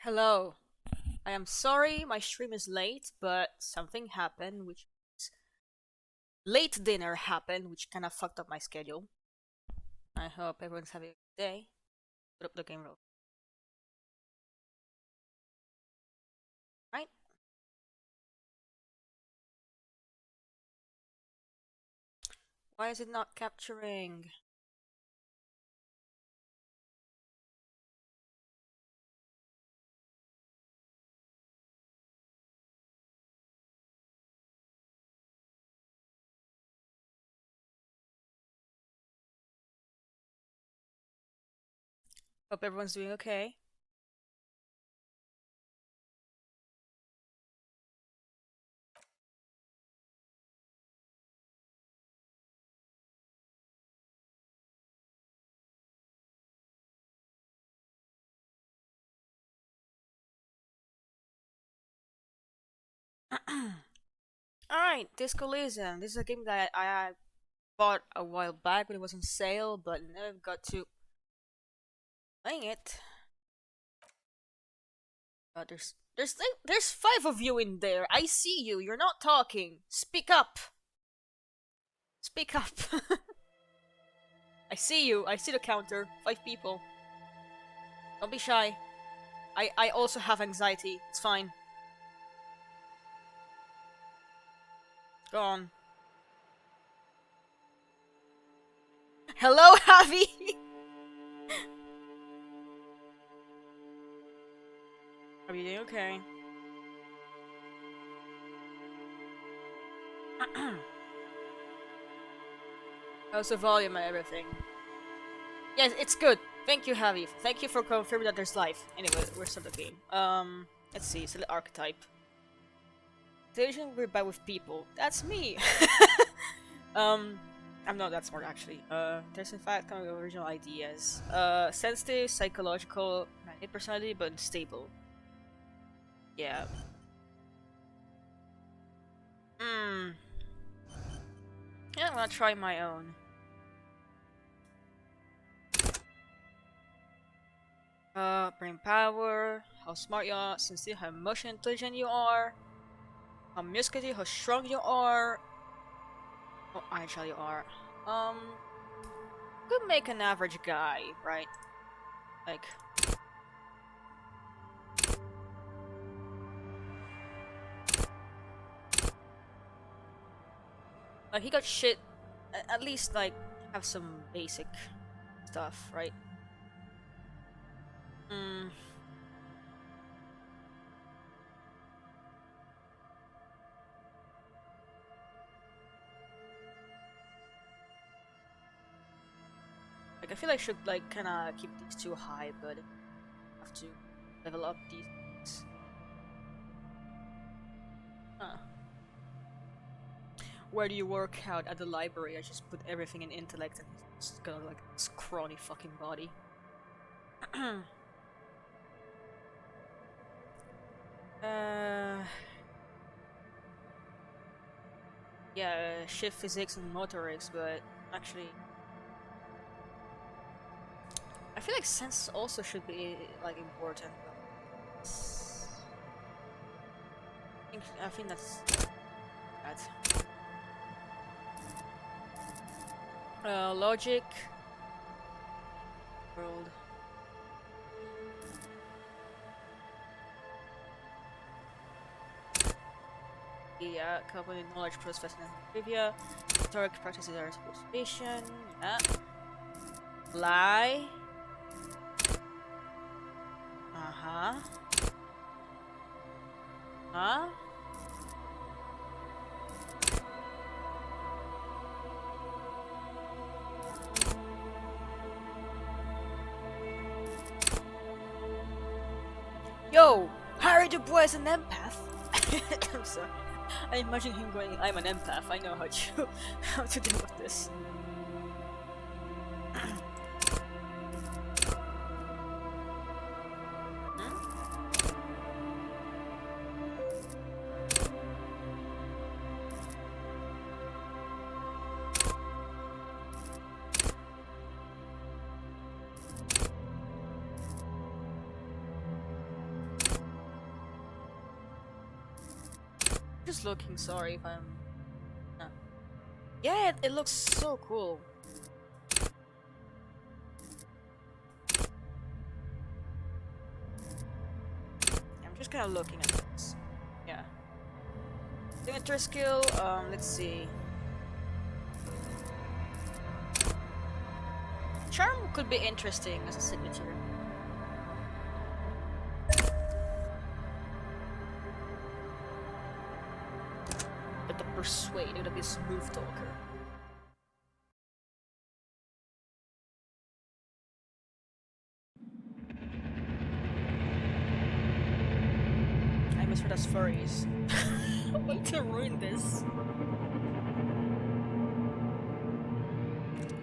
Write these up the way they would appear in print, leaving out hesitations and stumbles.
Hello. I am sorry my stream is late, but something happened, which late dinner happened, which kind of fucked up my schedule. I hope everyone's having a good day. Put up the game roll. Right? Why is it not capturing? Hope everyone's doing okay. Alright, Disco Elysium. This is a game that I bought a while back when it was on sale, but never got to playing it. There's five of you in there. I see you. You're not talking. Speak up. Speak up. I see you. I see the counter. 5 people. Don't be shy. I also have anxiety. It's fine. Go on. Hello, Javi! Are you doing okay? How's the volume and everything? Yes, it's good. Thank you, Javi. Thank you for confirming that there's life. Anyway, we're still the game. Let's see. Select archetype. Occasionally we're bad with people. That's me. I'm not that smart actually. There's in fact kind of original ideas. Sensitive, psychological, magnet personality, but stable. Yeah. Hmm. Yeah, I'm gonna try my own. Brain power, how smart you are, sensitive, how emotionally intelligent you are, how muscular, how strong you are, how agile you are. Could make an average guy, right? Like, he got shit. At least like have some basic stuff, right? Hmm. Like I feel I should like kind of keep these two high, but I have to level up these things. Huh. Where do you work out? At the library. I just put everything in intellect and it's gonna like scrawny fucking body. uh, yeah, shift physics and motorics, but actually, I feel like sense also should be like important. I think that's that. Logic, world. Yeah, company knowledge, process, and trivia. Historic practices are participation. Yeah. Lie. Uh-huh. Huh? Yo! Harry Dubois is an empath? I'm sorry. I imagine him going, I'm an empath, I know how to deal with this. Just looking, sorry if I'm... Yeah, it looks so cool. I'm just kind of looking at this. Yeah. Signature skill, let's see. Charm could be interesting as a signature. But the persuade would be a smooth talker. I misread as furries. Way to ruin this.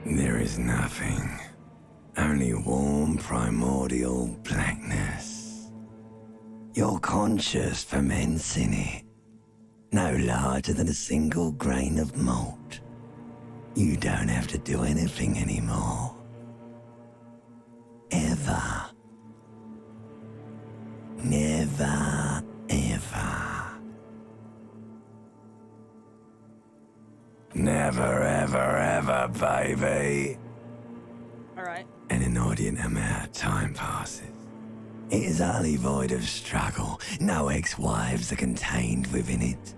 There is nothing. Only warm primordial blackness. Your conscious ferments in it. No larger than a single grain of malt. You don't have to do anything anymore. Ever. Never, ever. Never, ever, ever, baby. Alright. An inordinate amount of time passes. It is utterly void of struggle. No ex-wives are contained within it.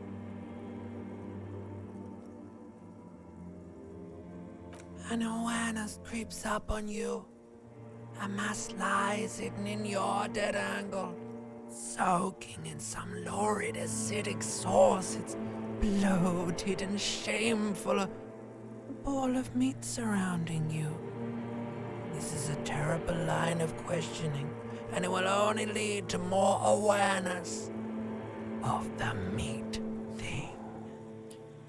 An awareness creeps up on you. A mass lies hidden in your dead angle, soaking in some lurid acidic sauce. It's bloated and shameful. A ball of meat surrounding you. This is a terrible line of questioning, and it will only lead to more awareness of the meat thing.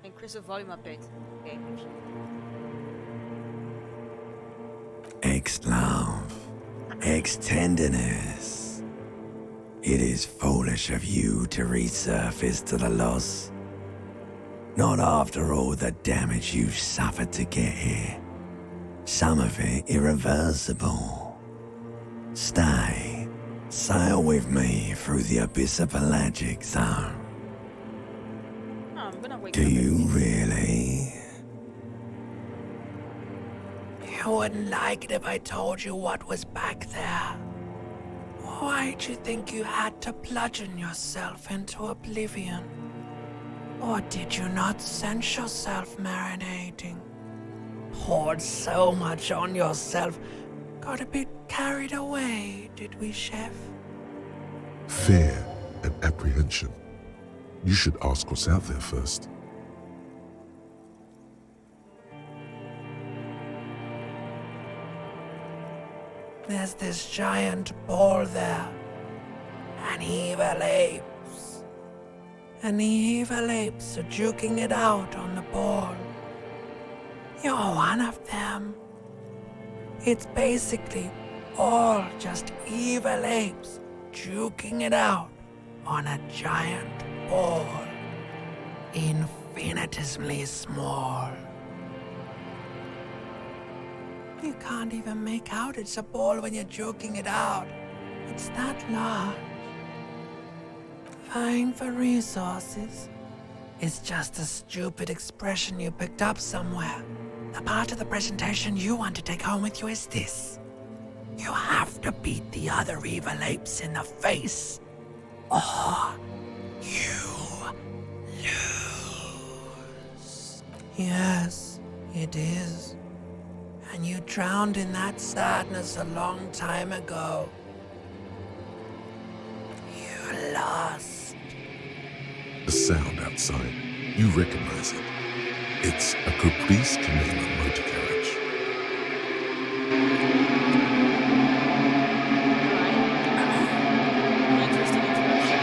Increase the volume a bit. Okay, thank you. Ex-love, ex-tenderness. It is foolish of you to resurface to the loss. Not after all the damage you've suffered to get here. Some of it irreversible. Stay. Sail with me through the abyss of pelagic zone. Oh, I'm gonna wake Do up you and- really? You wouldn't like it if I told you what was back there. Why'd you think you had to bludgeon yourself into oblivion? Or did you not sense yourself marinating? Poured so much on yourself, got a bit carried away, did we, Chef? Fear and apprehension. You should ask what's out there first. There's this giant ball there. An evil apes. And the evil apes are juking it out on the ball. You're one of them. It's basically all just evil apes juking it out on a giant ball. Infinitesimally small. You can't even make out it's a ball when you're joking it out. It's that large. Vying for resources is just a stupid expression you picked up somewhere. The part of the presentation you want to take home with you is this. You have to beat the other evil apes in the face, or you lose. Yes, it is. And you drowned in that sadness a long time ago. You lost. The sound outside. You recognize it. It's a Caprice Canela motor carriage. Interesting introduction.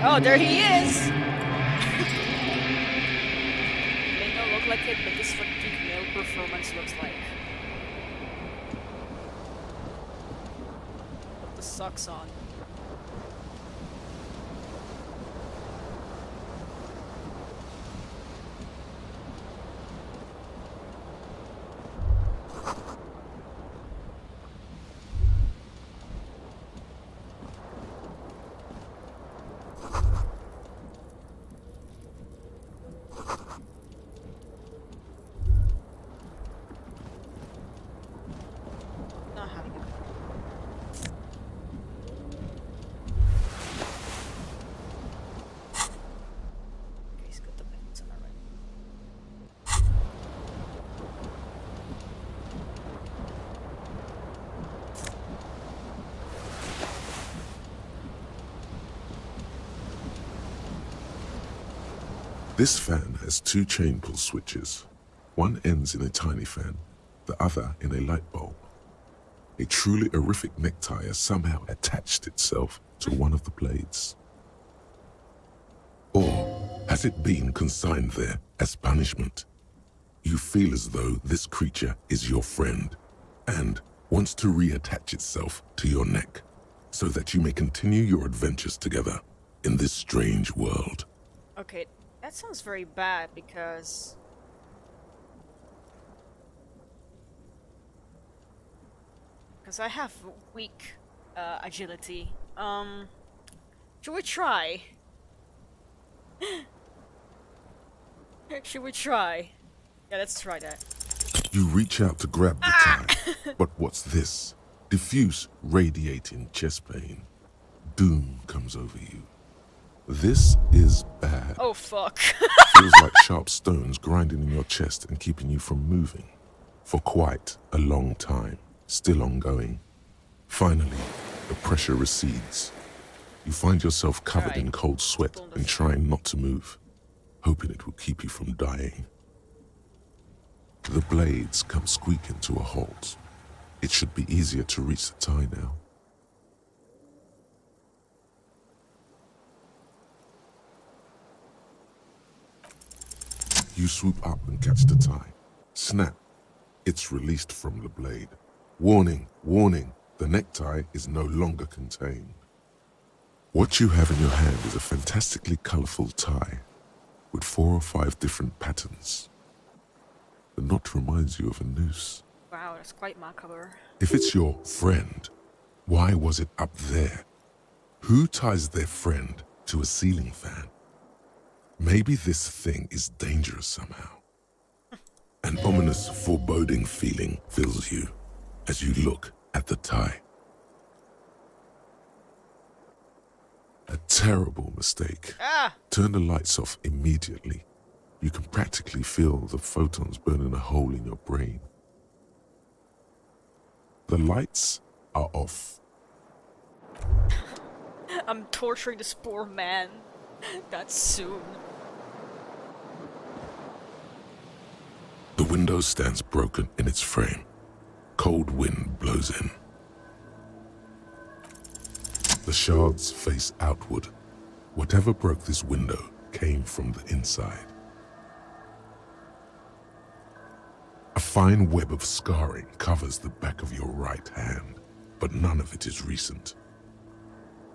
Oh, there he is! May not look like it, but this fatigue male performance looks like. Put the socks on. This fan has two chain pull switches. One ends in a tiny fan, the other in a light bulb. A truly horrific necktie has somehow attached itself to one of the blades. Or has it been consigned there as punishment? You feel as though this creature is your friend and wants to reattach itself to your neck so that you may continue your adventures together in this strange world. Okay, that sounds very bad because... I have weak agility. Should we try? Should we try? Yeah, let's try that. You reach out to grab the tie, but what's this? Diffuse, radiating chest pain. Doom comes over you. This is bad. Oh fuck. Feels like sharp stones grinding in your chest and keeping you from moving. For quite a long time. Still ongoing. Finally, the pressure recedes. You find yourself covered in cold sweat and trying not to move, hoping it will keep you from dying. The blades come squeaking to a halt. It should be easier to reach the tie now. You swoop up and catch the tie. Snap. It's released from the blade. Warning, warning, the necktie is no longer contained. What you have in your hand is a fantastically colorful tie with 4 or 5 different patterns. The knot reminds you of a noose. Wow, that's quite macabre. If it's your friend, why was it up there? Who ties their friend to a ceiling fan? Maybe this thing is dangerous somehow. An ominous, foreboding feeling fills you as you look at the tie. A terrible mistake. Turn the lights off immediately. You can practically feel the photons burning a hole in your brain. The lights are off. I'm torturing this poor man. That soon. The window stands broken in its frame. Cold wind blows in. The shards face outward. Whatever broke this window came from the inside. A fine web of scarring covers the back of your right hand, but none of it is recent.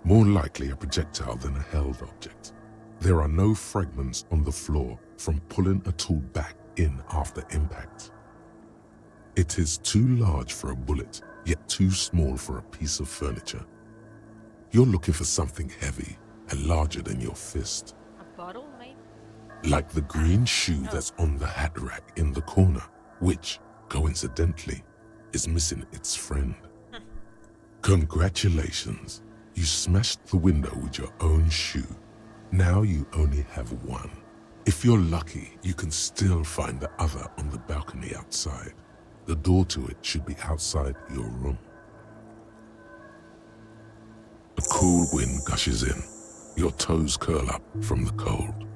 More likely a projectile than a held object. There are no fragments on the floor from pulling a tool back in after impact. It is too large for a bullet, yet too small for a piece of furniture. You're looking for something heavy and larger than your fist. A bottle, maybe? Like the green shoe that's on the hat rack in the corner, which, coincidentally, is missing its friend. Congratulations, you smashed the window with your own shoe. Now you only have one. If you're lucky, you can still find the other on the balcony outside. The door to it should be outside your room. A cool wind gushes in. Your toes curl up from the cold.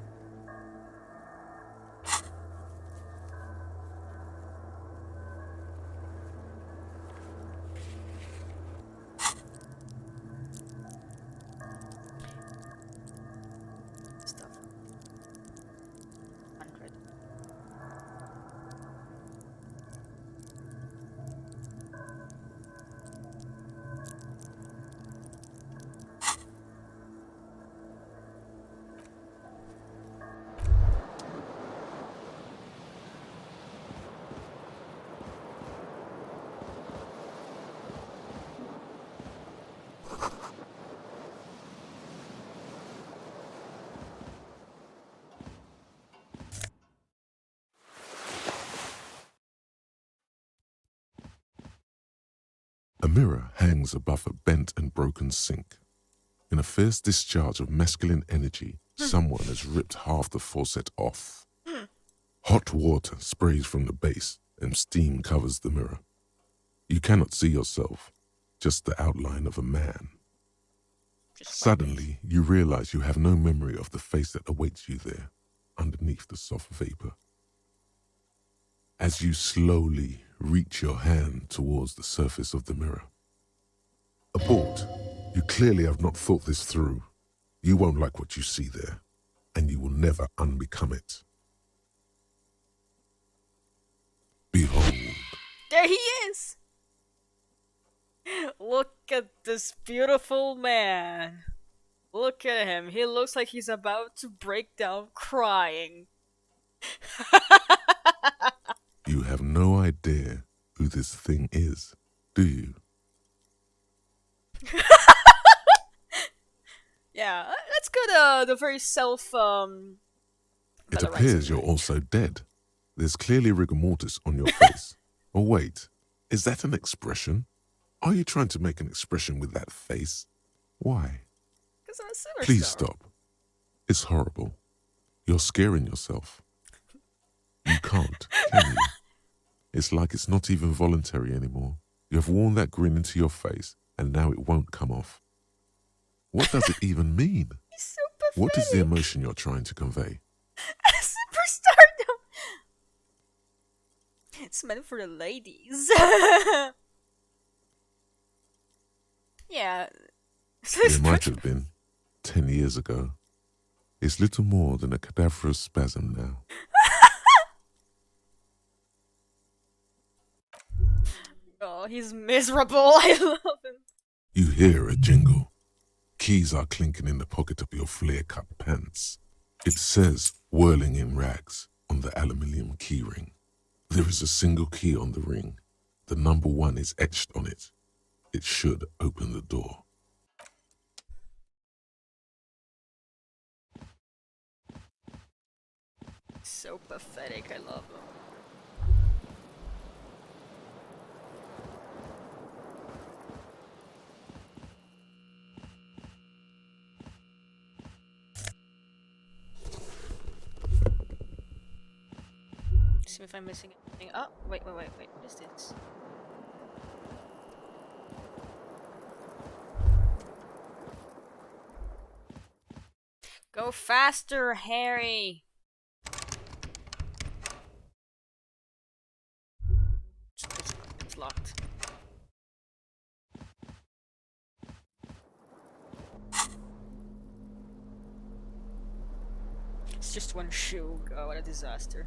Stuff. 100. A mirror hangs above a bent and broken sink. In a fierce discharge of masculine energy, someone has ripped half the faucet off. Hot water sprays from the base and steam covers the mirror. You cannot see yourself, just the outline of a man. Suddenly, you realize you have no memory of the face that awaits you there, underneath the soft vapor. As you slowly reach your hand towards the surface of the mirror. Abort. You clearly have not thought this through. You won't like what you see there, and you will never unbecome it. Behold. There he is! Look at this beautiful man. Look at him. He looks like he's about to break down crying. You have no idea who this thing is, do you? Yeah, let's go to the very It appears you're also dead. There's clearly rigor mortis on your face. Oh wait, is that an expression? Are you trying to make an expression with that face? Why? 'Cause I'm a superstar. Please stop. It's horrible. You're scaring yourself. You can't, can you? It's like it's not even voluntary anymore. You have worn that grin into your face, and now it won't come off. What does it even mean? He's so pathetic. What is the emotion you're trying to convey? Superstardom! It's meant for the ladies. Yeah. It might have been 10 years ago. It's little more than a cadaverous spasm now. Oh, he's miserable. I love him. You hear a jingle. Keys are clinking in the pocket of your flare-cut pants. It says, whirling in rags, on the aluminium key ring. There is a single key on the ring. The number 1 is etched on it. It should open the door. So pathetic. I love him. See if I'm missing anything. Oh, wait. What is this? Go faster, Harry! It's locked. It's just one shoe. Oh, what a disaster.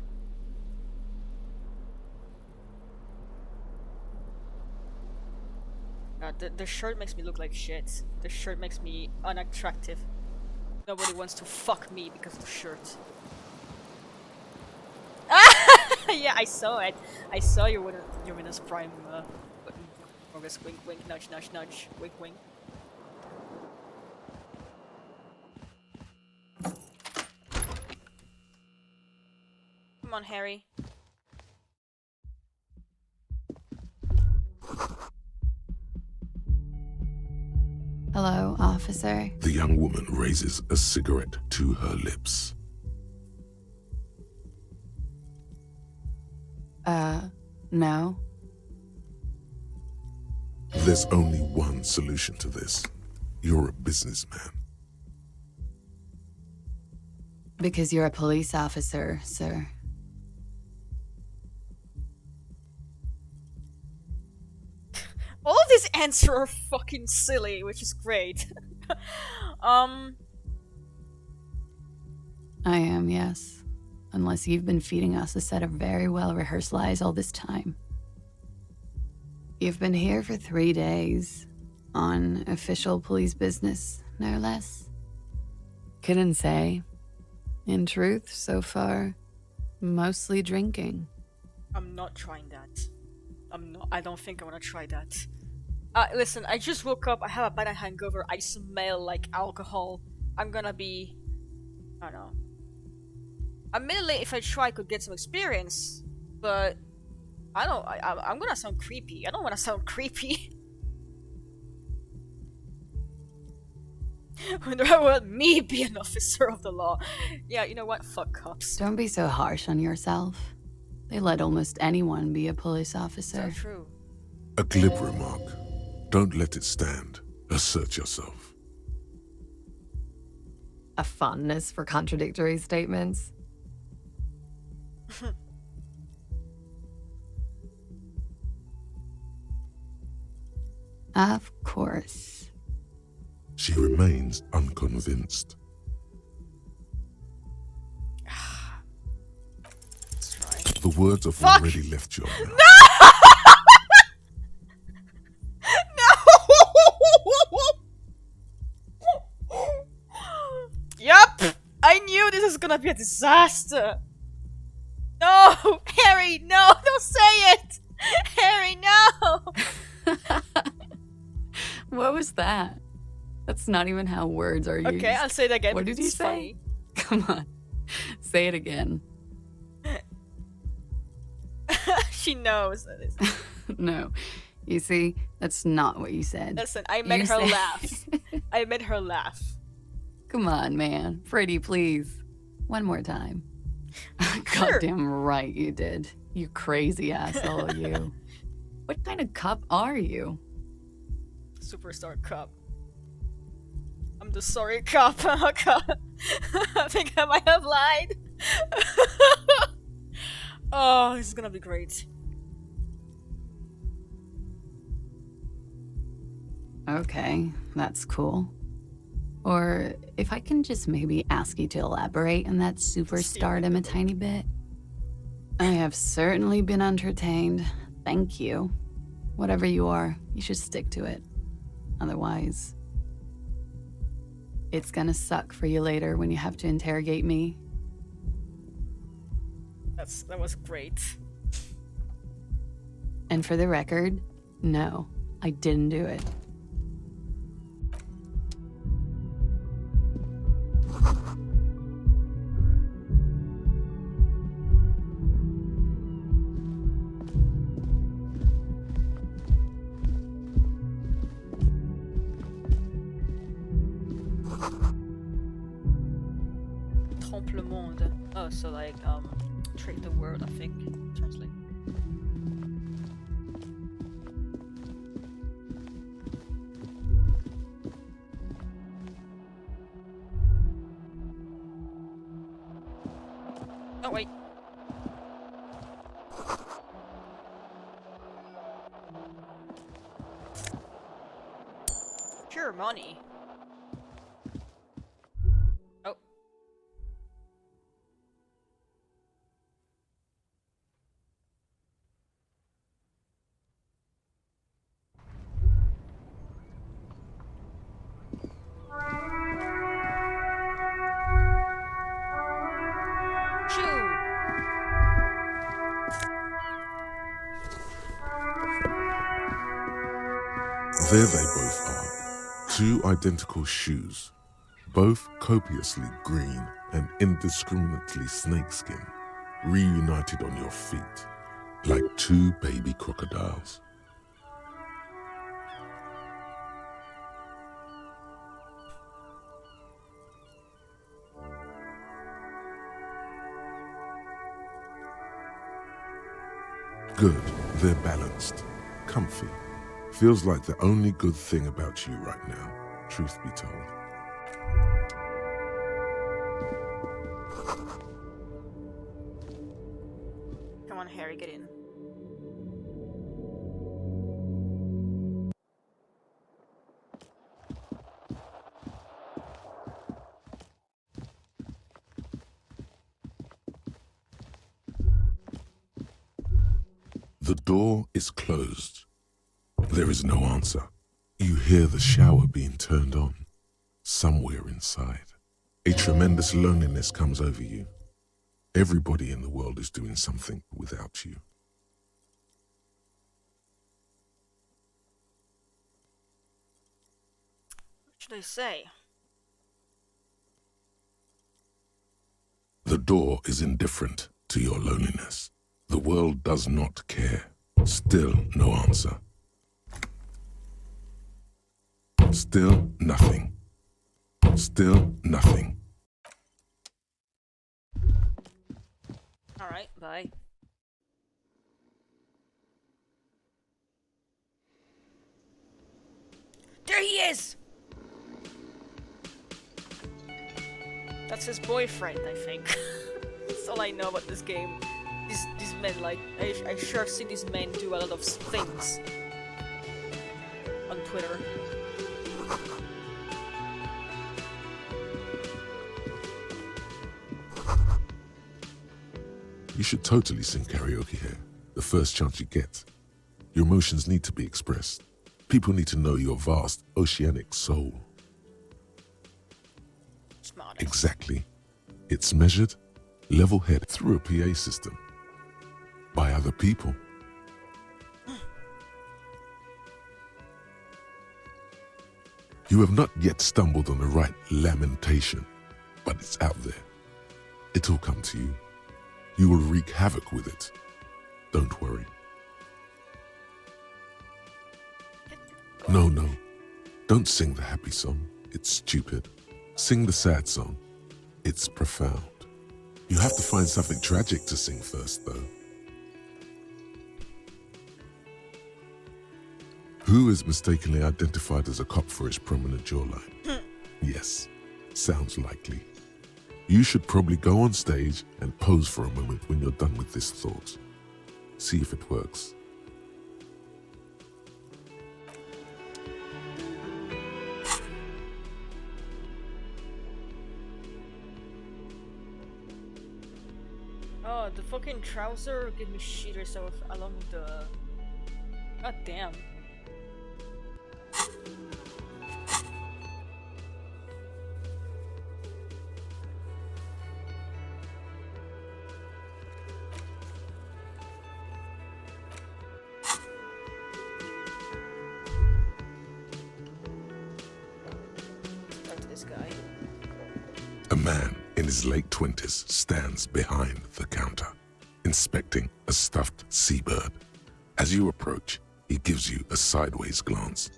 The shirt makes me look like shit. The shirt makes me unattractive. Nobody wants to fuck me because of the shirt. Yeah, I saw it. I saw your Winner's Prime. Progress, wink, wink, nudge, nudge, nudge, wink, wink. Come on, Harry. Hello, officer. The young woman raises a cigarette to her lips. No. There's only one solution to this. You're a businessman. Because you're a police officer, sir. All of these answers are fucking silly, which is great. I am, yes. Unless you've been feeding us a set of very well-rehearsed lies all this time. You've been here for 3 days. On official police business, no less. Couldn't say. In truth, so far, mostly drinking. I'm not trying that. I don't think I wanna try that. Listen, I just woke up, I have a bad hangover, I smell like alcohol. I'm gonna be... I don't know. Admittedly, if I try, I could get some experience, but... I'm gonna sound creepy. I don't wanna sound creepy. Wonder how would me be an officer of the law. Yeah, you know what? Fuck cops. Don't be so harsh on yourself. They let almost anyone be a police So officer. true. A glib remark. Don't let it stand. Assert yourself. A fondness for contradictory statements. She remains unconvinced. Let's try. The words have Fuck! already left your mouth. Yup! I knew this was gonna be a disaster! No! Harry, no! Don't say it! Harry, no! What was that? That's not even how words are used. Okay, I'll say it again. What did you It's say? funny. Come on. Say it again. She knows that it's... No. You see, that's not what you said. Listen, I made You her said- laugh. I made her laugh. Come on, man. Freddie, please. One more time. Sure. Goddamn right you did. You crazy asshole, you. What kind of cup are you? Superstar Cup. I'm the sorry cop. Oh god. I think I might have lied. Oh, this is gonna be great. Okay, that's cool. Or if I can just maybe ask you to elaborate on that superstardom a tiny bit. I have certainly been entertained. Thank you. Whatever you are, you should stick to it. Otherwise, it's gonna suck for you later when you have to interrogate me. That was great. And for the record, no, I didn't do it. Trompe le monde. Oh, so like, trick the world, I think. Translate. Oh, wait. Pure money. Oh. Shoo! There they both are. Two identical shoes, both copiously green and indiscriminately snakeskin, reunited on your feet, like two baby crocodiles. Good, they're balanced, comfy. Feels like the only good thing about you right now, truth be told. Come on, Harry, get in. The door is closed. There is no answer. You hear the shower being turned on, somewhere inside. A tremendous loneliness comes over you. Everybody in the world is doing something without you. What should I say? The door is indifferent to your loneliness. The world does not care. Still no answer. Still nothing. Still nothing. Alright, bye. There he is! That's his boyfriend, I think. That's all I know about this game. These men, like, I sure have seen these men do a lot of things on Twitter. You should totally sing karaoke here, the first chance you get. Your emotions need to be expressed. People need to know your vast, oceanic soul. Smart. Exactly. It's measured, level-headed through a PA system. By other people. You have not yet stumbled on the right lamentation, but it's out there. It'll come to you. You will wreak havoc with it. Don't worry. No. Don't sing the happy song. It's stupid. Sing the sad song. It's profound. You have to find something tragic to sing first, though. Who is mistakenly identified as a cop for his prominent jawline? Yes, sounds likely. You should probably go on stage and pose for a moment when you're done with this thought. See if it works. Oh, the fucking trouser give me shit so along the... God damn. Talk to this guy. A man in his late 20s stands behind the counter, inspecting a stuffed seabird. As you approach, he gives you a sideways glance,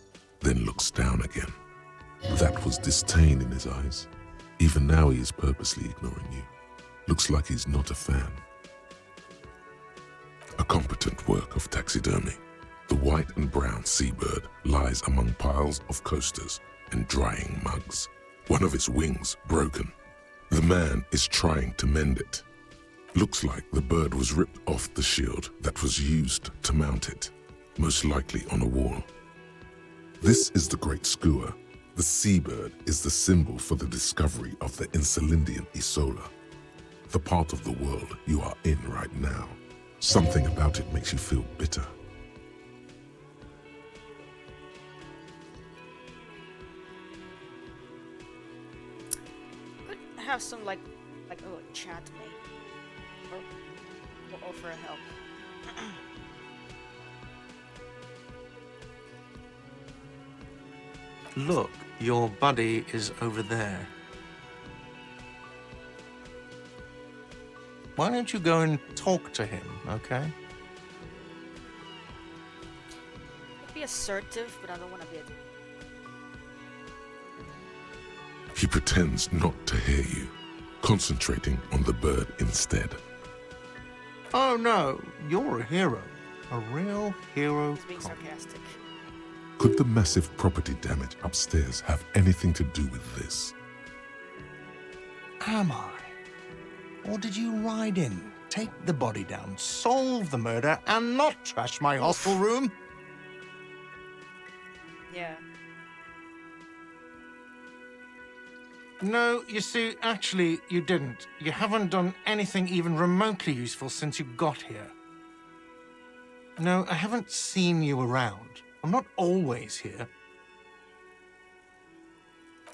then looks down again. That was disdain in his eyes. Even now he is purposely ignoring you. Looks like he's not a fan. A competent work of taxidermy. The white and brown seabird lies among piles of coasters and drying mugs. One of its wings broken. The man is trying to mend it. Looks like the bird was ripped off the shield that was used to mount it, most likely on a wall. This is the Great Skua. The seabird is the symbol for the discovery of the Insulindian Isola, the part of the world you are in right now. Something about it makes you feel bitter. Could have some like chat mate or offer help. Look, your buddy is over there. Why don't you go and talk to him, okay? Be assertive, but I don't want to be a... He pretends not to hear you, concentrating on the bird instead. Oh no, you're a hero. A real hero. He's being sarcastic. Could the massive property damage upstairs have anything to do with this? Am I? Or did you ride in, take the body down, solve the murder, and not trash my hostel room? Yeah. No, you see, actually, you didn't. You haven't done anything even remotely useful since you got here. No, I haven't seen you around. I'm not always here.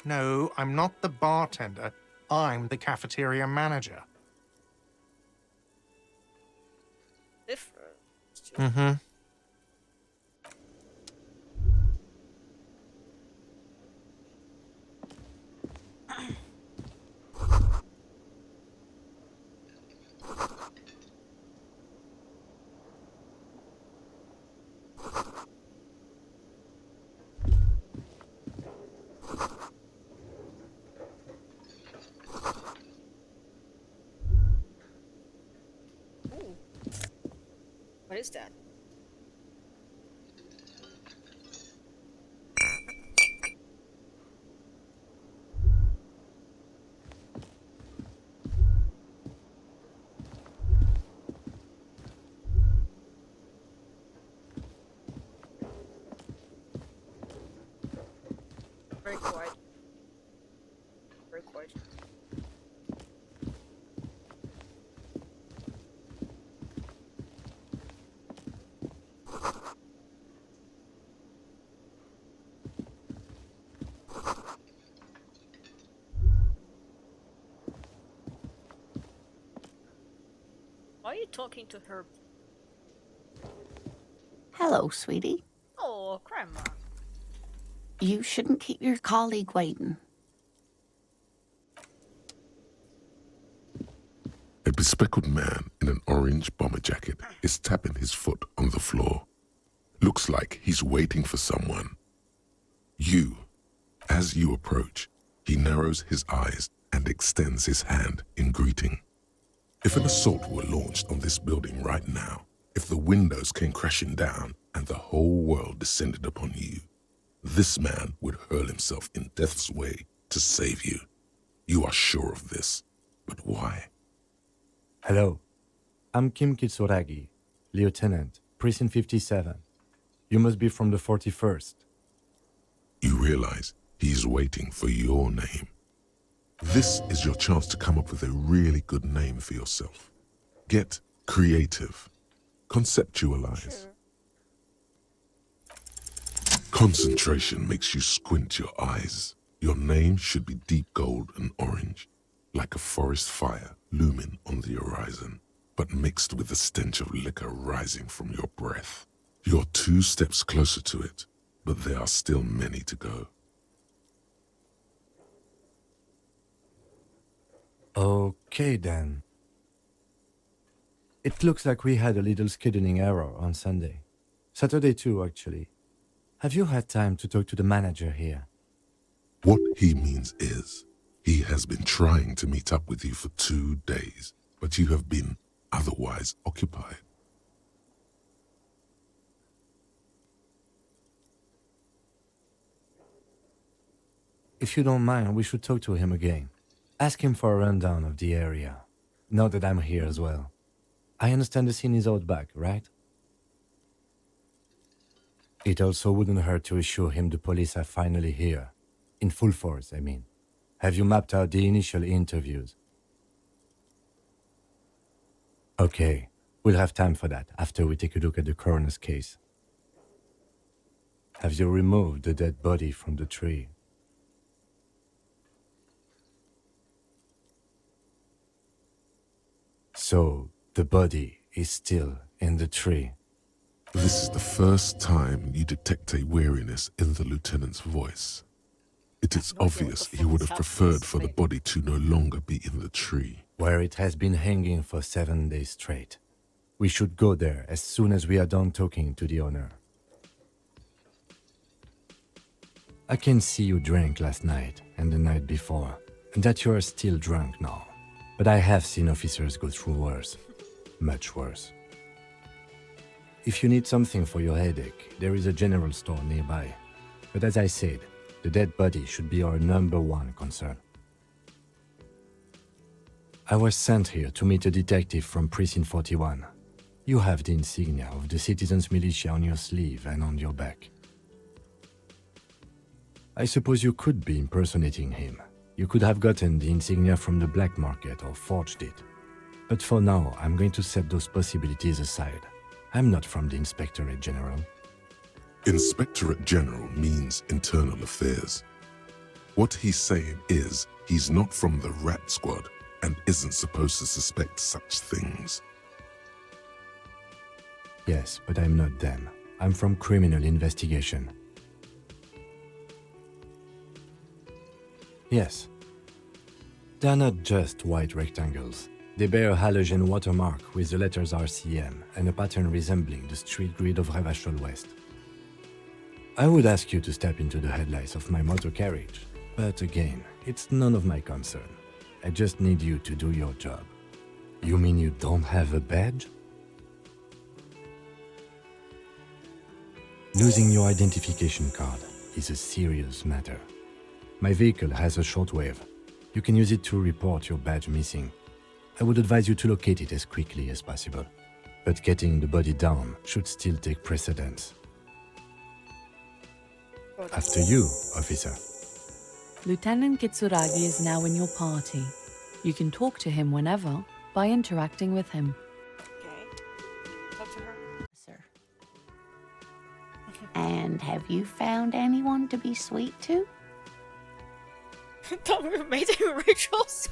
No, I'm not the bartender. I'm the cafeteria manager. Different. Mm-hmm. Ooh. What is that? Very quiet. Very quiet. Why are you talking to her? Hello, sweetie. Oh, Grandma. You shouldn't keep your colleague waiting. A bespectacled man in an orange bomber jacket is tapping his foot on the floor. Looks like he's waiting for someone. As you approach, he narrows his eyes and extends his hand in greeting. If an assault were launched on this building right now, if the windows came crashing down and the whole world descended upon you, this man would hurl himself in death's way to save you. You are sure of this, but why? Hello, I'm Kim Kitsuragi, Lieutenant, Precinct 57. You must be from the 41st. You realize he's waiting for your name. This is your chance to come up with a really good name for yourself. Get creative. Conceptualize. Sure. Concentration makes you squint your eyes. Your name should be deep gold and orange, like a forest fire looming on the horizon, but mixed with the stench of liquor rising from your breath. You're 2 steps closer to it, but there are still many to go. Okay then. It looks like we had a little scheduling error on Sunday. Saturday too, actually. Have you had time to talk to the manager here? What he means is, he has been trying to meet up with you for 2 days, but you have been otherwise occupied. If you don't mind, we should talk to him again. Ask him for a rundown of the area. Now that I'm here as well. I understand the scene is out back, right? It also wouldn't hurt to assure him the police are finally here. In full force, I mean. Have you mapped out the initial interviews? Okay, we'll have time for that after we take a look at the coroner's case. Have you removed the dead body from the tree? So, the body is still in the tree. This is the first time you detect a weariness in the lieutenant's voice. It is no idea what obvious the he fuck would is have happening preferred to for the me. body to no longer be in the tree. Where it has been hanging for 7 days straight. We should go there as soon as we are done talking to the owner. I can see you drank last night and the night before, and that you are still drunk now. But I have seen officers go through worse. Much worse. If you need something for your headache, there is a general store nearby. But as I said, the dead body should be our #1 concern. I was sent here to meet a detective from Precinct 41. You have the insignia of the Citizens Militia on your sleeve and on your back. I suppose you could be impersonating him. You could have gotten the insignia from the black market or forged it. But for now, I'm going to set those possibilities aside. I'm not from the Inspectorate General. Inspectorate General means internal affairs. What he's saying is he's not from the rat squad and isn't supposed to suspect such things. Yes, but I'm not them. I'm from criminal investigation. Yes. They're not just white rectangles. They bear a halogen watermark with the letters RCM and a pattern resembling the street grid of Revachol West. I would ask you to step into the headlights of my motor carriage, but again, it's none of my concern. I just need you to do your job. You mean you don't have a badge? Losing your identification card is a serious matter. My vehicle has a shortwave. You can use it to report your badge missing. I would advise you to locate it as quickly as possible. But getting the body down should still take precedence. After you, officer. Lieutenant Kitsuragi is now in your party. You can talk to him whenever by interacting with him. Okay. Talk to her. Sir. And have you found anyone to be sweet to? Thought we were mating rituals.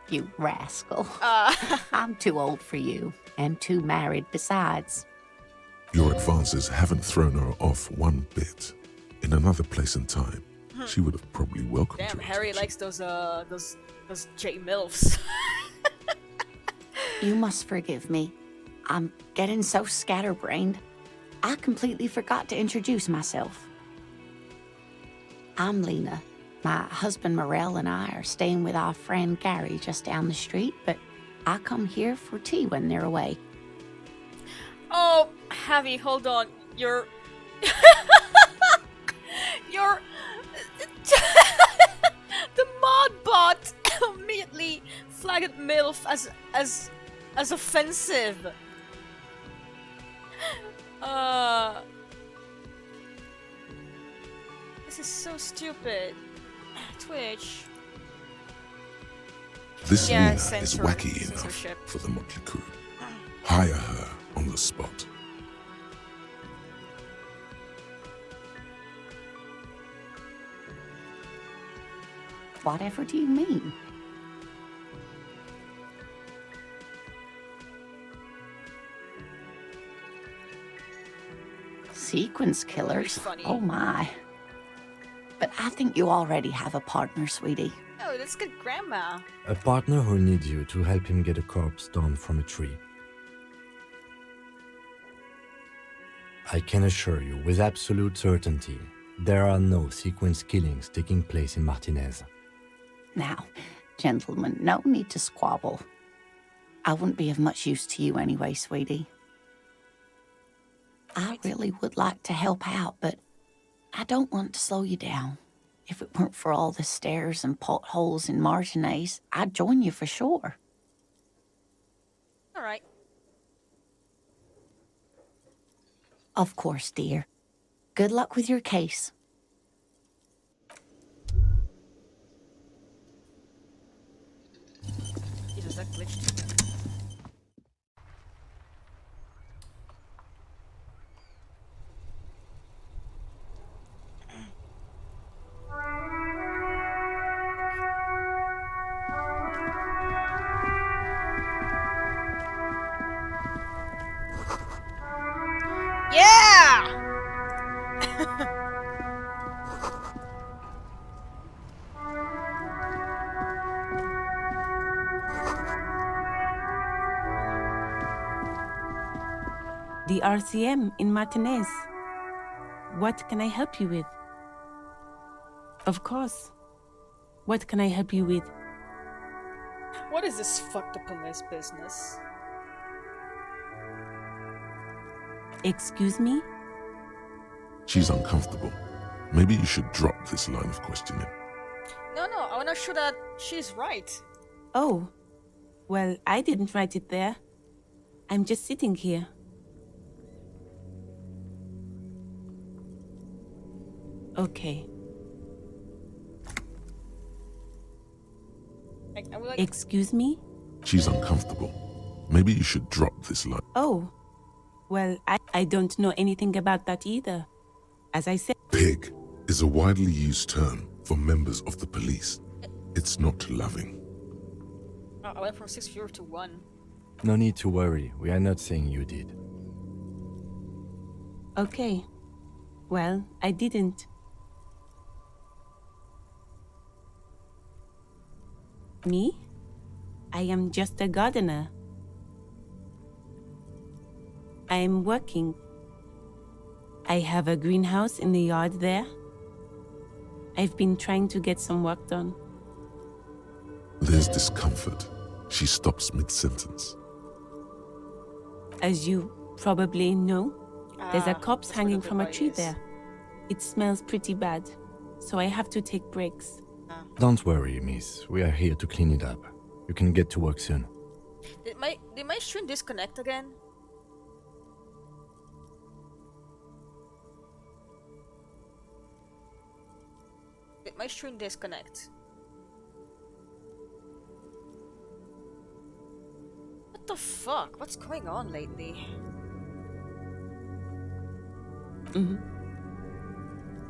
You rascal. Uh, I'm too old for you, and too married besides. Your advances haven't thrown her off one bit. In another place and time, she would have probably welcomed damn, your Harry attention. likes those J milfs. You must forgive me. I'm getting so scatterbrained. I completely forgot to introduce myself. I'm Lena. My husband Morel and I are staying with our friend Gary just down the street, but I come here for tea when they're away. Oh, Javi, hold on. You're the mod bot immediately flagged MILF as offensive. This is so stupid. Twitch. This Yeah, Lena is censor- wacky censorship. enough for the motley crew. Hire her on the spot. Whatever do you mean? Sequence killers? Funny. Oh my. But I think you already have a partner, sweetie. Oh, let's get Grandma. A partner who needs you to help him get a corpse down from a tree. I can assure you with absolute certainty, there are no sequence killings taking place in Martinez. Now, gentlemen, no need to squabble. I wouldn't be of much use to you anyway, sweetie. I really would like to help out, but I don't want to slow you down. If it weren't for all the stairs and potholes in Martinez, I'd join you for sure. Alright. Of course, dear. Good luck with your case. Jesus, that glitched. Yeah! The RCM in Martinez. What can I help you with? Of course. What can I help you with? What is this fuck the police business? Excuse me? She's uncomfortable. Maybe you should drop this line of questioning. No, I wanna show that she's right. Oh. Well, I didn't write it there. I'm just sitting here. Okay. I would like Excuse me? She's uncomfortable. Maybe you should drop this line. Oh. Well, I don't know anything about that either. As I said, Pig is a widely used term for members of the police. It's not loving. Oh, I went from 6 viewer to 1. No need to worry, we are not saying you did. okay. Well, I didn't. Me? I am just a gardener. I am working. I have a greenhouse in the yard there. I've been trying to get some work done. There's discomfort. She stops mid-sentence. As you probably know, there's a Ah, corpse that's where hanging the from a body tree is. there. It smells pretty bad, so I have to take breaks. Don't worry, miss. We are here to clean it up. You can get to work soon. Did my stream disconnect again? Did my stream disconnect? What the fuck? What's going on lately?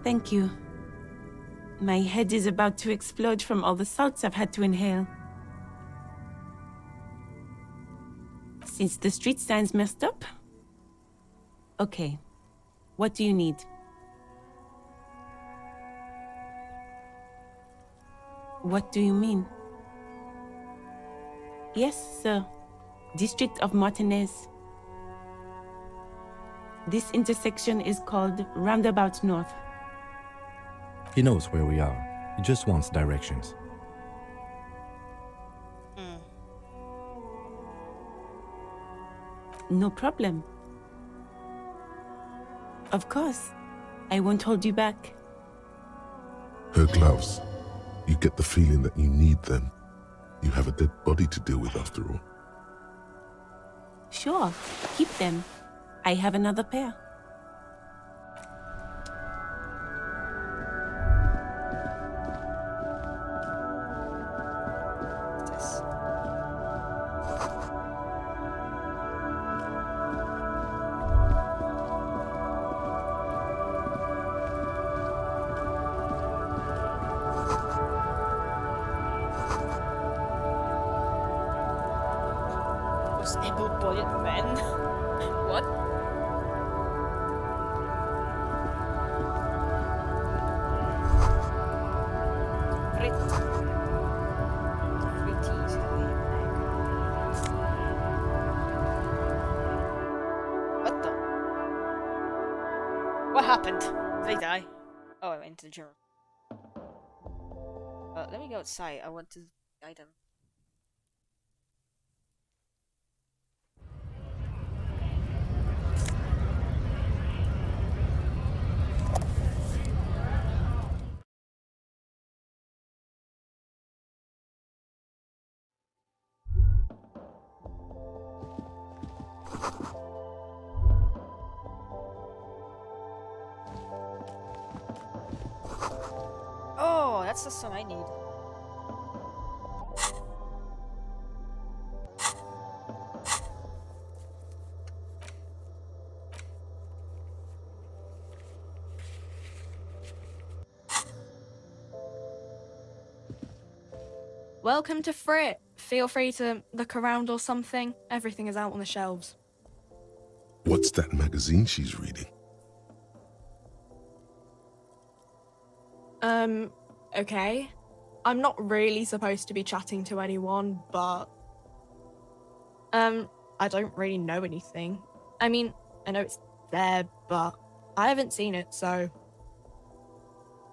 Thank you. My head is about to explode from all the salts I've had to inhale. Since the street sign's messed up? Okay. What do you need? What do you mean? Yes, sir. District of Martinez. This intersection is called Roundabout North. He knows where we are. He just wants directions. No problem. Of course. I won't hold you back. Her gloves. You get the feeling that you need them. You have a dead body to deal with after all. Sure, keep them. I have another pair. This. Those able-bodied men. What? What the? What happened? Did I die? Oh, I went into the gym. Let me go outside. I want to guide them. Oh, that's the song I need. Welcome to Frit. Feel free to look around or something. Everything is out on the shelves. What's that magazine she's reading? Okay. I'm not really supposed to be chatting to anyone, but... I don't really know anything. I mean, I know it's there, but I haven't seen it, so...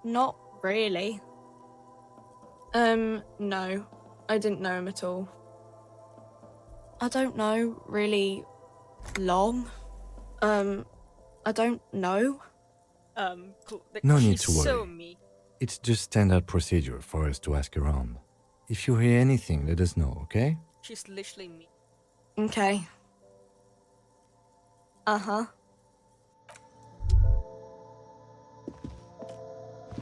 Not really. No. I didn't know him at all. I don't know really long. I don't know. Cool. No need He's to worry. so mean. It's just standard procedure for us to ask around. If you hear anything, let us know, okay? She's literally me. Okay. Uh-huh.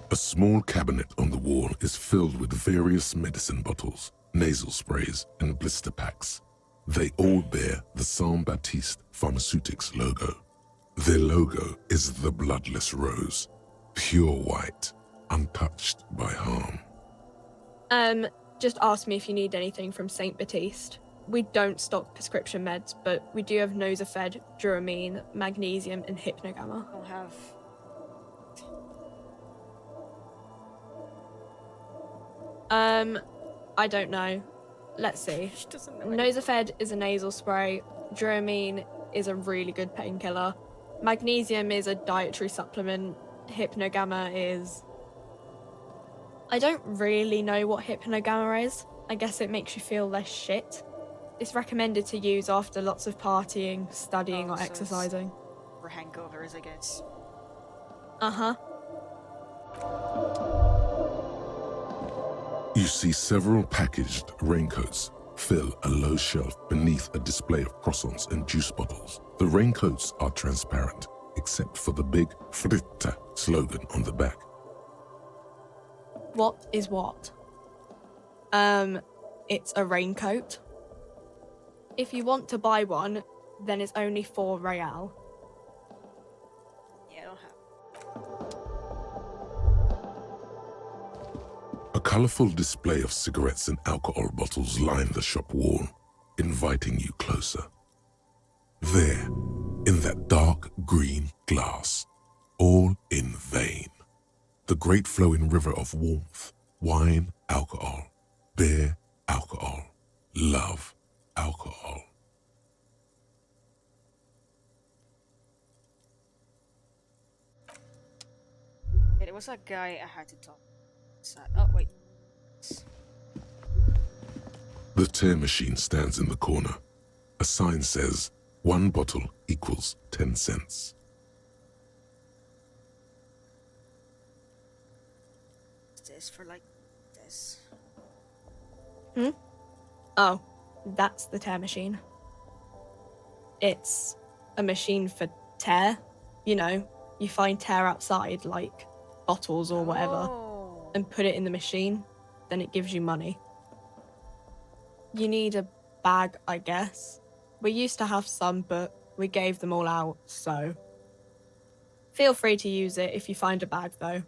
A small cabinet on the wall is filled with various medicine bottles, nasal sprays, and blister packs. They all bear the Saint Baptiste Pharmaceutics logo. Their logo is the bloodless rose, pure white, untouched by harm. Just ask me if you need anything from Saint Baptiste. We don't stock prescription meds, but we do have Nosafed, Duramine, Magnesium, and Hypnogamma. I don't have. I don't know. Let's see. She doesn't know. anything. Nosafed is a nasal spray. Duramine is a really good painkiller. Magnesium is a dietary supplement. Hypnogamma is... I don't really know what Hypnogamma is. I guess it makes you feel less shit. It's recommended to use after lots of partying, studying, Oh, or so it's- exercising. For hangovers, I guess. Uh-huh. You see several packaged raincoats fill a low shelf beneath a display of croissants and juice bottles. The raincoats are transparent, except for the big Fritta slogan on the back. What is what? It's a raincoat. If you want to buy one, then it's only 4 real. Yeah, I don't have. A colorful display of cigarettes and alcohol bottles line the shop wall, inviting you closer. There, in that dark green glass, all in vain. The great flowing river of warmth, wine, alcohol, beer, alcohol, love, alcohol. It was that guy I had to talk. Oh, wait. The tear machine stands in the corner. A sign says, 1 bottle equals 10 cents. This for like this. Oh, that's the tear machine. It's a machine for tear. You know, you find tear outside, like bottles or whatever, Oh. and put it in the machine, then it gives you money. You need a bag, I guess. We used to have some, but we gave them all out, so... Feel free to use it if you find a bag, though.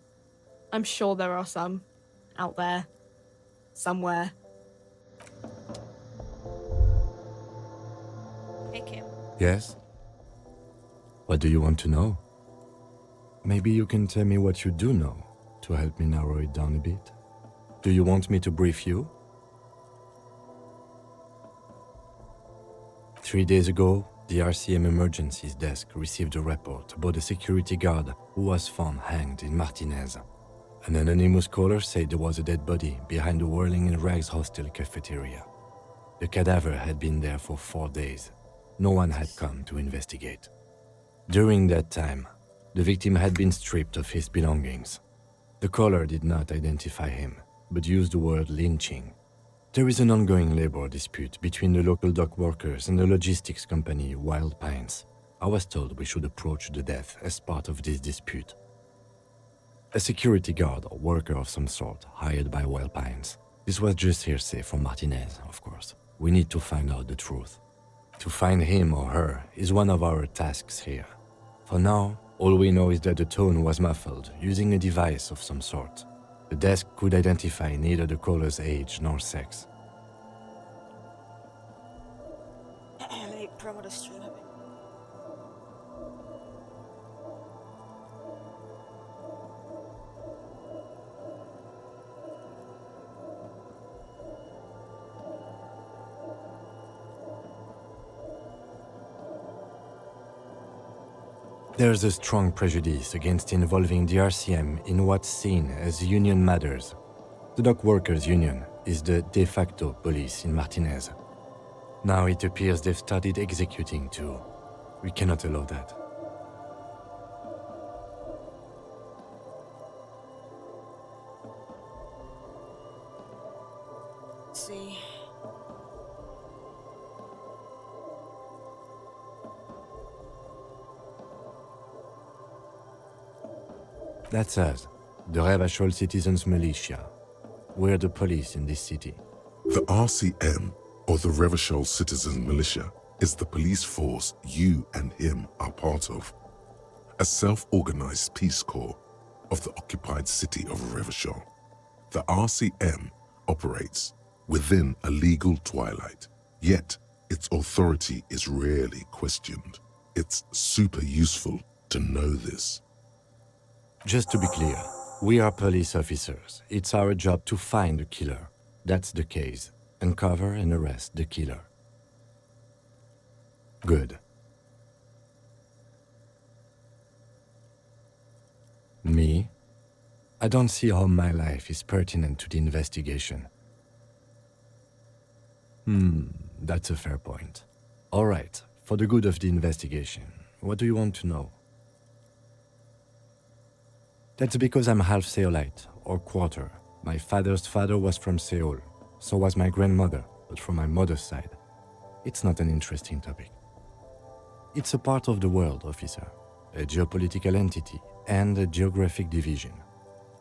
I'm sure there are some out there, somewhere. Hey, Kim. Yes? What do you want to know? Maybe you can tell me what you do know to help me narrow it down a bit. Do you want me to brief you? 3 days ago, the RCM Emergencies Desk received a report about a security guard who was found hanged in Martinez. An anonymous caller said there was a dead body behind the Whirling in Rags hostel cafeteria. The cadaver had been there for 4 days. No one had come to investigate. During that time, the victim had been stripped of his belongings. The caller did not identify him, but used the word lynching. There is an ongoing labor dispute between the local dock workers and the logistics company Wild Pines. I was told we should approach the death as part of this dispute. A security guard or worker of some sort hired by Wild Pines. This was just hearsay from Martinez, of course. We need to find out the truth. To find him or her is one of our tasks here. For now, all we know is that the tone was muffled using a device of some sort. The desk could identify neither the caller's age nor sex. Let me promo the stream a bit. There's a strong prejudice against involving the RCM in what's seen as union matters. The dock workers' union is the de facto police in Martinez. Now it appears they've started executing too. We cannot allow that. Let's see. That's us, the Revachol Citizens Militia. We're the police in this city. The RCM, or the Revachol Citizen Militia, is the police force you and him are part of. A self-organized peace corps of the occupied city of Revachol. The RCM operates within a legal twilight, yet its authority is rarely questioned. It's super useful to know this. Just to be clear, we are police officers. It's our job to find the killer. That's the case. Uncover and arrest the killer. Good. Me? I don't see how my life is pertinent to the investigation. That's a fair point. All right, for the good of the investigation, what do you want to know? That's because I'm half Seolite, or quarter. My father's father was from Seoul. So was my grandmother, but from my mother's side. It's not an interesting topic. It's a part of the world, officer. A geopolitical entity and a geographic division.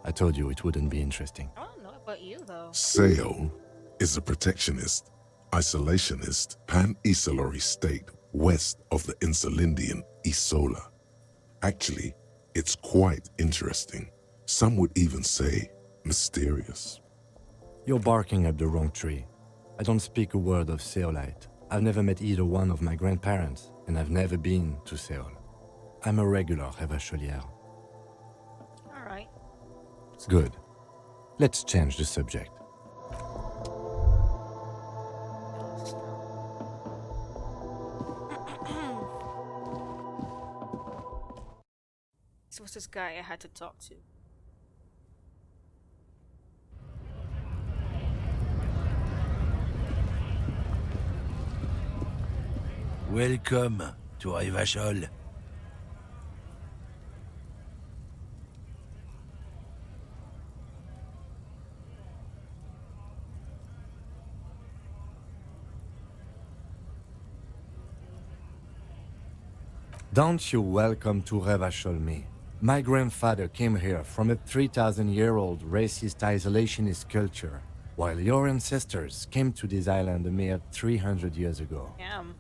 I told you it wouldn't be interesting. I don't know about you, though. Seoul is a protectionist, isolationist, pan-Isolari state west of the Insulindian Isola. Actually, it's quite interesting. Some would even say mysterious. You're barking up the wrong tree. I don't speak a word of Seolite. I've never met either one of my grandparents. and I've never been to Seoul. I'm a regular Revacholière. Alright. Good. Let's change the subject. This was this guy I had to talk to. Welcome to Revachol. Don't you welcome to Revachol me. My grandfather came here from a 3,000-year-old racist isolationist culture, while your ancestors came to this island a mere 300 years ago. Damn.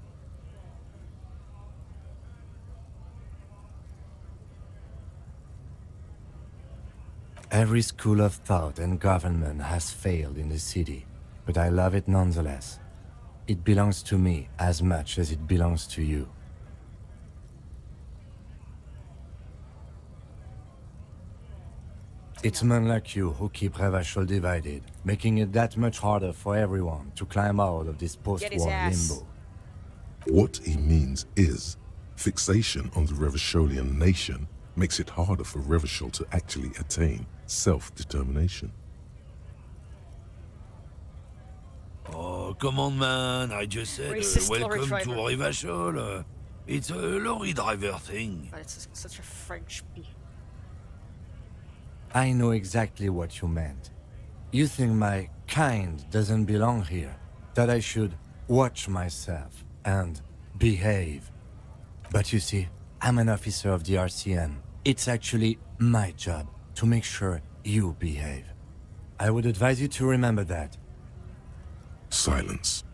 Every school of thought and government has failed in the city, but I love it nonetheless. It belongs to me as much as it belongs to you. It's men like you who keep Revachol divided, making it that much harder for everyone to climb out of this post-war limbo. What he means is, fixation on the Revacholian nation makes it harder for Revachol to actually attain self-determination. Oh, come on, man. I just said Racist lorry welcome to driver. Revachol. It's a lorry driver thing. But it's such a French beat. I know exactly what you meant. You think my kind doesn't belong here, that I should watch myself and behave. But you see, I'm an officer of the RCM. It's actually my job to make sure you behave. I would advise you to remember that. Silence.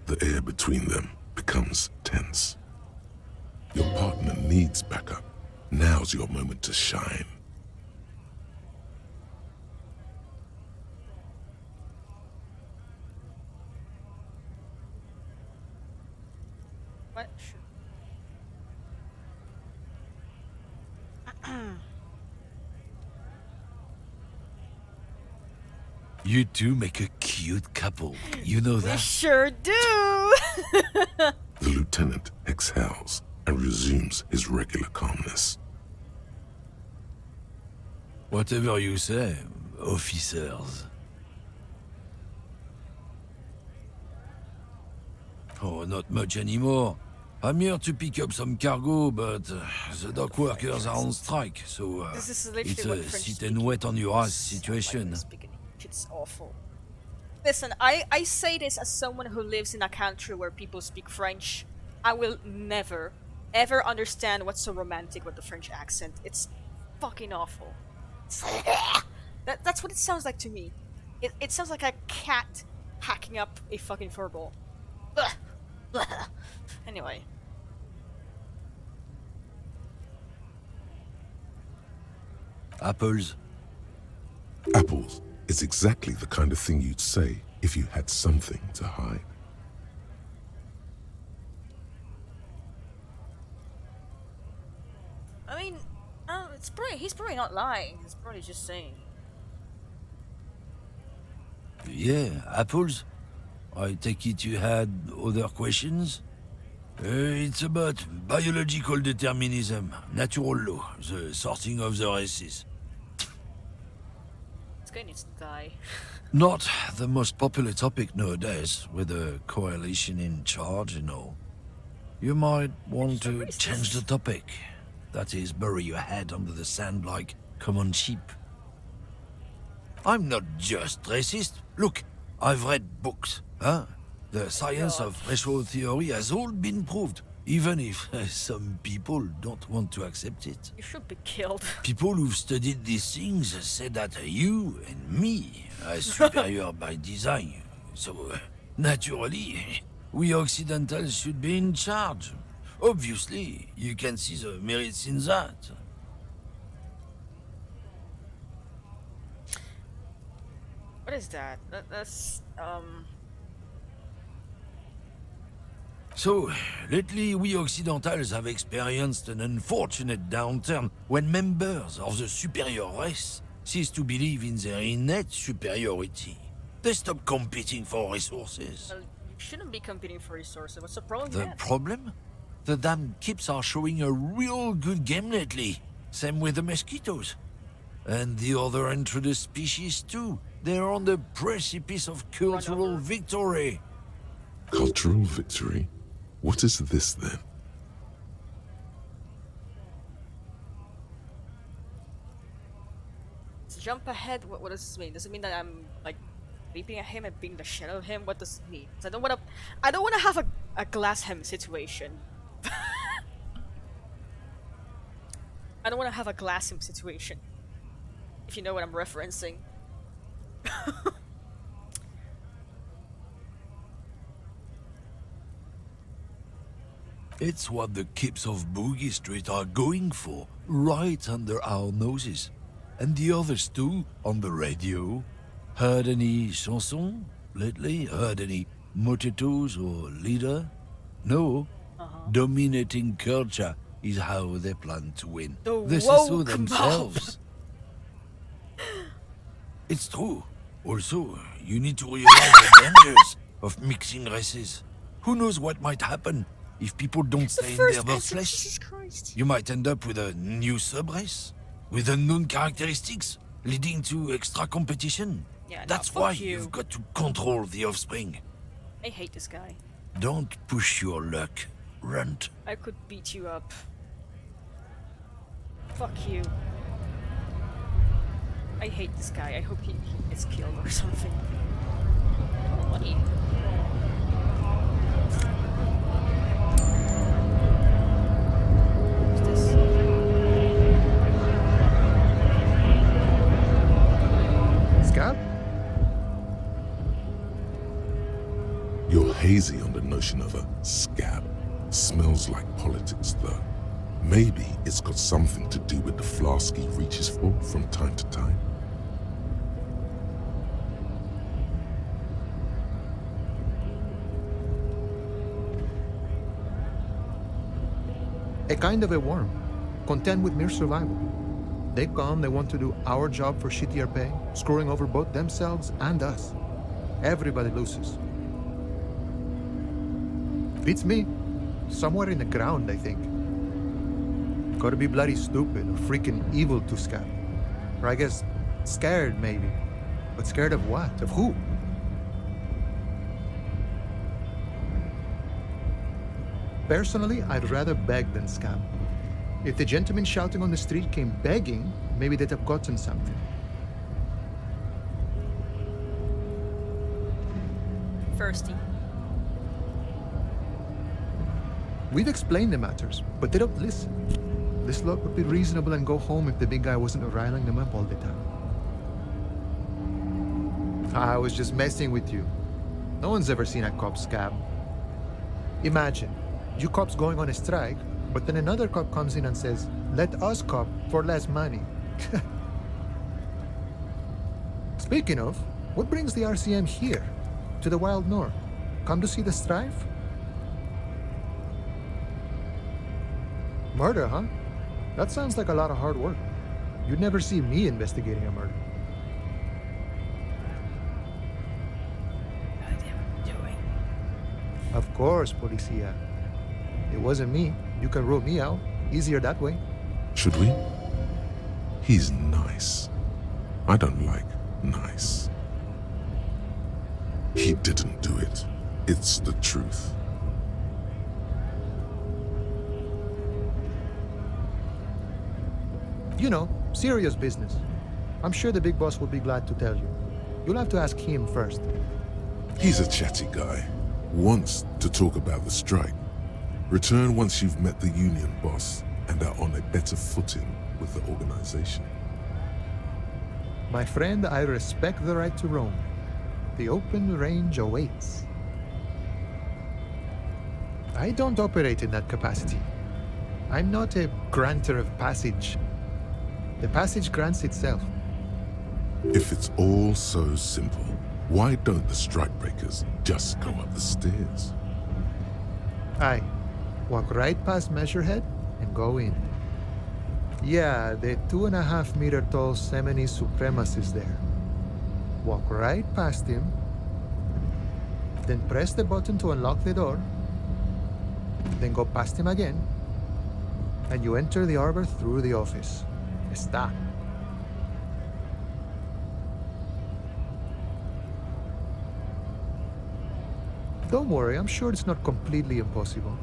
The air between them becomes tense. Your partner needs backup. Now's your moment to shine. What? You two make a cute couple. You know We that? sure do! The lieutenant exhales and resumes his regular calmness. Whatever you say, officers. Oh, not much anymore. I'm here to pick up some cargo, but the dock workers are on strike, so This is literally it's what a French sit and wet on your ass situation. It's awful. Listen, I say this as someone who lives in a country where people speak French. I will never, ever understand what's so romantic with the French accent. It's fucking awful. It's that's what it sounds like to me. It sounds like a cat hacking up a fucking furball. Ugh. Anyway. Apples. Apples is exactly the kind of thing you'd say if you had something to hide. I mean, he's probably not lying. He's probably just saying. Yeah, apples. I take it you had other questions? It's about biological determinism, natural law, the sorting of the races. This guy needs to die. Not the most popular topic nowadays, with a coalition in charge and all. You might want to change the topic. That is, bury your head under the sand like common sheep. I'm not just racist. Look, I've read books, huh? The science of racial theory has all been proved, even if some people don't want to accept it. You should be killed. People who've studied these things say that you and me are superior by design. So, naturally, we Occidentals should be in charge. Obviously, you can see the merits in that. What is that? That's So, lately we Occidentals have experienced an unfortunate downturn when members of the superior race cease to believe in their innate superiority. They stop competing for resources. Well, you shouldn't be competing for resources. What's the problem? The problem? The damn Kips are showing a real good game lately. Same with the mosquitoes. And the other introduced species too. They're on the precipice of cultural victory. Cultural victory? What is this then? Jump ahead. What does this mean? Does it mean that I'm like leaping at him and beating the shit out of him? What does it mean? 'Cause I don't want to have a glass hem situation. I don't want to have a glass him situation. If you know what I'm referencing. It's what the Kips of Boogie Street are going for, right under our noses. And the others too, on the radio. Heard any chansons lately? Heard any motetos or leader? No. Dominating culture is how they plan to win. They say so themselves. It's true. Also, you need to realize the dangers of mixing races. Who knows what might happen if people don't stay in their birthplace? You might end up with a new sub-race, with unknown characteristics, leading to extra competition. Yeah, That's no, why fuck you. you've got to control the offspring. I hate this guy. Don't push your luck, Runt. I could beat you up. Fuck you. I hate this guy. I hope he gets killed or something. Money. What's this? Scab? You're hazy on the notion of a scab. Smells like politics, though. Maybe it's got something to do with the flask he reaches for from time to time. A kind of a worm, content with mere survival. They come, they want to do our job for shittier pay, screwing over both themselves and us. Everybody loses. Beats me. Somewhere in the ground, I think. Gotta be bloody stupid or freaking evil to scab. Or I guess scared, maybe. But scared of what? Of who? Personally, I'd rather beg than scab. If the gentleman shouting on the street came begging, maybe they'd have gotten something. Thirsty. We've explained the matters, but they don't listen. This lot would be reasonable and go home if the big guy wasn't riling them up all the time. I was just messing with you. No one's ever seen a cop scab. Imagine, you cops going on a strike, but then another cop comes in and says, let us cop for less money. Speaking of, what brings the RCM here? To the Wild North? Come to see the strife? Murder, huh? That sounds like a lot of hard work. You'd never see me investigating a murder. Of course, Policia. It wasn't me. You can rule me out. Easier that way. Should we? He's nice. I don't like nice. He didn't do it. It's the truth. You know, serious business. I'm sure the big boss will be glad to tell you. You'll have to ask him first. He's a chatty guy. Wants to talk about the strike. Return once you've met the union boss and are on a better footing with the organization. My friend, I respect the right to roam. The open range awaits. I don't operate in that capacity. I'm not a granter of passage. The passage grants itself. If it's all so simple, why don't the strikebreakers just go up the stairs? Aye. Walk right past Measurehead and go in. Yeah, the 2.5-meter tall Semini supremacist there. Walk right past him, then press the button to unlock the door, then go past him again, and you enter the arbor through the office. Está. Don't worry, I'm sure it's not completely impossible.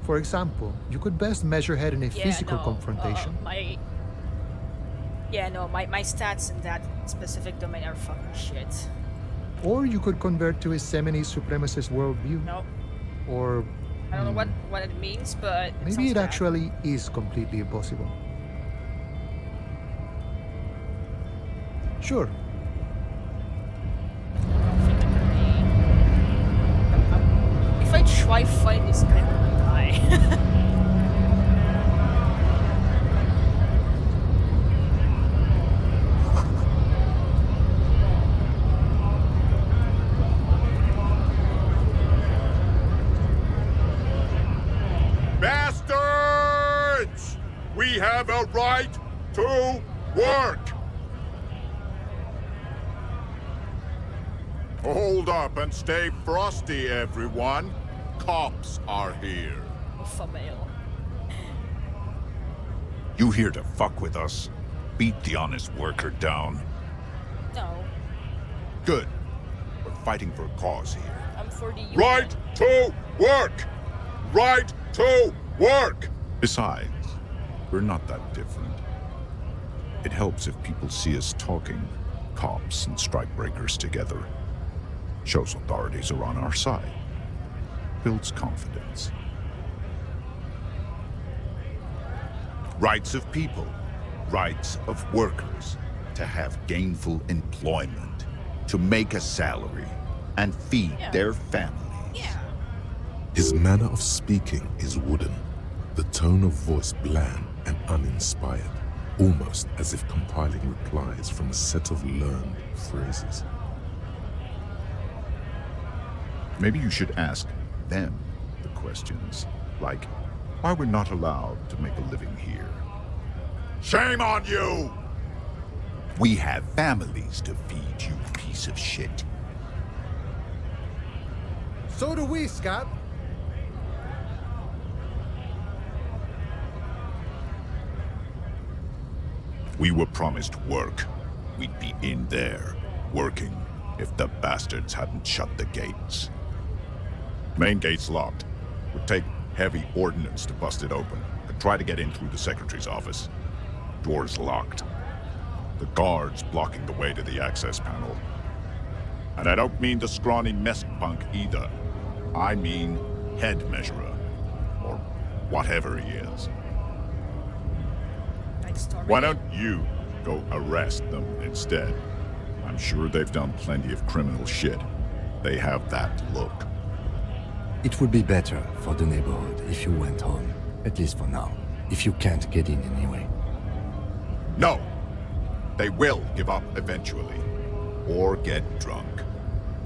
For example, you could best Measurehead in a physical confrontation. My stats in that specific domain are fucking shit. Or you could convert to a Semini supremacist worldview. No. Or I don't know what it means, but maybe it actually is completely impossible. Sure. If I try fighting this guy, I'm gonna die. Bastards! We have a right to work! Hold up and stay frosty, everyone. Cops are here. Alpha male. You here to fuck with us? Beat the honest worker down. No, Good. We're fighting for a cause here. I'm for the union. Right to work! Right to work! Besides, we're not that different. It helps if people see us talking, cops and strikebreakers together. Shows authorities are on our side. Builds confidence. Rights of people, rights of workers, to have gainful employment, to make a salary, and feed their families. Yeah. His manner of speaking is wooden, the tone of voice bland and uninspired, almost as if compiling replies from a set of learned phrases. Maybe you should ask them the questions, like why we're not allowed to make a living here. Shame on you! We have families to feed, you piece of shit. So do we, Scott. We were promised work. We'd be in there, working, if the bastards hadn't shut the gates. Main gate's locked. Would take heavy ordnance to bust it open, and try to get in through the secretary's office. Door's locked. The guards blocking the way to the access panel. And I don't mean the scrawny mess punk either. I mean head measurer, or whatever he is. Why don't you go arrest them instead? I'm sure they've done plenty of criminal shit. They have that look. It would be better for the neighborhood if you went home, at least for now, if you can't get in anyway. No! They will give up eventually. Or get drunk.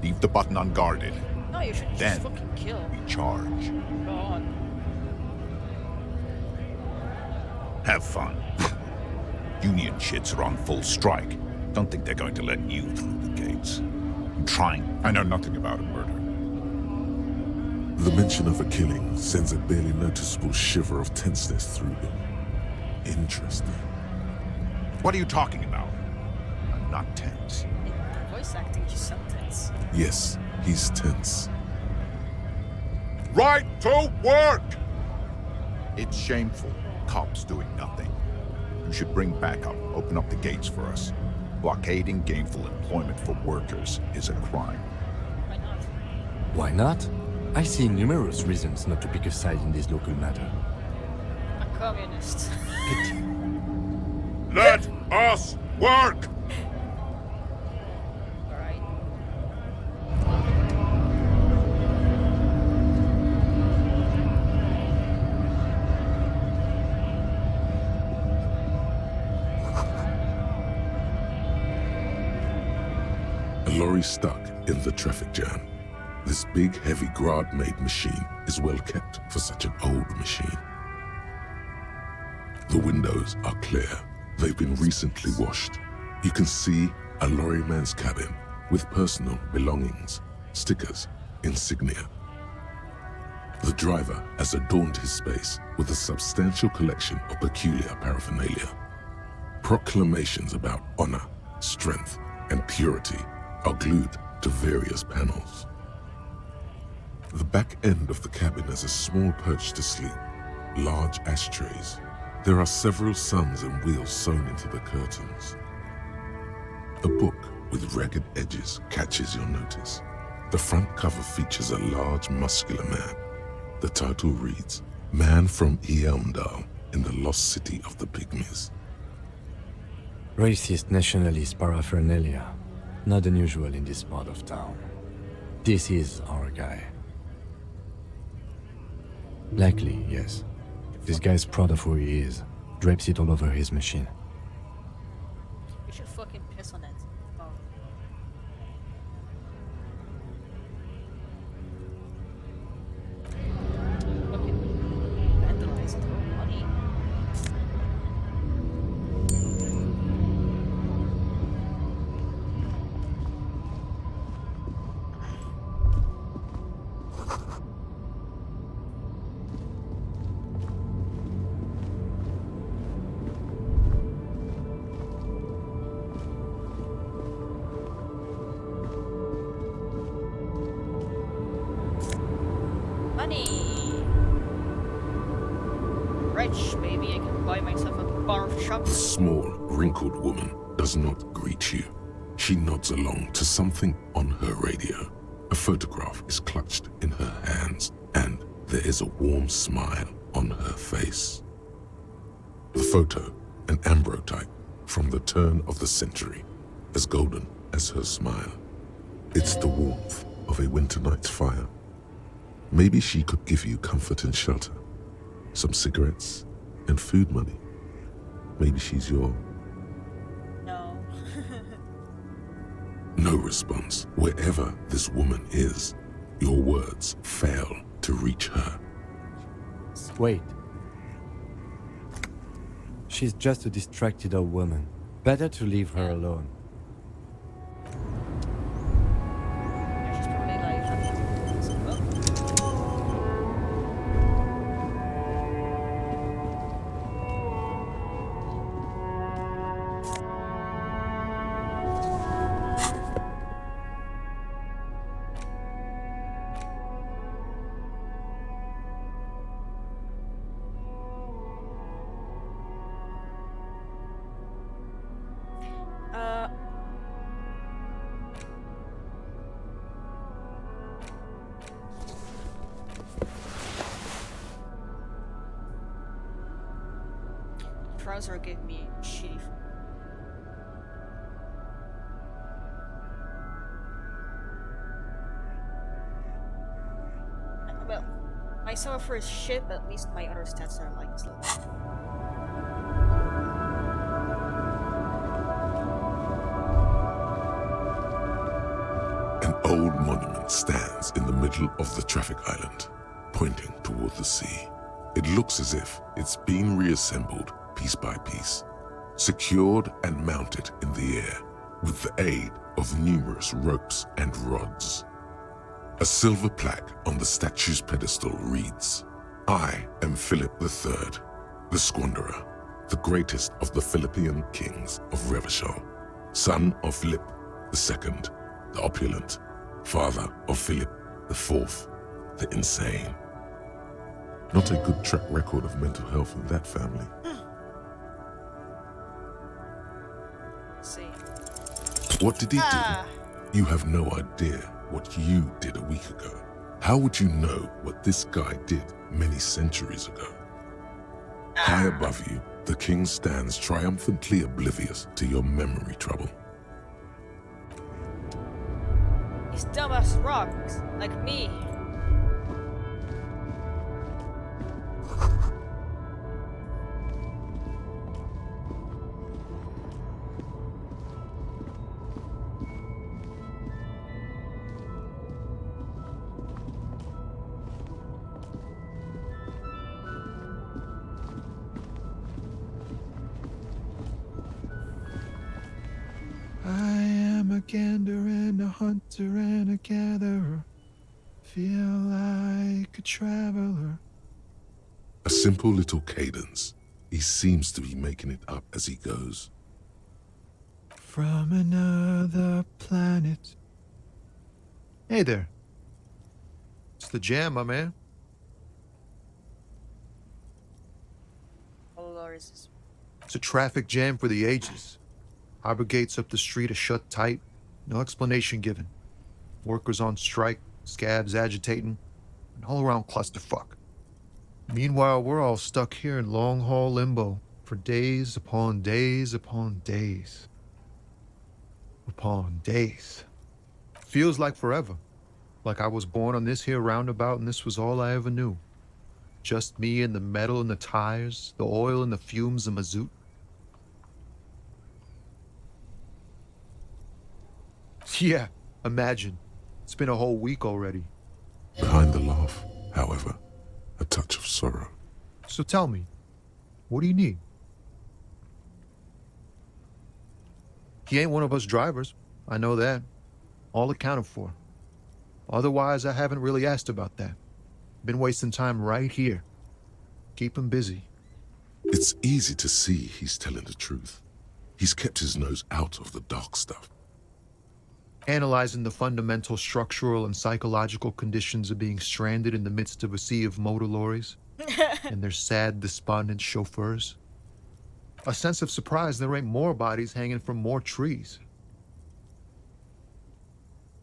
Leave the button unguarded. No, you should Then just fucking kill. we charge. Go on. Have fun. Union shits are on full strike. Don't think they're going to let you through the gates. I'm trying. I know nothing about a murder. The mention of a killing sends a barely noticeable shiver of tenseness through him. Interesting. What are you talking about? I'm not tense. The voice acting just sounds tense. Yes, he's tense. Right to work! It's shameful. Cops doing nothing. You should bring backup. Open up the gates for us. Blockading gainful employment for workers is a crime. Why not? Why not? I see numerous reasons not to pick a side in this local matter. A communist. Let us work! Alright. A lorry stuck in the traffic jam. This big, heavy Grad-made machine is well kept for such an old machine. The windows are clear. They've been recently washed. You can see a lorryman's cabin with personal belongings, stickers, insignia. The driver has adorned his space with a substantial collection of peculiar paraphernalia. Proclamations about honor, strength, and purity are glued to various panels. The back end of the cabin has a small perch to sleep, large ashtrays. There are several suns and wheels sewn into the curtains. A book with ragged edges catches your notice. The front cover features a large, muscular man. The title reads, Man from Eamdal in the Lost City of the Pygmies. Racist nationalist paraphernalia. Not unusual in this part of town. This is our guy. Likely, yes. This guy's proud of who he is. Drapes it all over his machine. We should fucking piss on it. Oh. Fucking vandalize it. Oh, money. Rich, baby, I can buy myself a barf shop. The small, wrinkled woman does not greet you. She nods along to something on her radio. A photograph is clutched in her hands, and there is a warm smile on her face. The photo, an ambrotype from the turn of the century, as golden as her smile. It's the warmth of a winter night's fire. Maybe she could give you comfort and shelter, some cigarettes and food money. Maybe she's your... No. No response. Wherever this woman is, your words fail to reach her. Wait. She's just a distracted old woman. Better to leave her alone. Yeah, she's probably like having to do Trouser gave me shitty. Well, I saw for his ship, at least my other stats are like slow. An old monument stands in the middle of the traffic island, pointing toward the sea. It looks as if it's been reassembled piece by piece, secured and mounted in the air with the aid of numerous ropes and rods. A silver plaque on the statue's pedestal reads, I am Philip III, the Squanderer, the greatest of the Philippian kings of Revachol, son of Philip II, the opulent, father of Philip IV, the insane. Not a good track record of mental health in that family. Let's see. What did he do? You have no idea what you did a week ago. How would you know what this guy did many centuries ago? High above you, the king stands triumphantly oblivious to your memory trouble. He's dumb as rocks, like me. I am a gander and a hunter and a gatherer. Feel like a traveler. A simple little cadence. He seems to be making it up as he goes. From another planet. Hey there. It's the jam, my man. Oh Lord, is this... It's a traffic jam for the ages. Harbor gates up the street are shut tight. No explanation given. Workers on strike, scabs agitating, an all-around clusterfuck. Meanwhile, we're all stuck here in long-haul limbo for days upon days upon days. Upon days. Feels like forever. Like I was born on this here roundabout and this was all I ever knew. Just me and the metal and the tires, the oil and the fumes of mazout. Yeah, imagine. It's been a whole week already. Behind the laugh, however, a touch of sorrow. So tell me, what do you need? He ain't one of us drivers. I know that. All accounted for. Otherwise, I haven't really asked about that. Been wasting time right here. Keep him busy. It's easy to see he's telling the truth. He's kept his nose out of the dark stuff. Analyzing the fundamental structural and psychological conditions of being stranded in the midst of a sea of motor lorries and their sad, despondent chauffeurs. A sense of surprise there ain't more bodies hanging from more trees.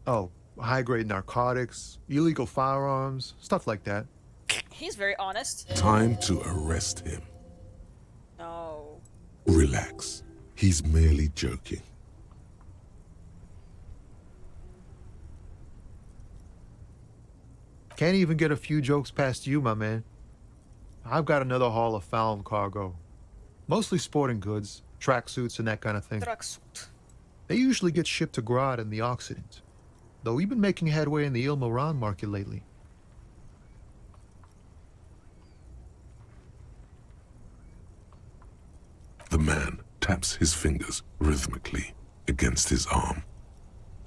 Oh, high-grade narcotics, illegal firearms, stuff like that. He's very honest. Time to arrest him. No. Relax. He's merely joking. Can't even get a few jokes past you, my man. I've got another haul of found cargo. Mostly sporting goods, tracksuits, and that kind of thing. Tracksuit. They usually get shipped to Grad and the Occident. Though we've been making headway in the Il Moran market lately. The man taps his fingers rhythmically against his arm.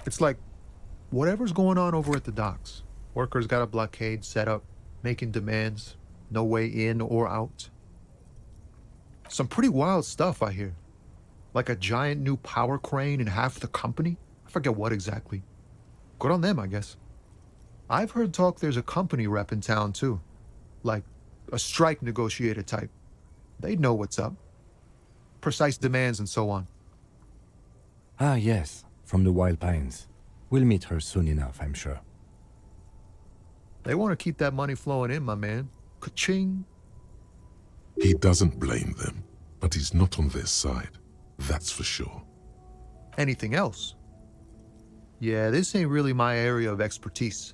It's like, whatever's going on over at the docks. Workers got a blockade set up, making demands, no way in or out. Some pretty wild stuff, I hear. Like a giant new power crane in half the company? I forget what exactly. Good on them, I guess. I've heard talk there's a company rep in town, too. Like, a strike negotiator type. They'd know what's up. Precise demands and so on. Ah, yes, from the Wild Pines. We'll meet her soon enough, I'm sure. They want to keep that money flowing in, my man. Ka-ching. He doesn't blame them, but he's not on their side. That's for sure. Anything else? Yeah, this ain't really my area of expertise.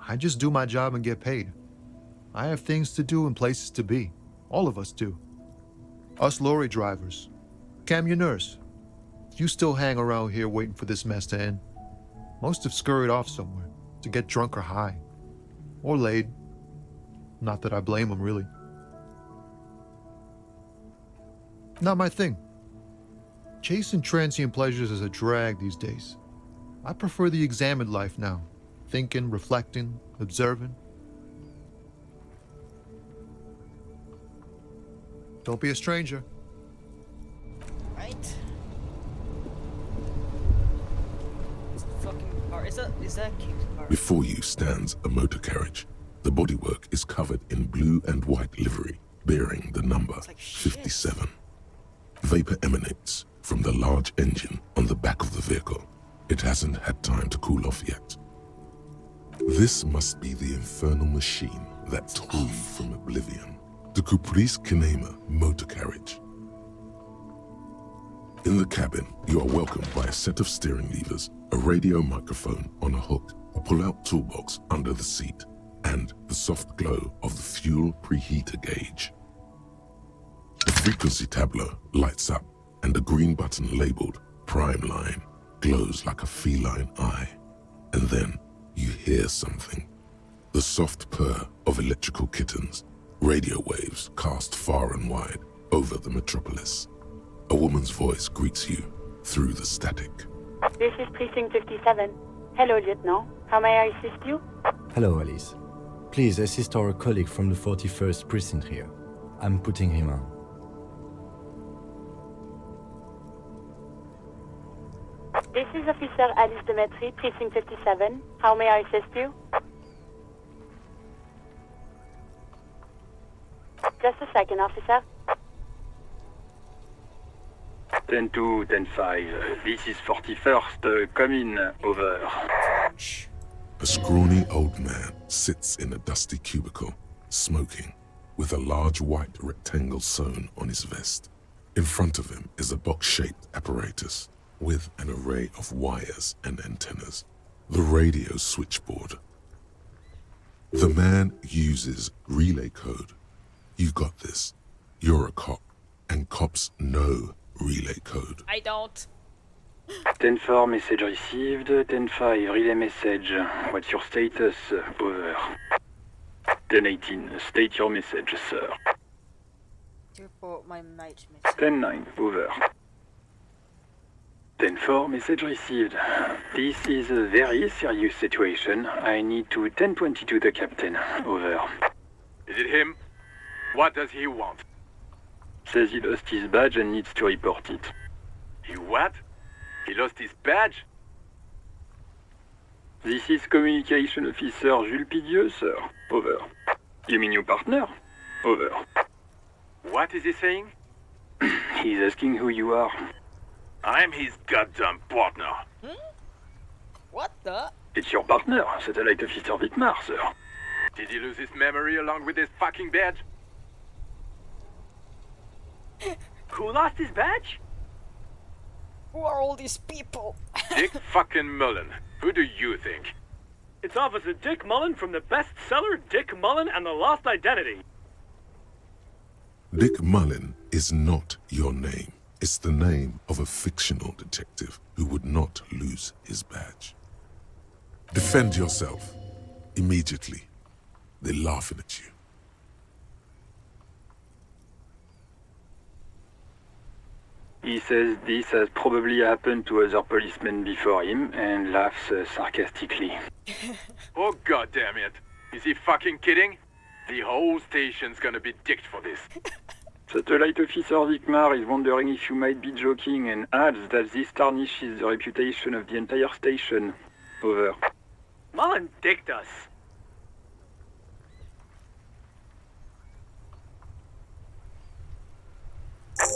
I just do my job and get paid. I have things to do and places to be. All of us do. Us lorry drivers. Cam, your nurse. You still hang around here waiting for this mess to end. Most have scurried off somewhere to get drunk or high. Or laid. Not that I blame them, really. Not my thing. Chasing transient pleasures is a drag these days. I prefer the examined life now. Thinking, reflecting, observing. Don't be a stranger. Right? It's the fucking car. Is that King's car? Before you stands a motor carriage. The bodywork is covered in blue and white livery, bearing the number It's like shit. 57. Vapor emanates from the large engine on the back of the vehicle. It hasn't had time to cool off yet. This must be the infernal machine that tore you from oblivion. The Caprice Kinema motor carriage. In the cabin, you are welcomed by a set of steering levers, a radio microphone on a hook, a pull-out toolbox under the seat, and the soft glow of the fuel preheater gauge. The frequency tableau lights up, and a green button labeled Prime Line glows like a feline eye. And then you hear something. The soft purr of electrical kittens, radio waves cast far and wide over the metropolis. A woman's voice greets you, through the static. This is Precinct 57. Hello, Lieutenant. How may I assist you? Hello, Alice. Please assist our colleague from the 41st Precinct here. I'm putting him on. This is Officer Alice Demetri, Precinct 57. How may I assist you? Just a second, officer. 10-2, 10-5. This is 41st. Come in. Over. A scrawny old man sits in a dusty cubicle, smoking, with a large white rectangle sewn on his vest. In front of him is a box-shaped apparatus with an array of wires and antennas. The radio switchboard. The man uses relay code. You got this. You're a cop, and cops know relay code. I don't. 10-4, message received. 10-5, relay message. What's your status? Over. 10-18, state your message, sir. Report my night message. 10-9, over. 10-4, message received. This is a very serious situation. I need to 10-22 the captain. Over. Is it him? What does he want? Says he lost his badge and needs to report it. He what? He lost his badge? This is Communication Officer Jules Pidieux, sir. Over. You mean your partner? Over. What is he saying? He's asking who you are. I'm his goddamn partner. What the? It's your partner, Satellite Officer Vitmar, sir. Did he lose his memory along with his fucking badge? Who lost his badge? Who are all these people? Dick fucking Mullen. Who do you think? It's Officer Dick Mullen from the bestseller Dick Mullen and the Lost Identity. Dick Mullen is not your name. It's the name of a fictional detective who would not lose his badge. Defend yourself. Immediately. They're laughing at you. He says this has probably happened to other policemen before him and laughs sarcastically. Oh goddamn it. Is he fucking kidding? The whole station's gonna be dicked for this. Satellite Officer Vitmar is wondering if you might be joking and adds that this tarnishes the reputation of the entire station. Over. Mullen dicked us.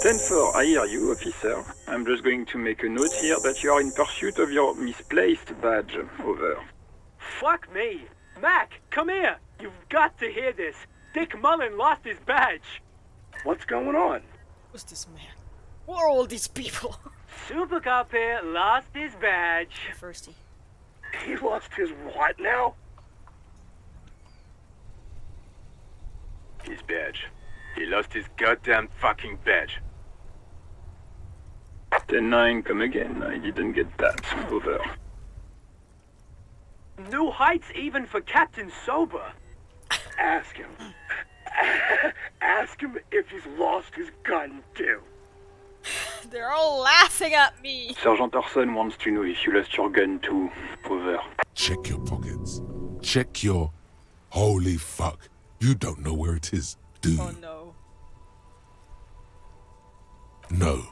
"10-4, I hear you, officer. I'm just going to make a note here that you are in pursuit of your misplaced badge. Over." Fuck me. Mac, come here. You've got to hear this. Dick Mullen lost his badge. What's going on? Who's this man? Who are all these people? Super Cop here lost his badge. Firsty. He lost his what now? His badge. He lost his goddamn fucking badge. 10-9, come again. I didn't get that. Over. New heights even for Captain Sober. Ask him. Ask him if he's lost his gun too. They're all laughing at me. Sergeant Orson wants to know if you lost your gun too. Over. Check your pockets. Check your... Holy fuck. You don't know where it is, do you? Oh no. No.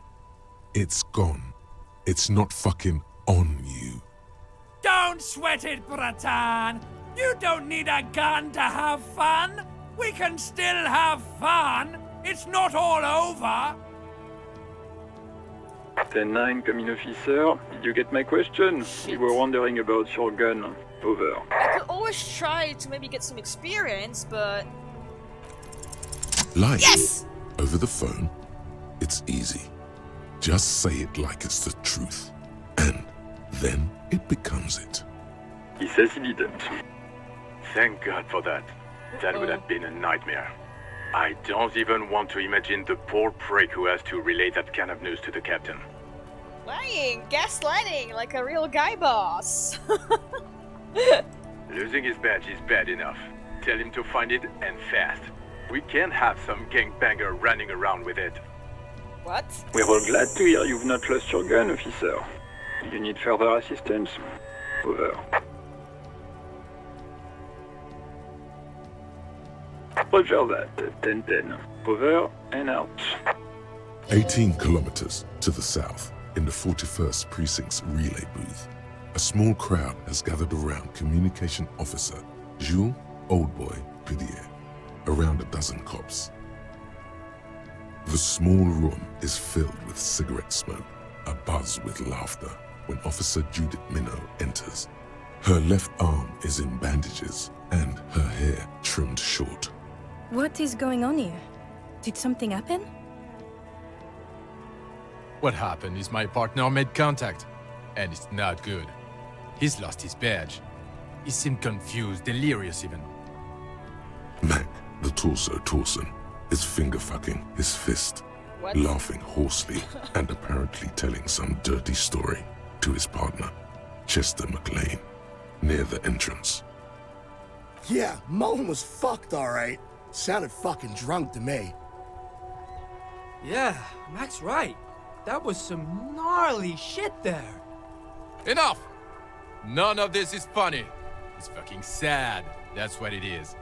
It's gone. It's not fucking on you. Don't sweat it, Bratan. You don't need a gun to have fun. We can still have fun. It's not all over. 10-9, come in, officer. Did you get my question? We were wondering about your gun. Over. I could always try to maybe get some experience, but... Lying. Yes! Over the phone, it's easy. Just say it like it's the truth. And then it becomes it. He says he didn't. Thank God for that. That would have been a nightmare. I don't even want to imagine the poor prick who has to relay that kind of news to the captain. Lying! Gaslighting! Like a real guy boss! Losing his badge is bad enough. Tell him to find it, and fast. We can't have some gangbanger running around with it. What? We're all glad to hear you've not lost your gun, officer. Do you need further assistance? Over. Roger that. 10-10. Over and out. 18 kilometers to the south, in the 41st Precinct's relay booth, a small crowd has gathered around Communication Officer Jules Oldboy Pidier, around a dozen cops. The small room is filled with cigarette smoke, abuzz with laughter, when Officer Judith Minot enters. Her left arm is in bandages and her hair trimmed short. What is going on here? Did something happen? What happened is my partner made contact, and it's not good. He's lost his badge. He seemed confused, delirious even. Mac, the torso Torson, is finger-fucking his fist, What? laughing hoarsely and apparently telling some dirty story to his partner, Chester McLean, near the entrance. Yeah, Mullen was fucked, alright. Sounded fucking drunk to me. Yeah, Mac's right. That was some gnarly shit there. Enough! None of this is funny. It's fucking sad. That's what it is.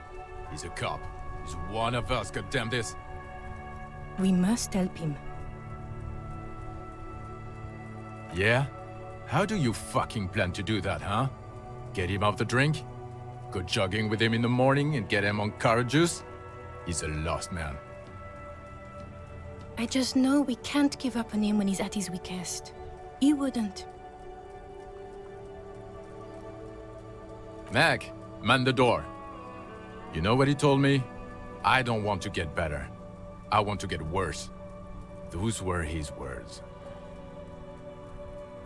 He's a cop. He's one of us, goddamn this. We must help him. Yeah? How do you fucking plan to do that, huh? Get him off the drink? Go jogging with him in the morning and get him on carrot juice? He's a lost man. I just know we can't give up on him when he's at his weakest. He wouldn't. Mac, man the door. You know what he told me? I don't want to get better. I want to get worse. Those were his words.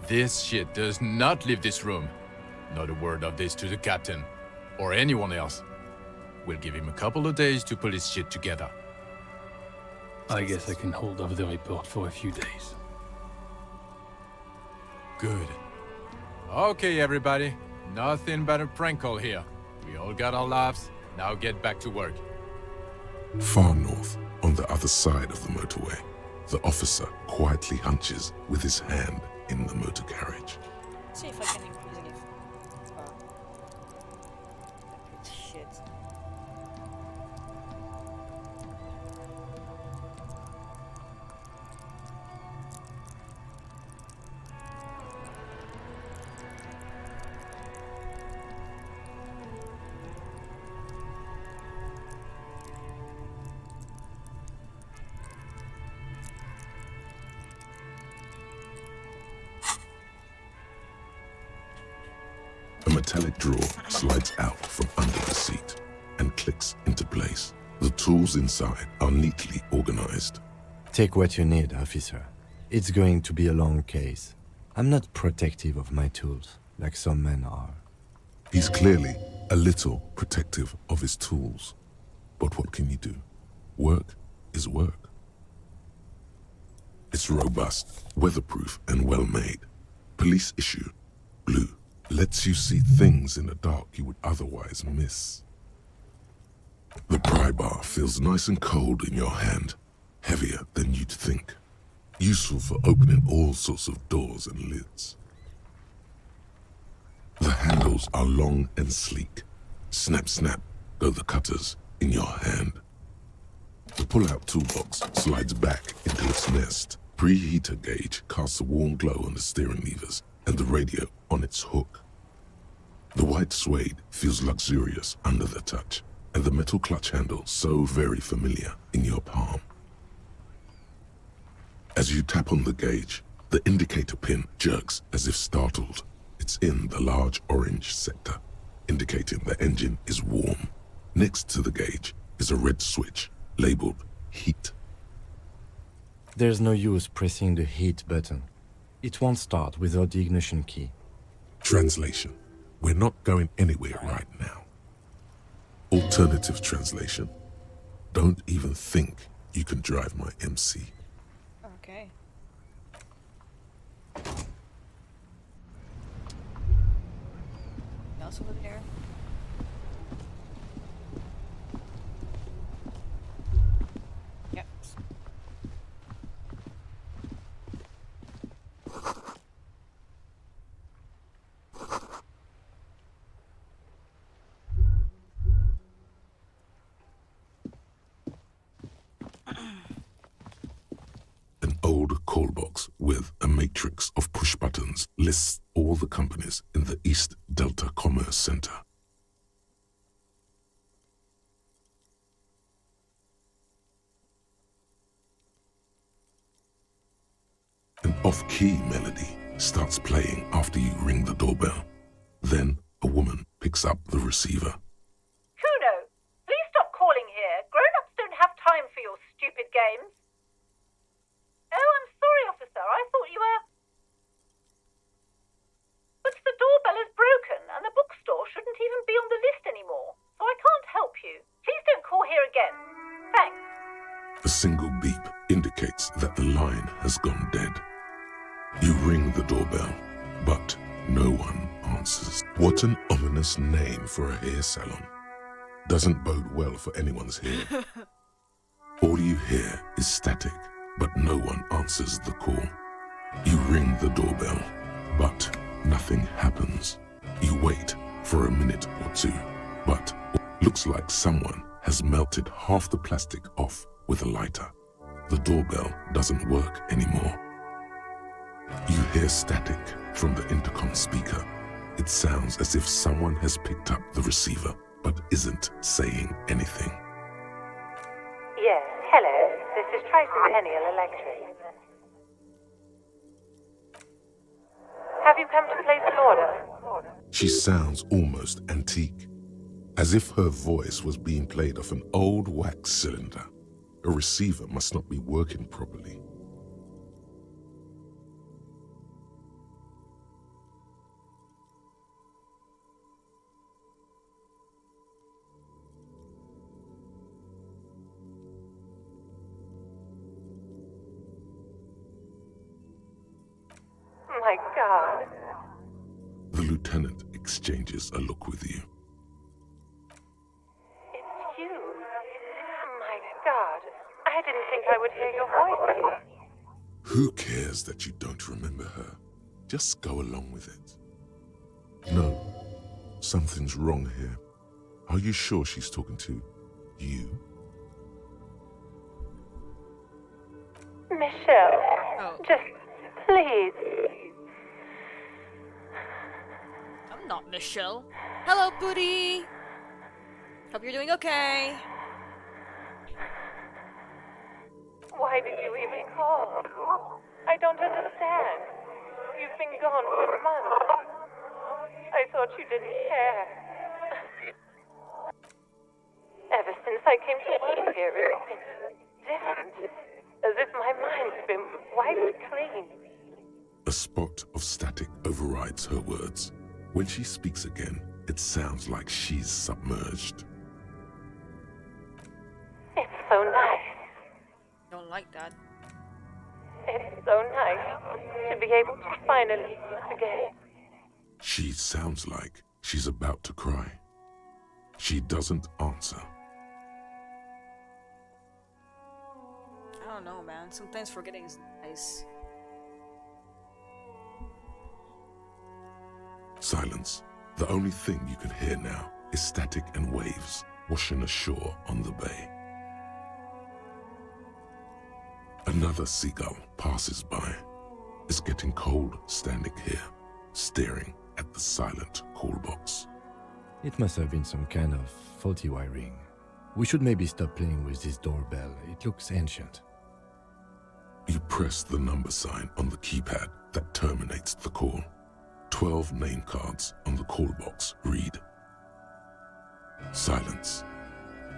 This shit does not leave this room. Not a word of this to the captain, or anyone else. We'll give him a couple of days to pull his shit together. I guess I can hold off the report for a few days. Good. Okay, everybody. Nothing but a prank call here. We all got our laughs. Now get back to work. Far north, on the other side of the motorway, the officer quietly hunches with his hand in the motor carriage. Let's see if I can increase it. Shit. A metallic drawer slides out from under the seat and clicks into place. The tools inside are neatly organized. Take what you need, officer. It's going to be a long case. I'm not protective of my tools, like some men are. He's clearly a little protective of his tools. But what can you do? Work is work. It's robust, weatherproof, and well-made. Police issue, blue, lets you see things in the dark you would otherwise miss. The pry bar feels nice and cold in your hand, heavier than you'd think. Useful for opening all sorts of doors and lids. The handles are long and sleek. Snap, snap, go the cutters in your hand. The pull-out toolbox slides back into its nest. Preheater gauge casts a warm glow on the steering levers and the radio on its hook. The white suede feels luxurious under the touch, and the metal clutch handle so very familiar in your palm. As you tap on the gauge, the indicator pin jerks as if startled. It's in the large orange sector, indicating the engine is warm. Next to the gauge is a red switch labeled heat. There's no use pressing the heat button. It won't start without the ignition key. Translation: we're not going anywhere right now. Alternative translation: don't even think you can drive my MC. Okay. Else over there? Yep. with a matrix of push buttons lists all the companies in the East Delta Commerce Center. An off-key melody starts playing after you ring the doorbell. Then a woman picks up the receiver. Kuno, please stop calling here. Grown-ups don't have time for your stupid games. Oh, I'm sorry, officer. I thought you were... But the doorbell is broken, and the bookstore shouldn't even be on the list anymore, so I can't help you. Please don't call here again. Thanks. A single beep indicates that the line has gone dead. You ring the doorbell, but no one answers. What an ominous name for a hair salon. Doesn't bode well for anyone's hair. All you hear is static, but no one answers the call. You ring the doorbell, but nothing happens. You wait for a minute or two, but looks like someone has melted half the plastic off with a lighter. The doorbell doesn't work anymore. You hear static from the intercom speaker. It sounds as if someone has picked up the receiver, but isn't saying anything. Yes, hello. This is Tricentennial Electric. Have you come to place an order? She sounds almost antique, as if her voice was being played off an old wax cylinder. A receiver must not be working properly. My God. The lieutenant exchanges a look with you. It's you. My God. I didn't think I would hear your voice. Who cares that you don't remember her? Just go along with it. No, something's wrong here. Are you sure she's talking to you? Michelle. Oh. Just please. I'm not Michelle. Hello, Booty. Hope you're doing okay. Why did you even call? I don't understand. You've been gone for months. I thought you didn't care. Ever since I came to live here, it's been different. As if my mind's been wiped clean. A spot of static overrides her words. When she speaks again, it sounds like she's submerged. It's so nice. Don't like that. It's so nice to be able to finally forget. She sounds like she's about to cry. She doesn't answer. I don't know, man. Sometimes forgetting is nice. Silence. The only thing you can hear now is static and waves washing ashore on the bay. Another seagull passes by. It's getting cold standing here, staring at the silent call box. It must have been some kind of faulty wiring. We should maybe stop playing with this doorbell. It looks ancient. You press the number sign on the keypad that terminates the call. 12 name cards on the call box read. Silence.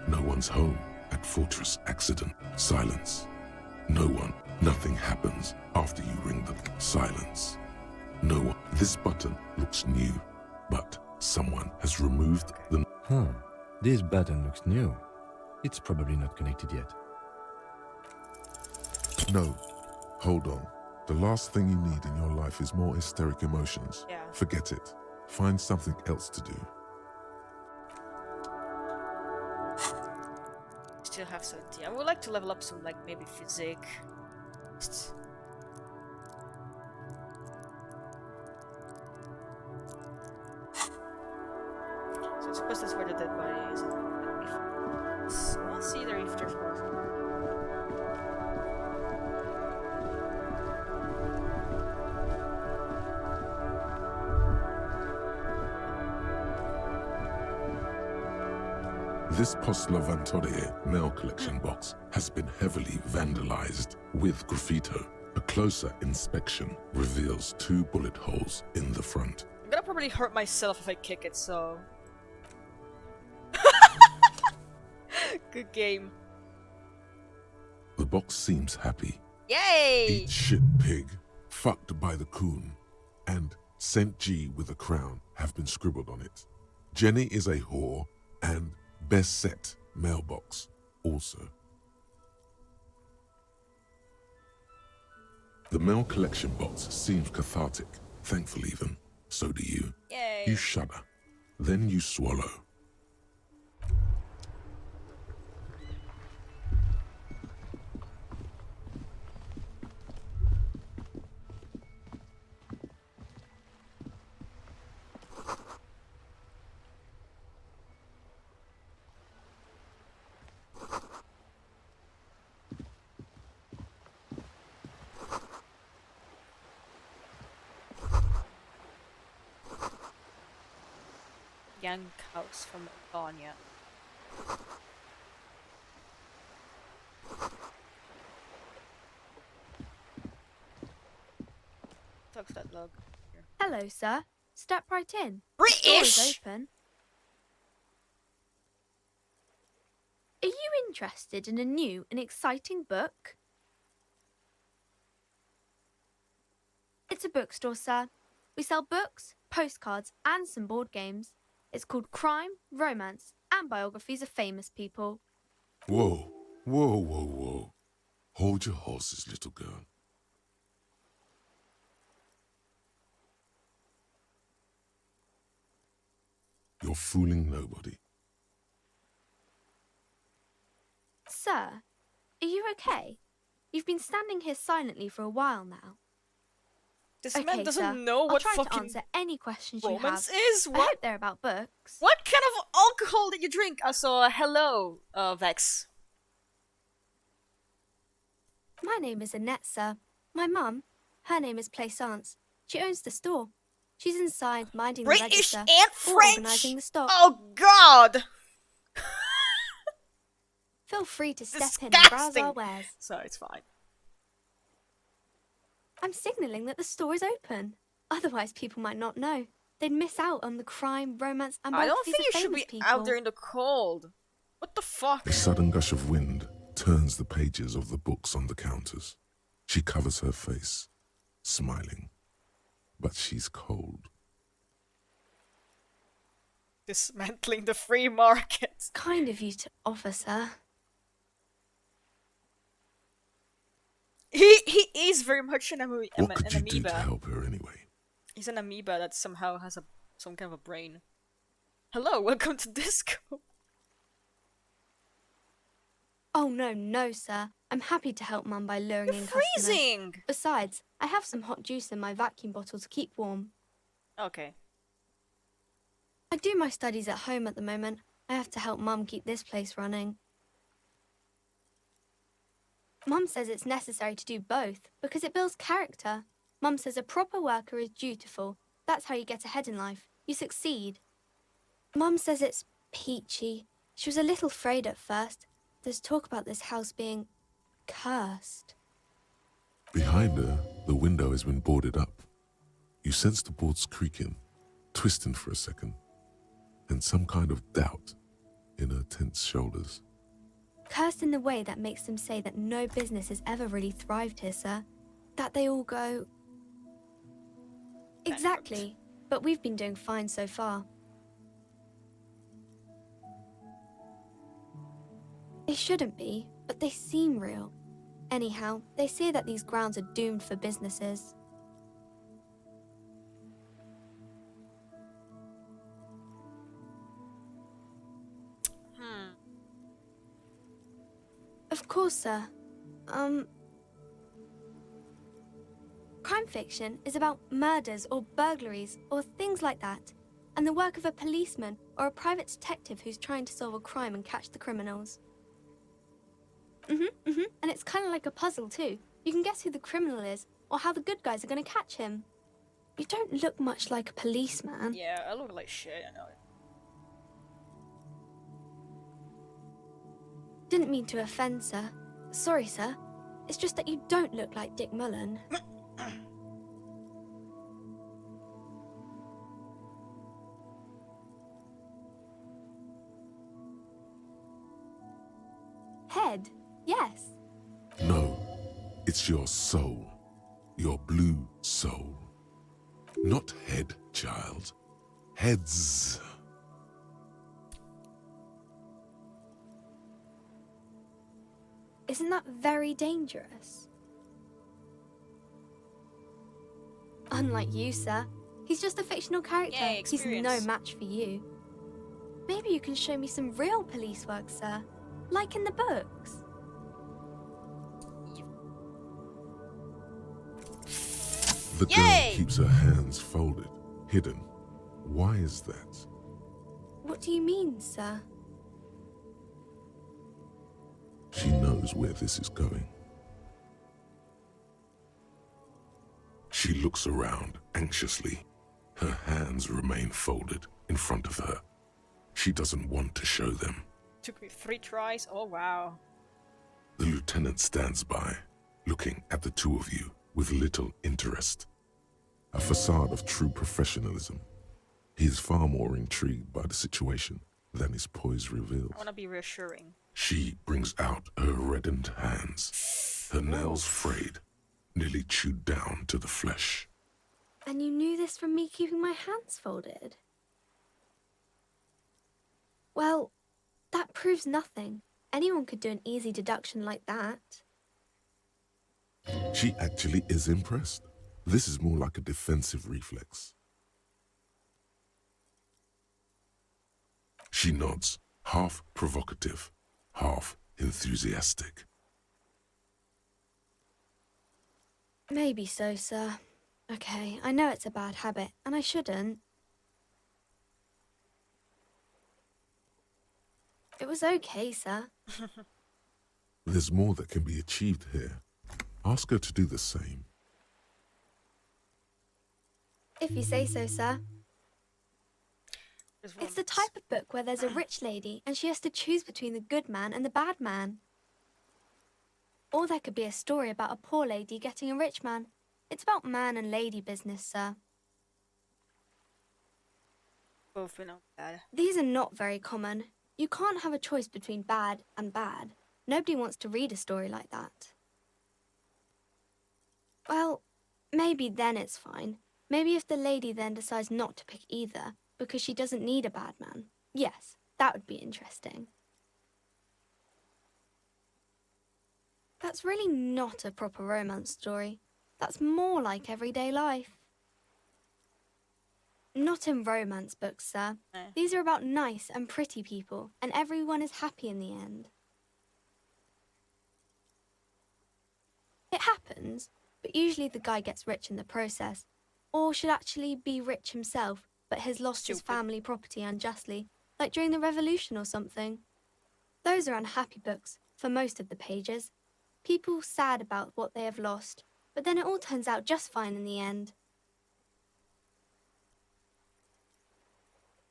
No one's home at Fortress Accident. Silence. No one. Nothing happens after you ring the silence. No one. This button looks new, but someone has removed the... This button looks new. It's probably not connected yet. No. Hold on. The last thing you need in your life is more hysteric emotions. Yeah. Forget it. Find something else to do. Still have 70. I would like to level up some, like, maybe physics. So I suppose that's where the dead body is. So I'll see there if there's more. This Poslavantore mail collection box has been heavily vandalized with graffito. A closer inspection reveals 2 bullet holes in the front. I'm gonna probably hurt myself if I kick it, so... Good game. The box seems happy. Yay! Eat shit, pig, fucked by the coon, and St. G with a crown have been scribbled on it. Jenny is a whore, and best set mailbox also. The mail collection box seems cathartic, thankful even. So do you. Yay. You shudder, then you swallow. Young house from Vanya. Talk to that log. Here. Hello, sir. Step right in. British! The door is open. Are you interested in a new and exciting book? It's a bookstore, sir. We sell books, postcards, and some board games. It's called Crime, Romance, and Biographies of Famous People. Whoa, whoa, whoa, whoa. Hold your horses, little girl. You're fooling nobody. Sir, are you okay? You've been standing here silently for a while now. This okay, man doesn't sir. know what I'll try fucking to answer any questions you have. romance is. I What? hope they're about books. What kind of alcohol did you drink? Also, hello, Vex. My name is Annette, sir. My mum, her name is Plaisance. She owns the store. She's inside minding British the register and or French. organising the stock. Oh God! Feel free to step in and browse Disgusting. our wares. So it's fine. I'm signalling that the store is open. Otherwise, people might not know. They'd miss out on the crime, romance, and I don't biographies think you of should famous be people. out there in the cold. What the fuck? A sudden gush of wind turns the pages of the books on the counters. She covers her face, smiling. But she's cold. Dismantling the free market. Kind of you to offer, sir. He is very much an What could you do amoeba. to help her anyway? He's an amoeba that somehow has some kind of a brain. Hello, welcome to Disco. Oh, no, sir. I'm happy to help Mum by luring in customers. Freezing! Besides, I have some hot juice in my vacuum bottle to keep warm. Okay. I do my studies at home at the moment. I have to help Mum keep this place running. Mum says it's necessary to do both because it builds character. Mum says a proper worker is dutiful. That's how you get ahead in life. You succeed. Mum says it's peachy. She was a little afraid at first. There's talk about this house being cursed. Behind her, the window has been boarded up. You sense the boards creaking, twisting for a second, and some kind of doubt in her tense shoulders. Cursed in the way that makes them say that no business has ever really thrived here, sir. That they all go... Exactly. But we've been doing fine so far. They shouldn't be, but they seem real. Anyhow, they say that these grounds are doomed for businesses. Of course, sir. Crime fiction is about murders or burglaries or things like that, and the work of a policeman or a private detective who's trying to solve a crime and catch the criminals. And it's kind of like a puzzle too. You can guess who the criminal is or how the good guys are going to catch him. You don't look much like a policeman. Yeah, I look like shit, I know it. Didn't mean to offend, sir. Sorry, sir. It's just that you don't look like Dick Mullen. Head, yes. No, it's your soul. Your blue soul. Not head, child. Heads. Isn't that very dangerous? Unlike you, sir. He's just a fictional character. Yay, He's no experience. match for you. Maybe you can show me some real police work, sir. Like in the books. The girl keeps her hands folded, hidden. Why is that? What do you mean, sir? She knows where this is going. She looks around anxiously. Her hands remain folded in front of her. She doesn't want to show them. Took me 3 tries. Oh wow. The lieutenant stands by, looking at the two of you with little interest. A facade of true professionalism. He is far more intrigued by the situation than his poise reveals. I want to be reassuring. She brings out her reddened hands, her nails frayed, nearly chewed down to the flesh. And you knew this from me keeping my hands folded? Well, that proves nothing. Anyone could do an easy deduction like that. She actually is impressed. This is more like a defensive reflex. She nods, half provocative, half enthusiastic. Maybe so, sir. Okay, I know it's a bad habit, and I shouldn't. It was okay, sir. There's more that can be achieved here. Ask her to do the same. If you say so, sir. It's the type of book where there's a rich lady and she has to choose between the good man and the bad man. Or there could be a story about a poor lady getting a rich man. It's about man and lady business, sir. Both not bad. These are not very common. You can't have a choice between bad and bad. Nobody wants to read a story like that. Well, maybe then it's fine. Maybe if the lady then decides not to pick either, because she doesn't need a bad man. Yes, that would be interesting. That's really not a proper romance story. That's more like everyday life. Not in romance books, sir. These are about nice and pretty people, and everyone is happy in the end. It happens, but usually the guy gets rich in the process, or should actually be rich himself, but has lost his family property unjustly, like during the revolution or something. Those are unhappy books, for most of the pages. People sad about what they have lost, but then it all turns out just fine in the end.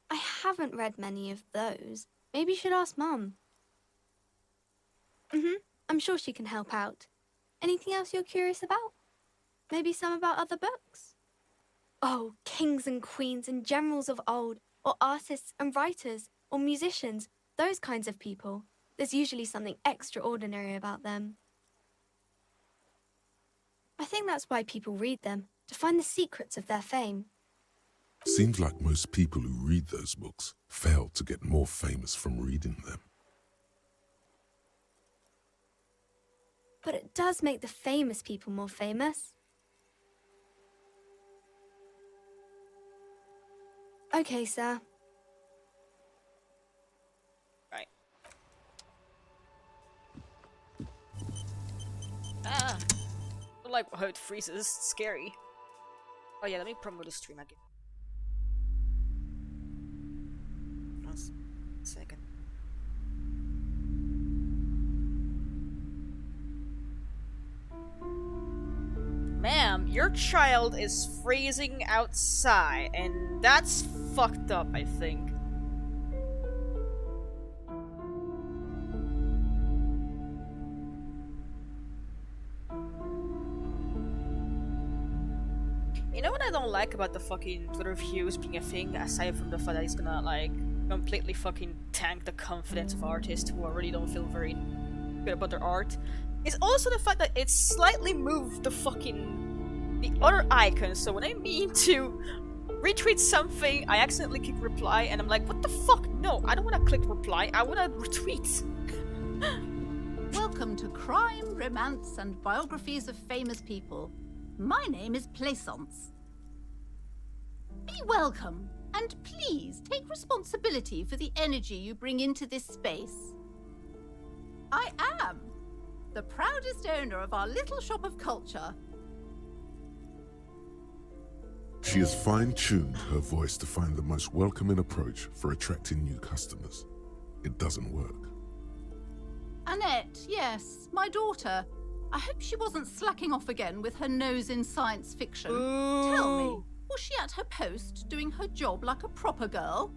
I haven't read many of those. Maybe you should ask Mum. I'm sure she can help out. Anything else you're curious about? Maybe some about other books? Oh, kings and queens and generals of old, or artists and writers, or musicians, those kinds of people. There's usually something extraordinary about them. I think that's why people read them, to find the secrets of their fame. Seems like most people who read those books fail to get more famous from reading them. But it does make the famous people more famous. Okay, sir. Right. Ah! I like how it freezes. It's scary. Oh yeah, let me promote the stream again. One second. Ma'am, your child is freezing outside, and that's fucked up, I think. You know what I don't like about the fucking Twitter views being a thing, aside from the fact that it's gonna, like, completely fucking tank the confidence of artists who already don't feel very good about their art, is also the fact that it slightly moved the other icons. So when I mean to retweet something, I accidentally click reply, and I'm like, what the fuck? No, I don't want to click reply, I want to retweet. Welcome to Crime, Romance, and Biographies of Famous People. My name is Plaisance. Be welcome, and please take responsibility for the energy you bring into this space. I am the proudest owner of our little shop of culture. She has fine-tuned her voice to find the most welcoming approach for attracting new customers. It doesn't work. Annette, yes, my daughter. I hope she wasn't slacking off again with her nose in science fiction. Tell me, was she at her post doing her job like a proper girl?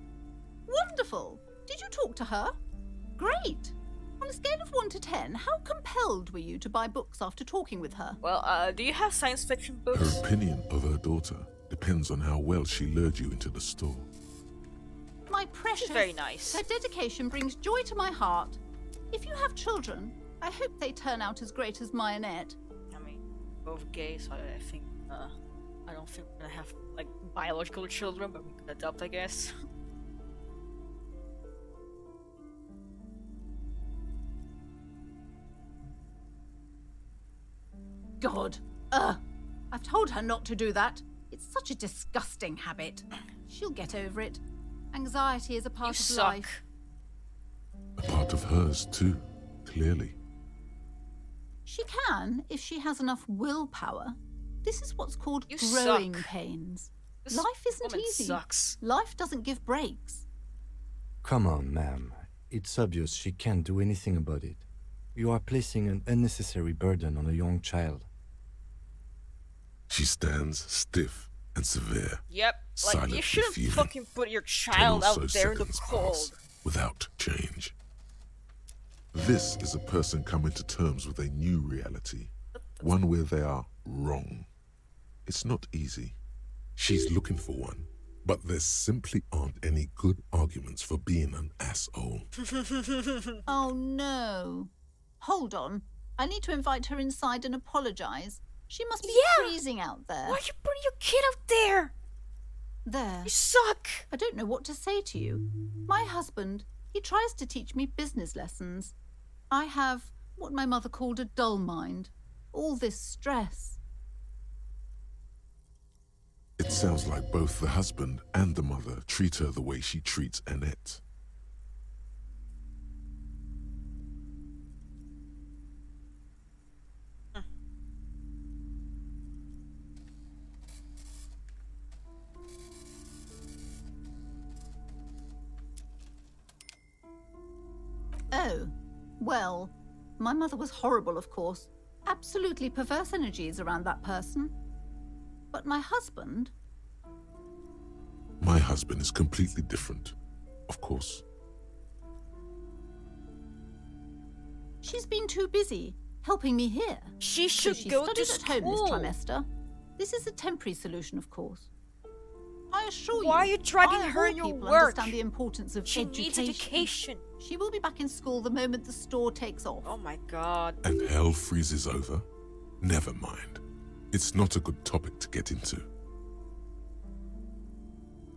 Wonderful. Did you talk to her? Great. On a scale of 1 to 10, how compelled were you to buy books after talking with her? Well, do you have science fiction books? Her opinion of her daughter depends on how well she lured you into the store. My precious. She's very nice. Her dedication brings joy to my heart. If you have children, I hope they turn out as great as my Annette. I mean, both gay, so I think, I don't think we're gonna have, like, biological children, but we could adopt, I guess. God. I've told her not to do that. It's such a disgusting habit. She'll get over it. Anxiety is a part of life. A part of hers, too, clearly. She can, if she has enough willpower. This is what's called You growing suck. pains. This Life isn't woman easy. sucks. Life doesn't give breaks. Come on, ma'am. It's obvious she can't do anything about it. You are placing an unnecessary burden on a young child. She stands stiff and severe. Yep, like, silently you shouldn't fuming. fucking put your 10 child or out so there in the seconds cold. pass without change. This is a person coming to terms with a new reality, one where they are wrong. It's not easy. She's looking for one, but there simply aren't any good arguments for being an asshole. Oh no. Hold on. I need to invite her inside and apologize. She must be freezing out there. Why are you putting your kid out there? There. You suck. I don't know what to say to you. My husband, he tries to teach me business lessons. I have what my mother called a dull mind. All this stress. It sounds like both the husband and the mother treat her the way she treats Annette. Oh, well, my mother was horrible, of course. Absolutely perverse energies around that person. But my husband... My husband is completely different, of course. She's been too busy helping me here. She should she go studied to at home this school. trimester. This is a temporary solution, of course. I assure you, Why are you dragging I of her all in your people work? understand the importance of She needs education. She will be back in school the moment the store takes off. Oh my god. And hell freezes over? Never mind. It's not a good topic to get into.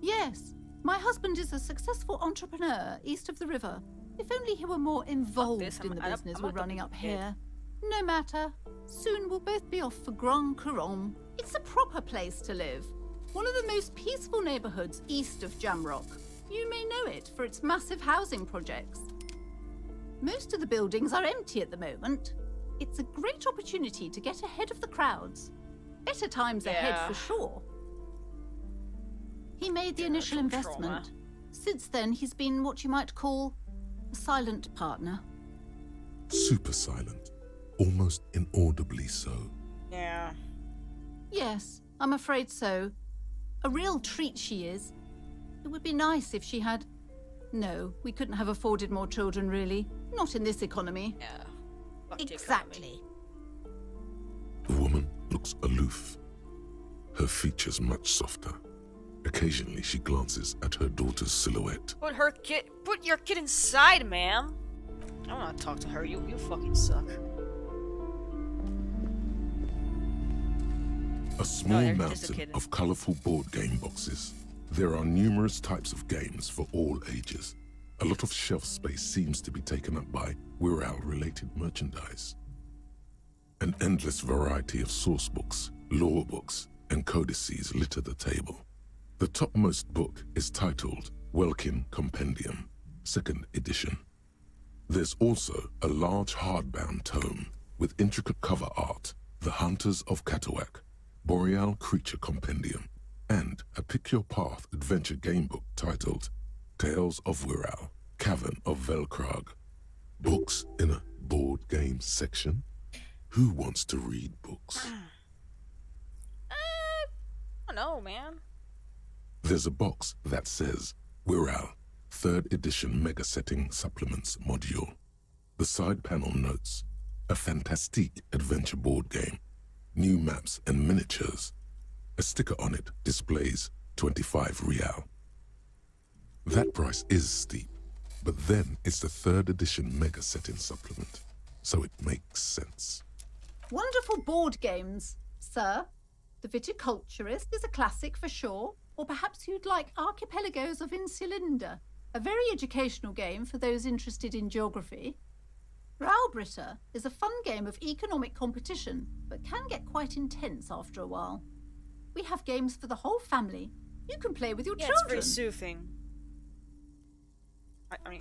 Yes, my husband is a successful entrepreneur east of the river. If only he were more involved in the business we're running up here. No matter. Soon we'll both be off for Grand Couronne. It's a proper place to live. One of the most peaceful neighborhoods east of Jamrock. You may know it for its massive housing projects. Most of the buildings are empty at the moment. It's a great opportunity to get ahead of the crowds. Better times ahead for sure. He made the initial investment. Since then, he's been what you might call a silent partner. Super silent. Almost inaudibly so. Yeah. Yes, I'm afraid so. A real treat she is. It would be nice if she had... No, we couldn't have afforded more children, really. Not in this economy. Yeah. Exactly. The woman looks aloof. her features much softer. Occasionally, she glances at her daughter's silhouette. Put your kid inside, ma'am. I don't want to talk to her. You fucking suck. A small mountain of colorful board game boxes. There are numerous types of games for all ages. A lot of shelf space seems to be taken up by Wirral-related merchandise. An endless variety of source books, lore books, and codices litter the table. The topmost book is titled Welkin Compendium, 2nd edition. There's also a large hardbound tome with intricate cover art, The Hunters of Katawak, Boreal Creature Compendium, and a Pick Your Path adventure game book titled Tales of Wirral, Cavern of Velkrag. Books in a board game section? Who wants to read books? I don't know, man. There's a box that says Wirral, 3rd edition Mega Setting Supplements Module. The side panel notes, a fantastique adventure board game, new maps and miniatures. A sticker on it displays 25 real. That price is steep, but then it's the 3rd edition Mega Setting Supplement, so it makes sense. Wonderful board games, sir. The Viticulturist is a classic for sure, or perhaps you'd like Archipelagos of Insulinda, a very educational game for those interested in geography. Raubritter is a fun game of economic competition, but can get quite intense after a while. We have games for the whole family. You can play with your children. It's very soothing.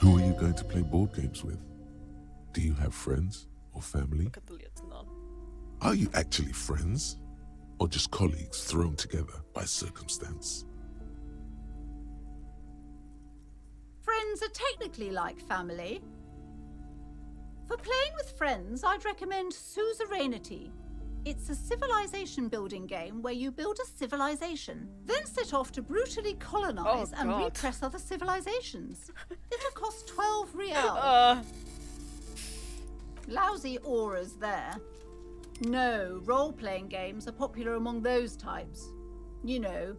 Who are you going to play board games with? Do you have friends or family? Are you actually friends? Or just colleagues thrown together by circumstance? Friends are technically like family. For playing with friends, I'd recommend Suzerainty. It's a civilization building game where you build a civilization, then set off to brutally colonize and repress other civilizations. It'll cost 12 real. Lousy auras there. No, role-playing games are popular among those types. You know,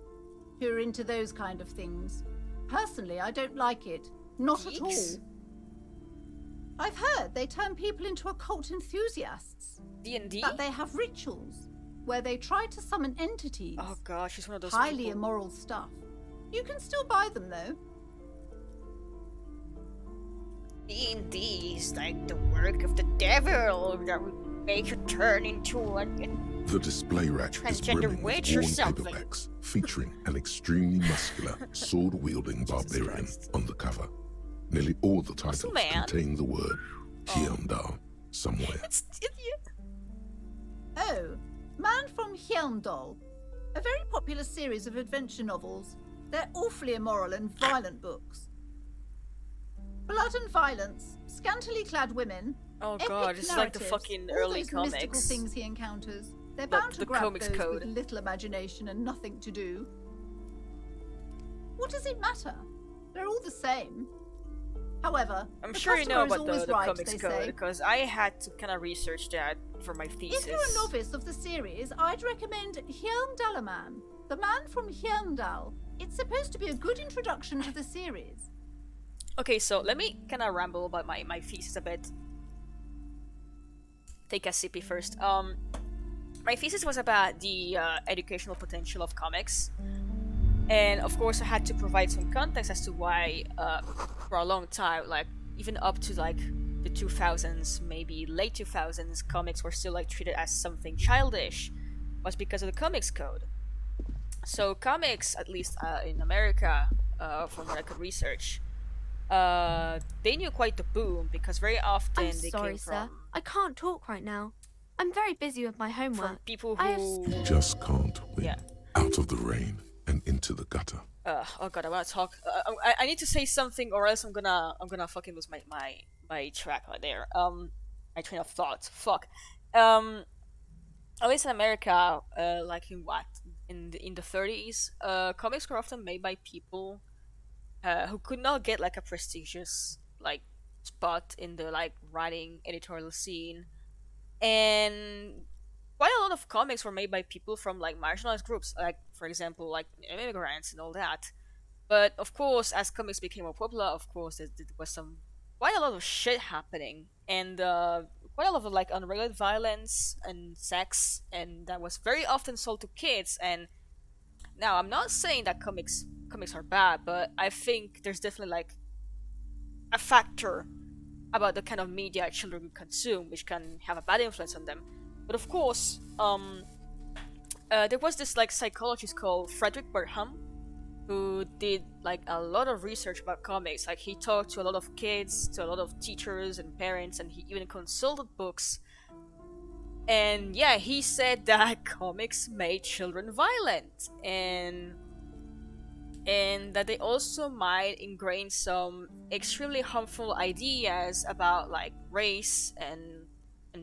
who are into those kind of things. Personally, I don't like it. Not at all. I've heard they turn people into occult enthusiasts. D&D? That they have rituals where they try to summon entities. Oh gosh, she's one of those highly people. Immoral stuff. You can still buy them though. D&D is like the work of the devil that would make you turn into a The display rack is brimming with worn paperbacks featuring an extremely muscular, sword-wielding barbarian on the cover. Nearly all the titles contain the word Hyundal somewhere. Oh, Man from Hyundal. A very popular series of adventure novels. They're awfully immoral and violent books. Blood and violence, scantily clad women. Oh god, it's like the fucking early all those comics. Mystical things he encounters. They're bound to grab comics those code. with little imagination and nothing to do. What does it matter? They're all the same. However, I'm the sure you know customer about is the always right, comics they code say. because I had to kind of research that for my thesis. If you're a novice of the series, I'd recommend Hyundalaman, the man from Hyundal. It's supposed to be a good introduction to the series. Okay, so let me kind of ramble about my thesis a bit. Take a sippy first. My thesis was about the educational potential of comics. And of course I had to provide some context as to why for a long time, like even up to like the 2000s, maybe late 2000s, comics were still like treated as something childish, was because of the comics code. So comics, at least in America, from what I could research, they knew quite the boom because very often I'm they sorry, came sir. from I can't talk right now. I'm very busy with my homework. people I have who You just can't win. Out of the rain and into the gutter. oh god, I want to talk. I need to say something, or else I'm gonna fucking lose my track right there. My train of thought. Fuck. At least in America, like in the 30s, comics were often made by people who could not get like a prestigious like spot in the like writing editorial scene, and quite a lot of comics were made by people from like marginalized groups, like for example, like immigrants and all that. But of course, as comics became more popular, of course, there was some quite a lot of shit happening, and quite a lot of like unregulated violence and sex, and that was very often sold to kids. And now, I'm not saying that comics are bad, but I think there's definitely like a factor about the kind of media children consume, which can have a bad influence on them. But of course, there was this like psychologist called Frederick Burnham, who did like a lot of research about comics. Like he talked to a lot of kids, to a lot of teachers and parents, and he even consulted books. And yeah, he said that comics made children violent, and that they also might ingrain some extremely harmful ideas about like race and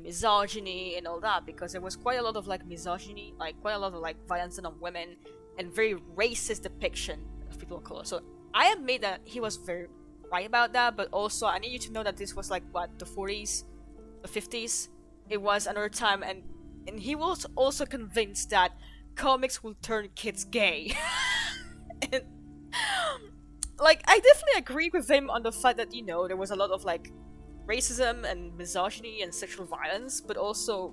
misogyny and all that, because there was quite a lot of like misogyny, like quite a lot of like violence on women, and very racist depiction of people of color. So I admit that he was very right about that, but also I need you to know that this was like what, the 40s, the 50s. It was another time, and he was also convinced that comics will turn kids gay. And like I definitely agree with him on the fact that, you know, there was a lot of like racism and misogyny and sexual violence, but also,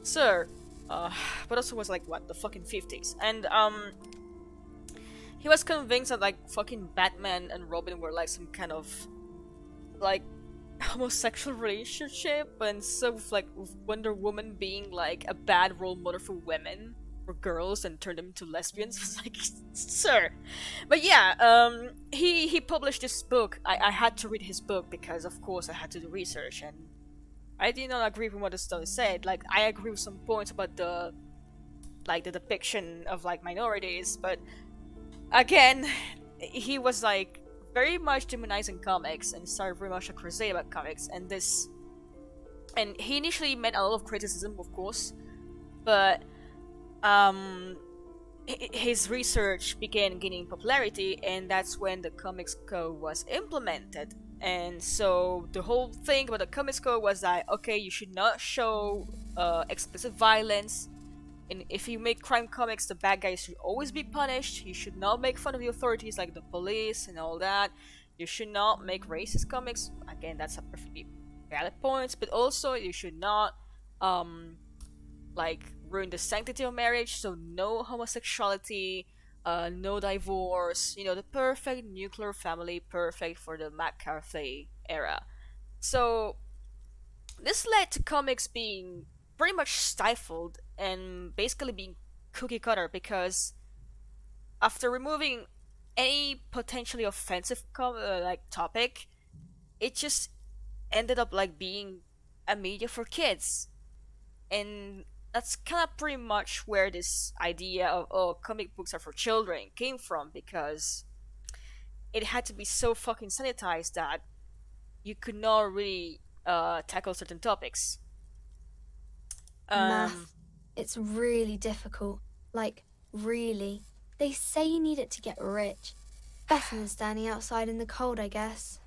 sir, but also was like what, the fucking 50s, and he was convinced that like fucking Batman and Robin were like some kind of like homosexual relationship, and so with like with Wonder Woman being like a bad role model for women or girls and turned them into lesbians. It's like, sir. But yeah, he published this book. I had to read his book because of course I had to do research, and I did not agree with what the study said. Like I agree with some points about the depiction of like minorities, but again, he was like very much demonizing comics and started very much a crusade about comics, and he initially met a lot of criticism, of course, but his research began gaining popularity, and that's when the Comics Code was implemented. And so the whole thing about the Comics Code was that, okay, you should not show explicit violence, and if you make crime comics, the bad guys should always be punished. You should not make fun of the authorities like the police and all that. You should not make racist comics. Again, that's a perfectly valid point. But also, you should not like ruin the sanctity of marriage. So no homosexuality, no divorce. You know, the perfect nuclear family, perfect for the McCarthy era. So this led to comics being pretty much stifled and basically being cookie cutter, because after removing any potentially offensive topic, it just ended up like being a media for kids. And that's kind of pretty much where this idea of, oh, comic books are for children came from, because it had to be so fucking sanitized that you could not really tackle certain topics. Math. It's really difficult. Like, really. They say you need it to get rich. Better than standing outside in the cold, I guess.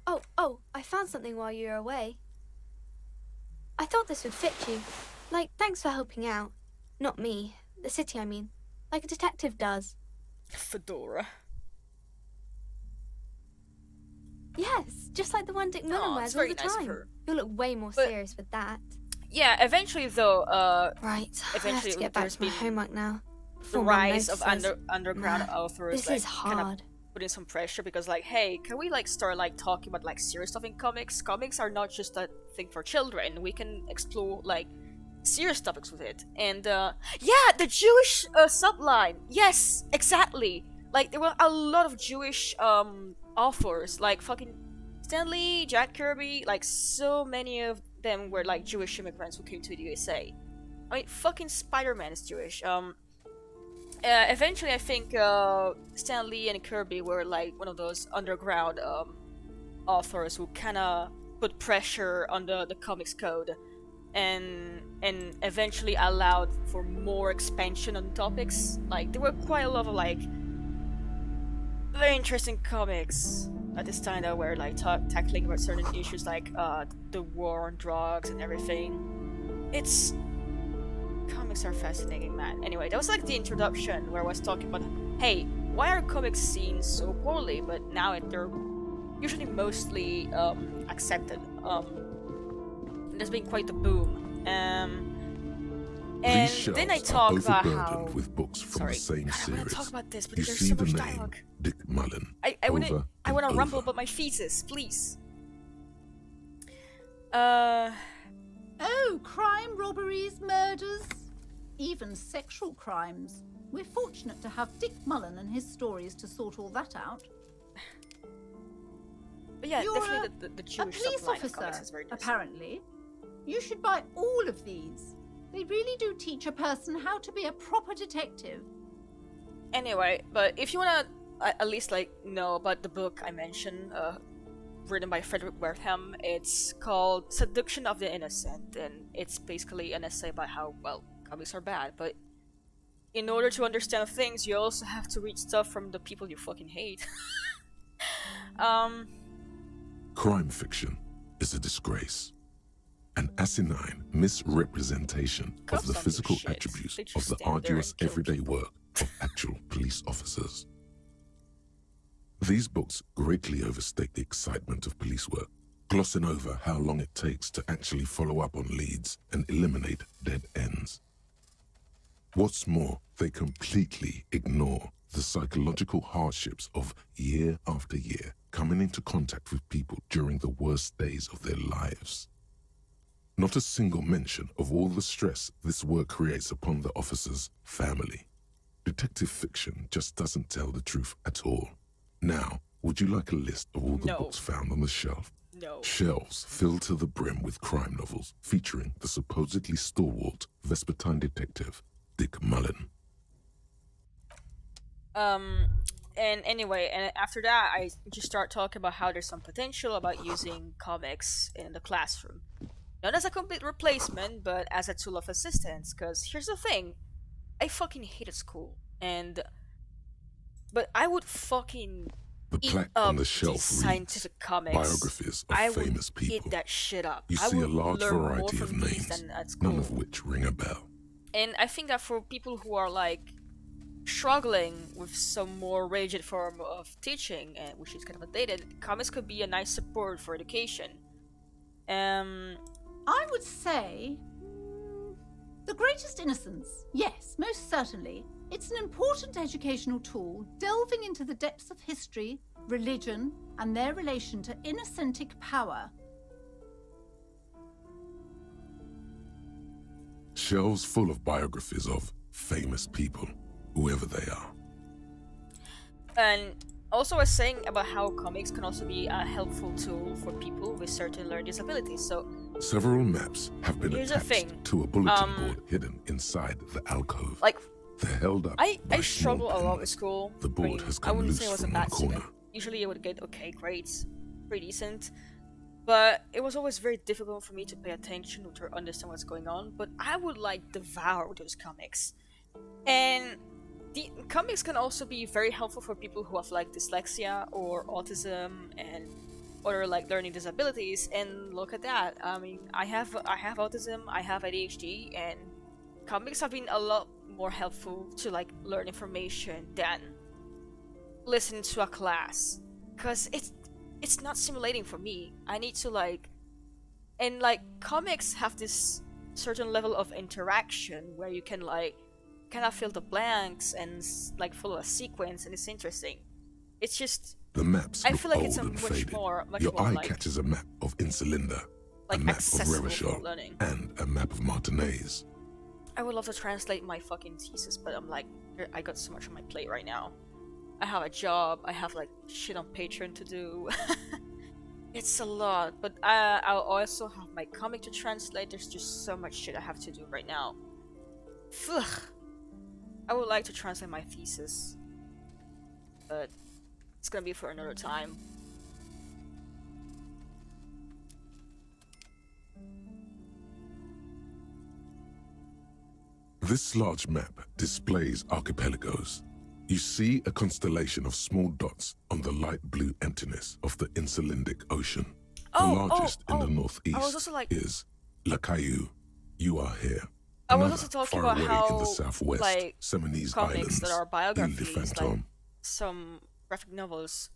Oh, I found something while you were away. I thought this would fit you. Like, thanks for helping out. Not me. The city, I mean. Like a detective does. Fedora. Yes, just like the one Dick Mullen wears all the time. You'll look way more serious with that. Yeah, eventually though, right. Eventually, I have to get back to my homework now. The rise of underground authors, this is hard. Kind of putting some pressure, because like, hey, can we like start like talking about like serious stuff in comics? Comics are not just a thing for children. We can explore like serious topics with it. And yeah, the Jewish subline. Yes, exactly. Like there were a lot of Jewish authors, like fucking Stan Lee, Jack Kirby, like so many of them were like Jewish immigrants who came to the USA. I mean, fucking Spider-Man is Jewish. Eventually, I think Stan Lee and Kirby were like one of those underground authors who kind of put pressure on the Comics Code, and eventually allowed for more expansion on topics. Like there were quite a lot of like very interesting comics at this time that were like tackling about certain issues like the war on drugs and everything. It's Comics are fascinating, man. Anyway, that was like the introduction where I was talking about, hey, why are comics seen so poorly, but now they're usually mostly accepted. There's been quite a boom. And then I talk about how with books from the same I want series. to talk about this, but You there's see so the much name dialogue. Dick Mullen. I want to rumble about my thesis, please. Oh, crime, robberies, murders, even sexual crimes. We're fortunate to have Dick Mullen and his stories to sort all that out. But yeah, You're definitely the Jewish a police subline of comics officer, is very nice. apparently. You should buy all of these. They really do teach a person how to be a proper detective. Anyway, but if you wanna at least like know about the book I mentioned, written by Frederick Wertham, it's called Seduction of the Innocent, and it's basically an essay about how, well, comics are bad, but in order to understand things, you also have to read stuff from the people you fucking hate. Crime fiction is a disgrace. An asinine misrepresentation of the physical attributes of the arduous everyday work of actual police officers. These books greatly overstate the excitement of police work, glossing over how long it takes to actually follow up on leads and eliminate dead ends. What's more, they completely ignore the psychological hardships of year after year coming into contact with people during the worst days of their lives. Not a single mention of all the stress this work creates upon the officer's family. Detective fiction just doesn't tell the truth at all. Now, would you like a list of all the books found on the shelf? No. Shelves filled to the brim with crime novels featuring the supposedly stalwart Vespertine detective, Dick Mullen. And anyway, and after that, I just start talking about how there's some potential about using comics in the classroom. Not as a complete replacement, but as a tool of assistance, because here's the thing. I fucking hated school, but I would fucking eat plaque up on the shelf these scientific reads, comics. Biographies of I famous would people. eat that shit up. You I see a would large learn more variety from of these names, than at school. none of which ring a bell. And I think that for people who are like struggling with some more rigid form of teaching, which is kind of outdated, comics could be a nice support for education. I would say The Greatest Innocence. Yes, most certainly. It's an important educational tool, delving into the depths of history, religion, and their relation to innocentic power. Shelves full of biographies of famous people, whoever they are. And also I was saying about how comics can also be a helpful tool for people with certain learning disabilities. So Several maps have been here's the attached thing. to a bulletin board hidden inside the alcove. Like, They're held up I by struggle small a lot pins. with school. The board has come I wouldn't loose say I was a from bad one corner. student. Usually I would get okay grades, pretty decent. But it was always very difficult for me to pay attention or to understand what's going on. But I would like devour those comics. And the comics can also be very helpful for people who have like dyslexia or autism and other like learning disabilities. And look at that. I mean, I have autism, I have ADHD, and comics have been a lot more helpful to like learn information than listen to a class, because it's not simulating for me. I need to like, and like comics have this certain level of interaction where you can like kind of fill the blanks and like follow a sequence, and it's interesting. It's just The maps I look feel like old it's a and much faded. more Your eye like catches a map of Insulinda, like a map of accessible for Revachol, learning. and a map of Martinez. I would love to translate my fucking thesis, but I'm like, I got so much on my plate right now. I have a job, I have like shit on Patreon to do. It's a lot, but I'll also have my comic to translate. There's just so much shit I have to do right now. Ugh. I would like to translate my thesis, but it's gonna be for another time. This large map displays archipelagos. You see a constellation of small dots on the light blue emptiness of the Insulindic Ocean. The largest in the northeast I was also like, is La Caillou. You are here. I was Another, also talking far about away how in the southwest, like Seminese comics Islands, that are Ile de biographies, like Fantôme, some graphic novels,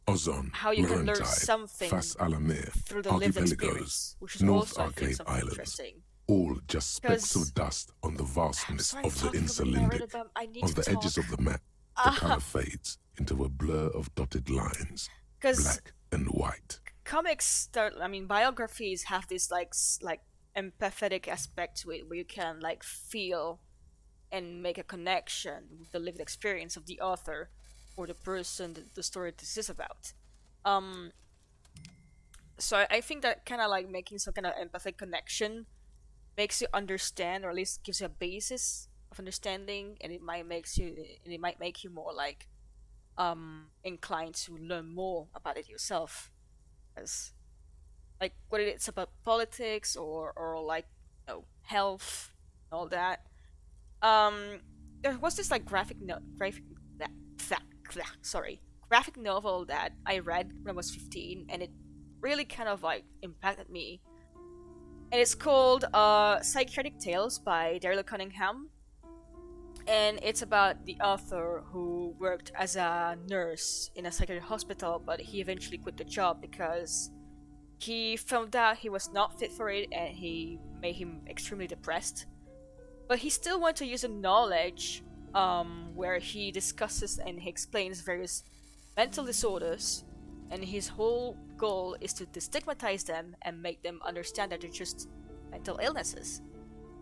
Ozon, how you can learn Laurentide, something Fas à la Mer, through the lived Archipelagos, experience, which is North also I think Arcade something Islands, interesting. all just specks Because of dust on the vastness sorry, of the talking a bit more Insulindic. about I need On to the edges talk. of the map, the color fades into a blur of dotted lines, 'Cause black and white. comics that I mean biographies have this like empathetic aspect to it where you can like feel and make a connection with the lived experience of the author or the person that the story this is about. So I think that kind of like making some kind of empathic connection makes you understand, or at least gives you a basis of understanding, and it might make you more like inclined to learn more about it yourself, as like whether it's about politics or like health, all that. There was this like graphic novel that I read when I was 15, and it really kind of like impacted me. And it's called Psychiatric Tales by Daryl Cunningham, and it's about the author who worked as a nurse in a psychiatric hospital, but he eventually quit the job because he found out he was not fit for it, and he made him extremely depressed. But he still wanted to use the knowledge where he discusses and he explains various mental disorders, and his whole goal is to destigmatize them and make them understand that they're just mental illnesses.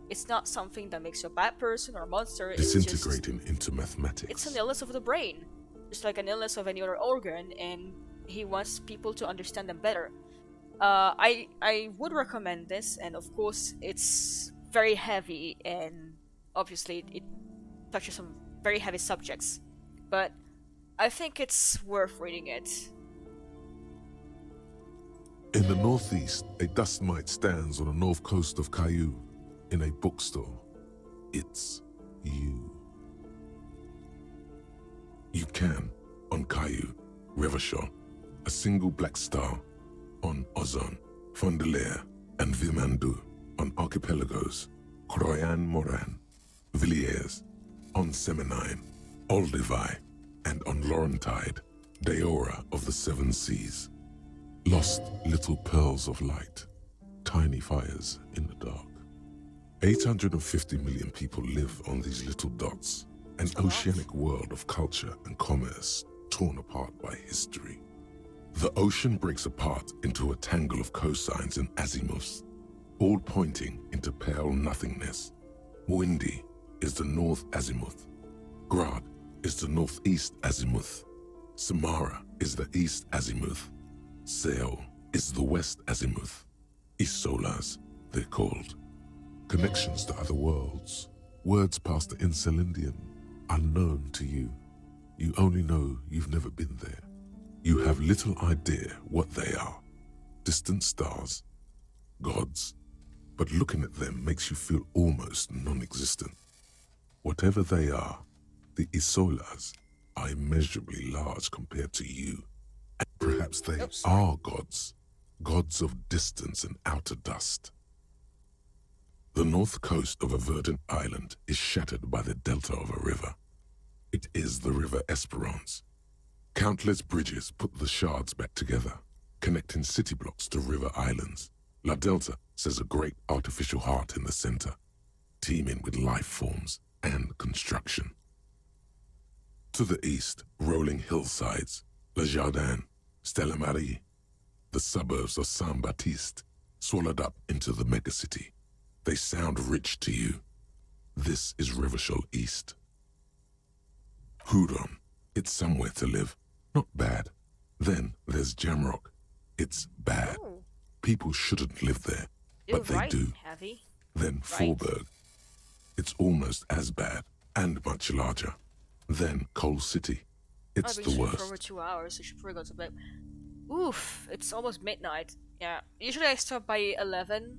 It's not something that makes you a bad person or a monster. Disintegrating into mathematics. It's an illness of the brain, just like an illness of any other organ, and he wants people to understand them better. I would recommend this, and of course it's very heavy, and obviously it touches some very heavy subjects, but I think it's worth reading it. In the northeast, a dust mite stands on the north coast of Caillou. In a bookstore, it's you. You can, on Caillou, Revachol, a single black star, on Ozon, Fondelier, and Vilmandu, on Archipelagos, Croyan Moran, Villiers, on Seminine, Olduvai, and on Laurentide, Deora of the Seven Seas. Lost little pearls of light, tiny fires in the dark. 850 million people live on these little dots, an oceanic world of culture and commerce torn apart by history. The ocean breaks apart into a tangle of cosines and azimuths, all pointing into pale nothingness. Windy is the north azimuth. Grad is the northeast azimuth. Samara is the east azimuth. Seo is the west azimuth. Isolas, they're called. Connections to other worlds, words past the Insulindian, unknown to you. You only know you've never been there. You have little idea what they are. Distant stars, gods, but looking at them makes you feel almost non-existent. Whatever they are, the Isolas are immeasurably large compared to you. And perhaps they are gods, gods of distance and outer dust. The north coast of a verdant island is shattered by the delta of a river. It is the River Esperance. Countless bridges put the shards back together, connecting city blocks to river islands. La Delta says a great artificial heart in the center, teeming with life forms and construction. To the east, rolling hillsides, Le Jardin, Stella Marie, the suburbs of Saint-Baptiste, swallowed up into the megacity. They sound rich to you. This is Revachol East. Hudon, it's somewhere to live. Not bad. Then there's Jamrock. It's bad. People shouldn't live there, but they do. Heavy. Then Forberg. It's almost as bad, and much larger. Then Coal City. It's the worst. For over 2 hours, so you should probably go to bed. Oof, it's almost midnight. Yeah, usually I start by 11,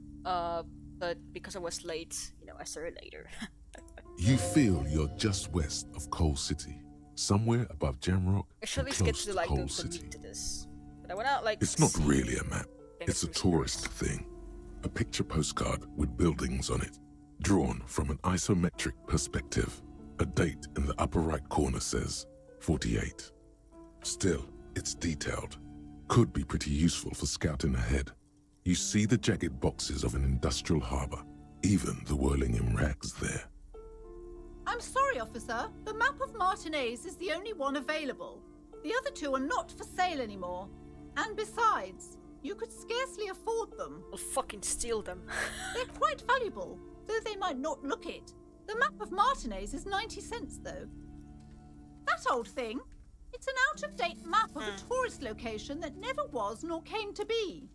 but because I was late, I started later. You feel you're just west of Coal City, somewhere above Jamrock I should at and least get close to to like Coal the City. meat to this. But I went out like. It's not really a map. It's a tourist thing. A picture postcard with buildings on it. Drawn from an isometric perspective, a date in the upper right corner says 48. Still, it's detailed. Could be pretty useful for scouting ahead. You see the jagged boxes of an industrial harbor, even the whirling in rags there. I'm sorry, officer. The map of Martinez is the only one available. The other two are not for sale anymore. And besides, you could scarcely afford them. I'll fucking steal them. They're quite valuable, though they might not look it. The map of Martinez is 90 cents, though. That old thing? It's an out-of-date map of a tourist location that never was nor came to be.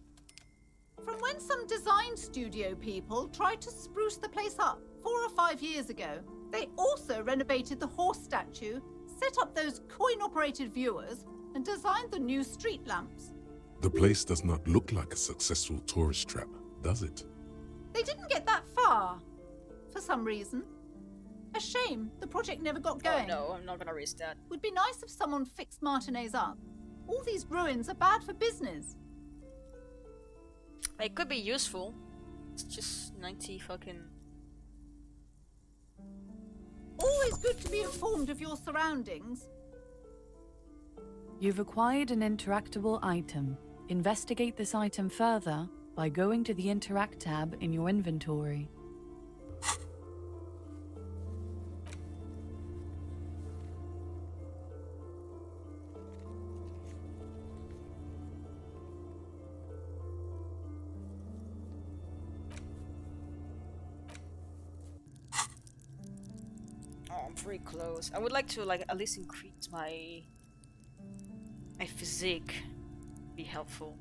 From when some design studio people tried to spruce the place up 4 or 5 years ago. They also renovated the horse statue, set up those coin-operated viewers, and designed the new street lamps. The place does not look like a successful tourist trap, does it? They didn't get that far, for some reason. A shame the project never got going. Oh no, I'm not gonna risk that. Would be nice if someone fixed Martinez up. All these ruins are bad for business. It could be useful. It's just 90 fucking... Always good to be informed of your surroundings. You've acquired an interactable item. Investigate this item further by going to the Interact tab in your inventory. I'm pretty close. I would like to at least increase my physique. Be helpful.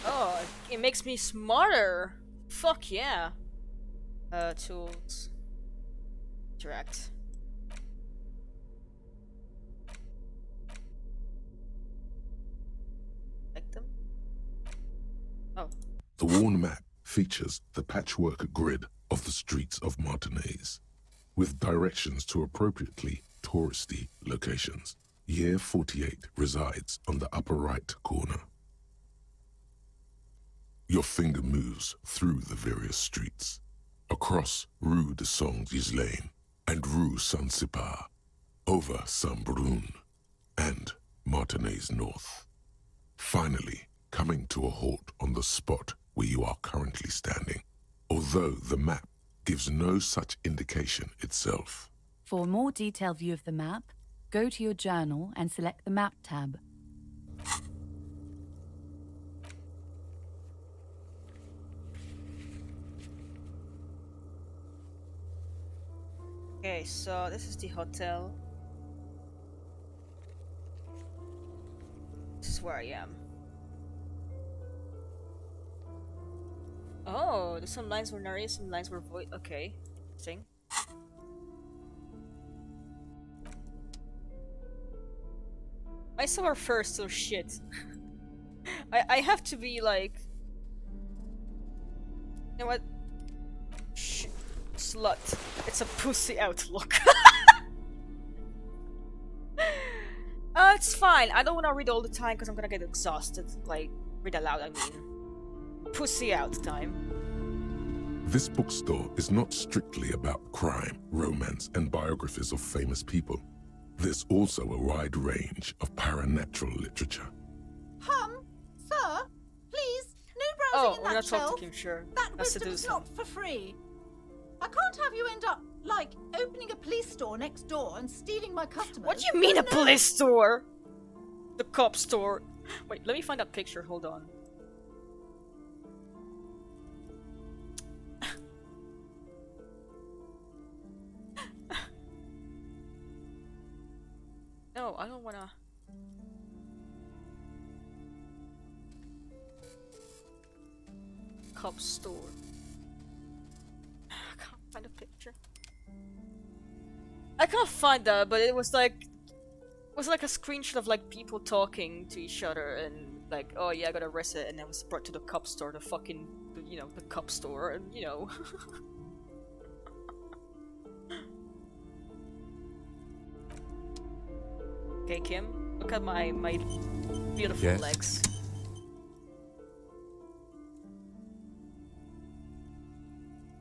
Oh, it makes me smarter. Fuck yeah. Tools. Interact. Like them? Oh. The worn map features the patchwork grid of the streets of Martinez, with directions to appropriately touristy locations. Year 48 resides on the upper right corner. Your finger moves through the various streets, across Rue de Saint-Ghislain and Rue Saint-Cypar, over Saint-Brun and Martinez North, finally coming to a halt on the spot where you are currently standing, although the map gives no such indication itself. For a more detailed view of the map, go to your journal and select the Map tab. Okay, so this is the hotel. This is where I am. Oh, there's some lines were narrated, some lines were void. Okay, interesting. I saw her first, so shit. I have to be like... You know what? Shh. Slut. It's a pussy outlook. It's fine. I don't want to read all the time because I'm gonna get exhausted. Like, read aloud, I mean. Pussy out time. This bookstore is not strictly about crime, romance, and biographies of famous people. There's also a wide range of paranatural literature. Sir, please, no browsing in that shelf. Sure. That wisdom's not for free. I can't have you end up, like, opening a police store next door and stealing my customers. What do you mean a police store? The cop store. Wait, let me find that picture, hold on. No, I don't wanna... Cop store. I can't find a picture. I can't find that, but it was like a screenshot of like people talking to each other and Like, oh yeah, I got arrested and I was brought to the cop store, the fucking, you know, the cop store, and you know. Okay, Kim, look at my beautiful Yes? legs.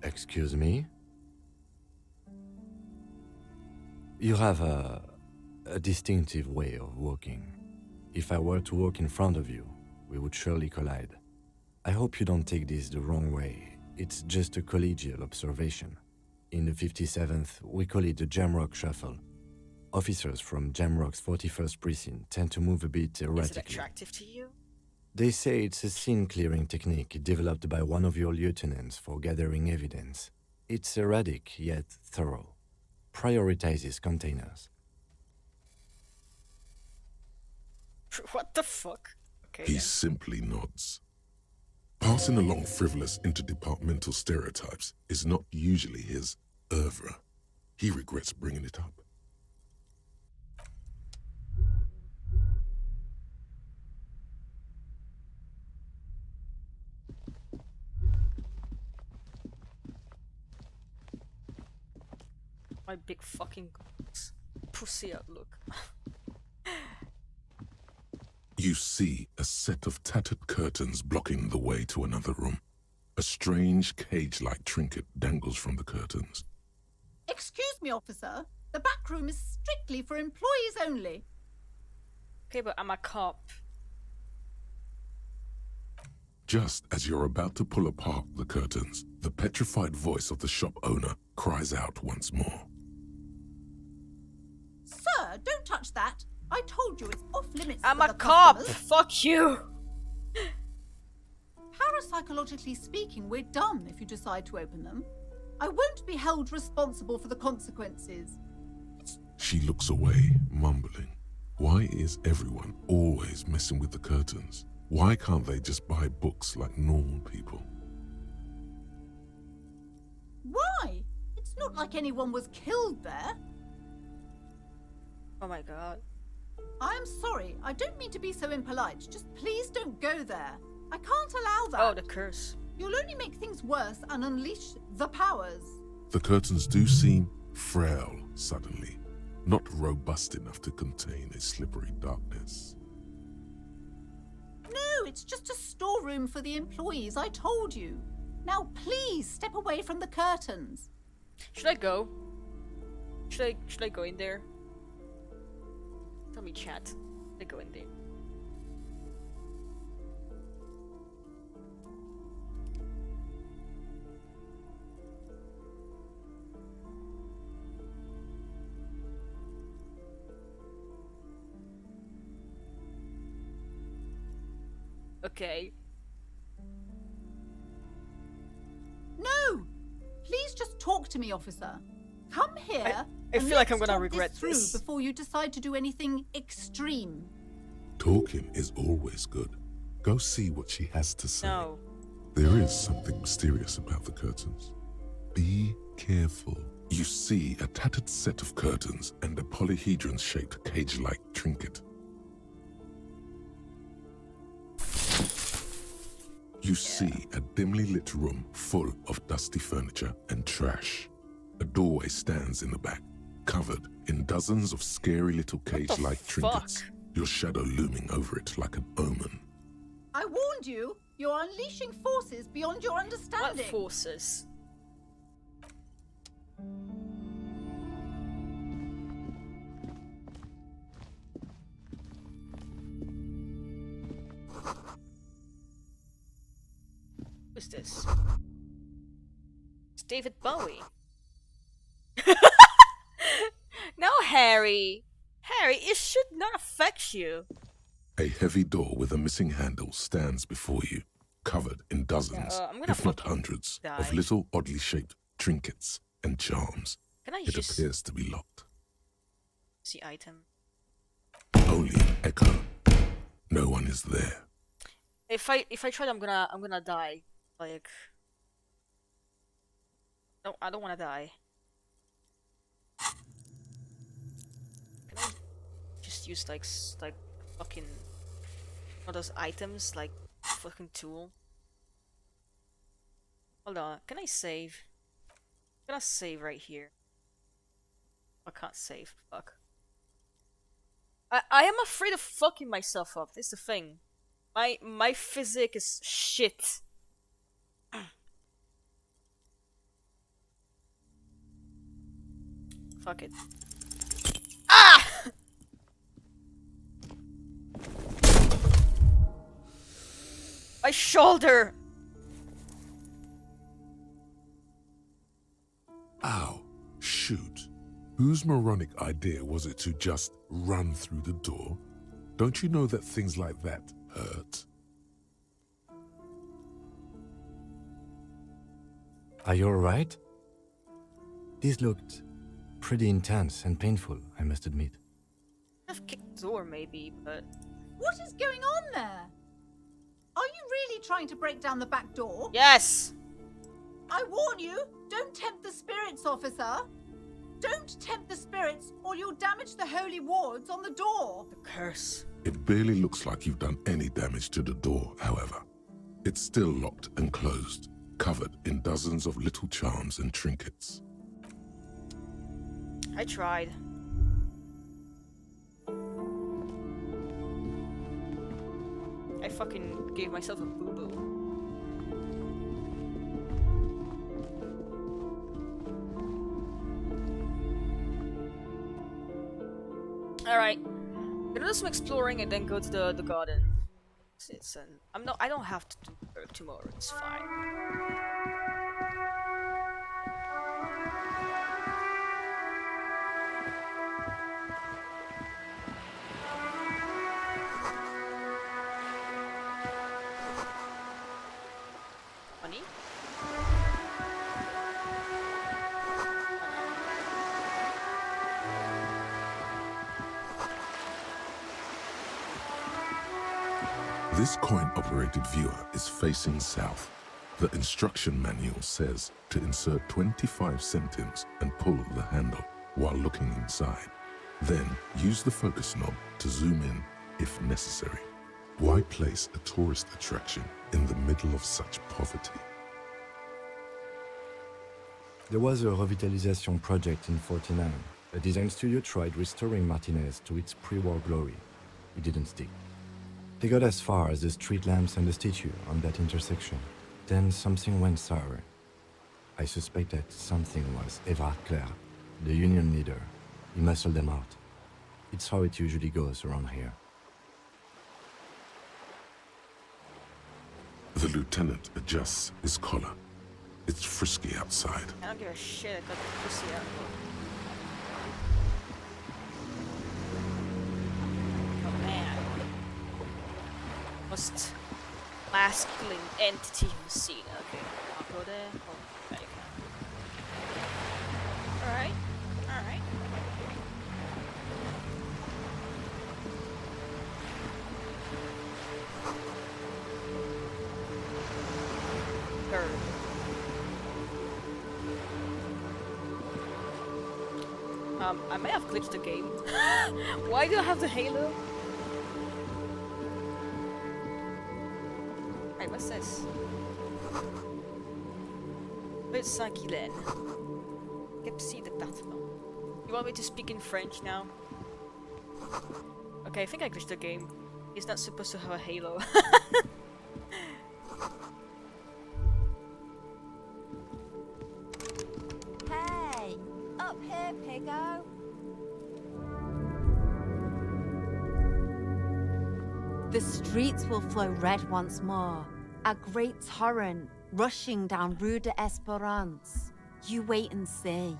Excuse me? You have a distinctive way of walking. If I were to walk in front of you, we would surely collide. I hope you don't take this the wrong way. It's just a collegial observation. In the 57th, we call it the Jamrock Shuffle. Officers from Jamrock's 41st Precinct tend to move a bit erratically. Is it attractive to you? They say it's a scene-clearing technique developed by one of your lieutenants for gathering evidence. It's erratic, yet thorough. Prioritizes containers. What the fuck? Okay. He simply nods. Passing along frivolous interdepartmental stereotypes is not usually his oeuvre. He regrets bringing it up. My big fucking pussy outlook. You see a set of tattered curtains blocking the way to another room. A strange cage-like trinket dangles from the curtains. Excuse me, officer. The back room is strictly for employees only. Okay, but I'm a cop. Just as you're about to pull apart the curtains, the petrified voice of the shop owner cries out once more. Sir, don't touch that. I told you it's off limits. I'm for a the cop! customers. Fuck you! Parapsychologically speaking, we're done if you decide to open them. I won't be held responsible for the consequences. She looks away, mumbling. Why is everyone always messing with the curtains? Why can't they just buy books like normal people? Why? It's not like anyone was killed there. Oh my god. I'm sorry. I don't mean to be so impolite. Just please don't go there. I can't allow that. Oh, the curse. You'll only make things worse and unleash the powers. The curtains do seem frail suddenly, not robust enough to contain a slippery darkness. No, it's just a storeroom for the employees, I told you. Now please step away from the curtains. Should I go? Should I go in there? Tell me, chat. Should I go in there? Okay. No! Please just talk to me, officer. Come here. I feel like I'm gonna regret this before you decide to do anything extreme. Talking is always good. Go see what she has to say. No. There is something mysterious about the curtains. Be careful. You see a tattered set of curtains and a polyhedron-shaped cage-like trinket. You see a dimly lit room full of dusty furniture and trash. A doorway stands in the back, covered in dozens of scary little cage-like trinkets, your shadow looming over it like an omen. I warned you. You're unleashing forces beyond your understanding. What forces? Who's this? It's David Bowie. No, Harry. Harry, it should not affect you. A heavy door with a missing handle stands before you, covered in dozens, if not hundreds, of little oddly shaped trinkets and charms. Can I It just appears to be locked. see item? Only an echo. No one is there. If I try, I'm gonna die. Like, no, I don't want to die. Can I just use like fucking All those items, like fucking tool. Hold on, can I save? I'm gonna save right here. I can't save. Fuck. I am afraid of fucking myself up. This is the thing. My physics is shit. Fuck it. Ah! My shoulder! Ow. Shoot. Whose moronic idea was it to just run through the door? Don't you know that things like that hurt? Are you alright? This looked pretty intense and painful, I must admit. I've kicked the door maybe, but... What is going on there? Are you really trying to break down the back door? Yes! I warn you, don't tempt the spirits, officer. Don't tempt the spirits, or you'll damage the holy wards on the door. The curse. It barely looks like you've done any damage to the door, however. It's still locked and closed, covered in dozens of little charms and trinkets. I tried. I fucking gave myself a boo-boo. Alright. Gonna do some exploring and then go to the garden. I don't have to do work tomorrow, it's fine. Honey? This coin-operated viewer is facing south. The instruction manual says to insert 25 centimes and pull the handle while looking inside. Then use the focus knob to zoom in if necessary. Why place a tourist attraction in the middle of such poverty? There was a revitalization project in 49. A design studio tried restoring Martinez to its pre-war glory. It didn't stick. They got as far as the street lamps and the statue on that intersection. Then something went sour. I suspect that something was Everard Clare, the union leader. He muscled them out. It's how it usually goes around here. The lieutenant adjusts his collar. It's frisky outside. I don't give a shit, I got the pussy out. Oh man. Most masculine entity you've seen. Okay, I'll go there. Oh, there you go. Alright, alright. I may have glitched the game. Why do I have the halo? Hey, what's this? It's Saint-Guylaine. Get to see the département. You want me to speak in French now? Okay, I think I glitched the game. He's not supposed to have a halo. Hey! Up here, Piggo! The streets will flow red once more. A great torrent rushing down Rue de Esperance. You wait and see.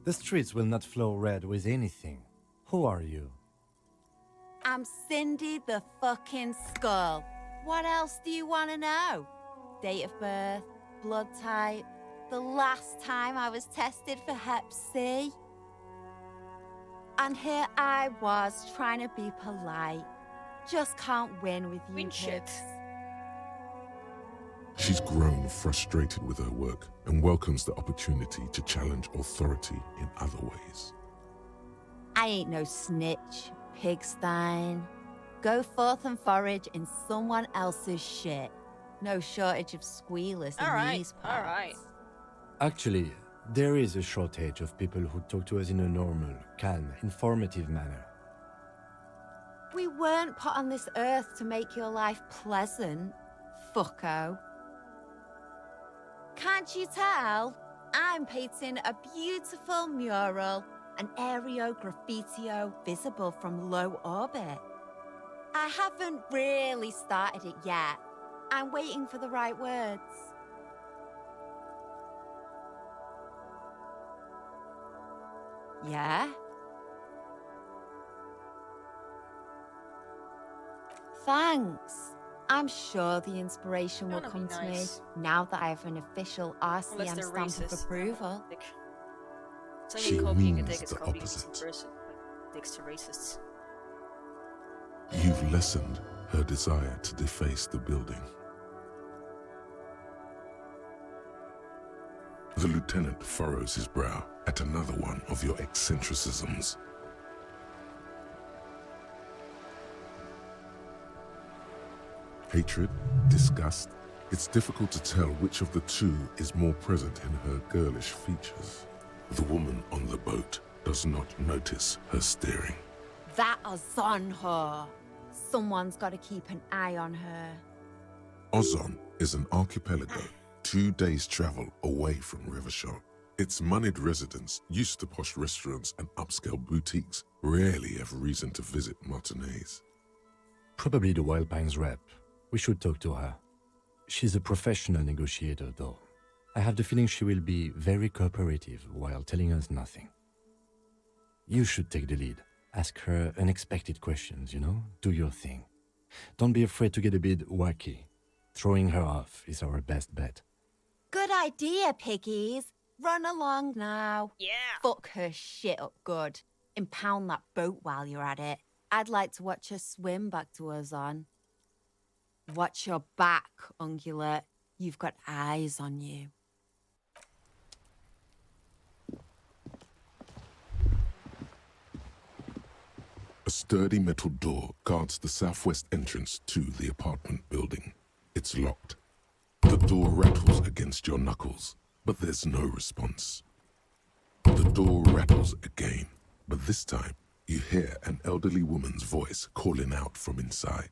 The streets will not flow red with anything. Who are you? I'm Cindy the fucking Skull. What else do you want to know? Date of birth, blood type, the last time I was tested for Hep C. And here I was trying to be polite. Just can't win with you kids. She's grown frustrated with her work and welcomes the opportunity to challenge authority in other ways. I ain't no snitch, Pigstein. Go forth and forage in someone else's shit. No shortage of squealers in these parts. Alright. Actually, there is a shortage of people who talk to us in a normal, calm, informative manner. We weren't put on this earth to make your life pleasant, fucko. Can't you tell? I'm painting a beautiful mural, an aereo graffitio visible from low orbit. I haven't really started it yet. I'm waiting for the right words. Yeah? Thanks. I'm sure the inspiration will come to me now that I have an official RCM stamp of approval. She means the opposite. Dicks to racists. You've lessened her desire to deface the building. The lieutenant furrows his brow at another one of your eccentricisms. Hatred, disgust, it's difficult to tell which of the two is more present in her girlish features. The woman on the boat does not notice her staring. That Ozon her. Someone's got to keep an eye on her. Ozon is an archipelago 2 days' travel away from Rivershore. Its moneyed residents, used to posh restaurants and upscale boutiques, rarely have reason to visit Martinez. Probably the Wild Pines rep. We should talk to her. She's a professional negotiator, though. I have the feeling she will be very cooperative while telling us nothing. You should take the lead. Ask her unexpected questions, you know? Do your thing. Don't be afraid to get a bit wacky. Throwing her off is our best bet. Good idea, piggies. Run along now. Yeah. Fuck her shit up good. Impound that boat while you're at it. I'd like to watch her swim back to Ozon. Watch your back, Ungulate. You've got eyes on you. A sturdy metal door guards the southwest entrance to the apartment building. It's locked. The door rattles against your knuckles, but there's no response. The door rattles again, but this time you hear an elderly woman's voice calling out from inside.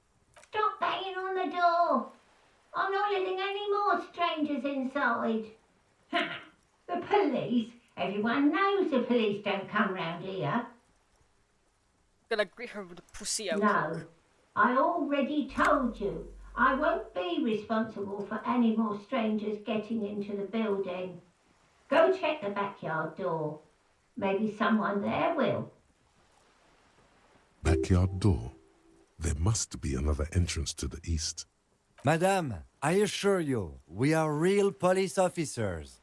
Stop banging on the door. I'm not letting any more strangers inside. The police? Everyone knows the police don't come round here. Gonna greet her with a pussy out. No, I already told you. I won't be responsible for any more strangers getting into the building. Go check the backyard door. Maybe someone there will. Backyard door? There must be another entrance to the east. Madame, I assure you, we are real police officers.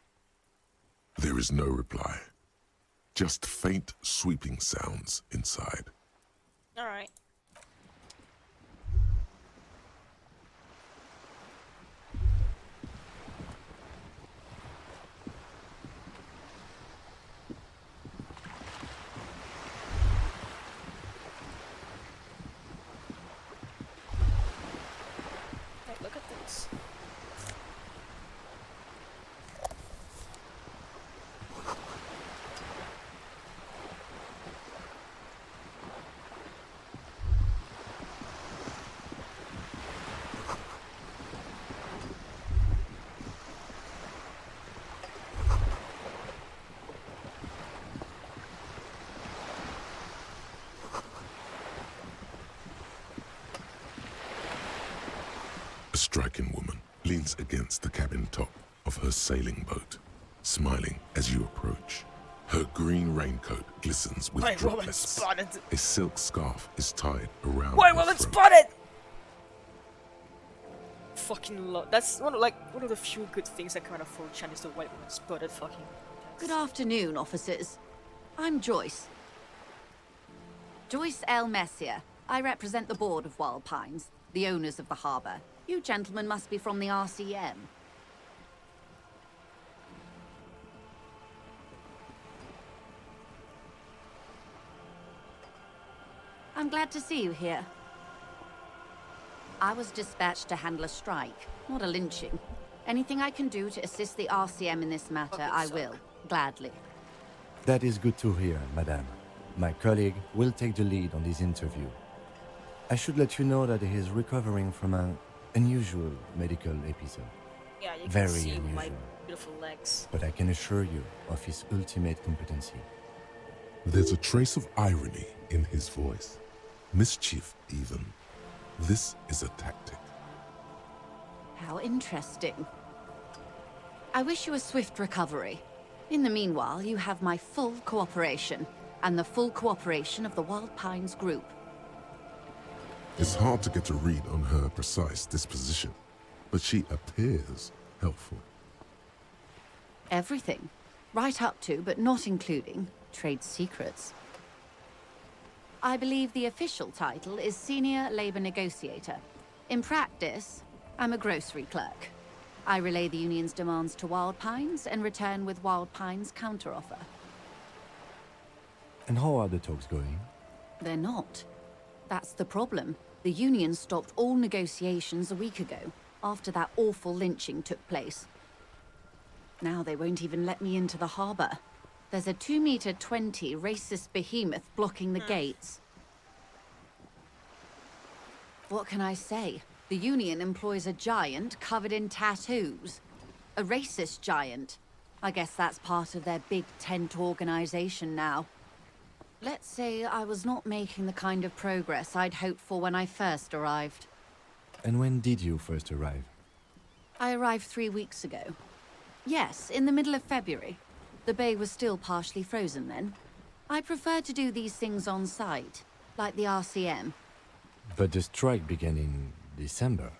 There is no reply. Just faint, sweeping sounds inside. Alright. Hey, look at this. A striking woman leans against the cabin top of her sailing boat, smiling as you approach. Her green raincoat glistens with White woman droplets. spotted. A silk scarf is tied around White her woman throat. spotted! Fucking that's one of the few good things that come out of 4chan is the white woman spotted fucking. Good afternoon, officers. I'm Joyce. Joyce L. Messier. I represent the board of Wild Pines, the owners of the harbour. You gentlemen must be from the RCM. I'm glad to see you here. I was dispatched to handle a strike, not a lynching. Anything I can do to assist the RCM in this matter, I will, gladly. That is good to hear, madame. My colleague will take the lead on this interview. I should let you know that he is recovering from an unusual medical episode. Yeah, you can Very see unusual. my beautiful legs. But I can assure you of his ultimate competency. There's a trace of irony in his voice. Mischief, even. This is a tactic. How interesting. I wish you a swift recovery. In the meanwhile, you have my full cooperation, and the full cooperation of the Wild Pines group. It's hard to get a read on her precise disposition, but she appears helpful. Everything. Right up to, but not including, trade secrets. I believe the official title is Senior Labor Negotiator. In practice, I'm a grocery clerk. I relay the union's demands to Wild Pines and return with Wild Pines' counteroffer. And how are the talks going? They're not. That's the problem. The union stopped all negotiations a week ago, after that awful lynching took place. Now they won't even let me into the harbor. There's a 2-meter 20 racist behemoth blocking the gates. What can I say? The union employs a giant covered in tattoos. A racist giant. I guess that's part of their big tent organization now. Let's say I was not making the kind of progress I'd hoped for when I first arrived. And when did you first arrive? I arrived 3 weeks ago. Yes, in the middle of February. The bay was still partially frozen then. I prefer to do these things on site, like the RCM. But the strike began in December.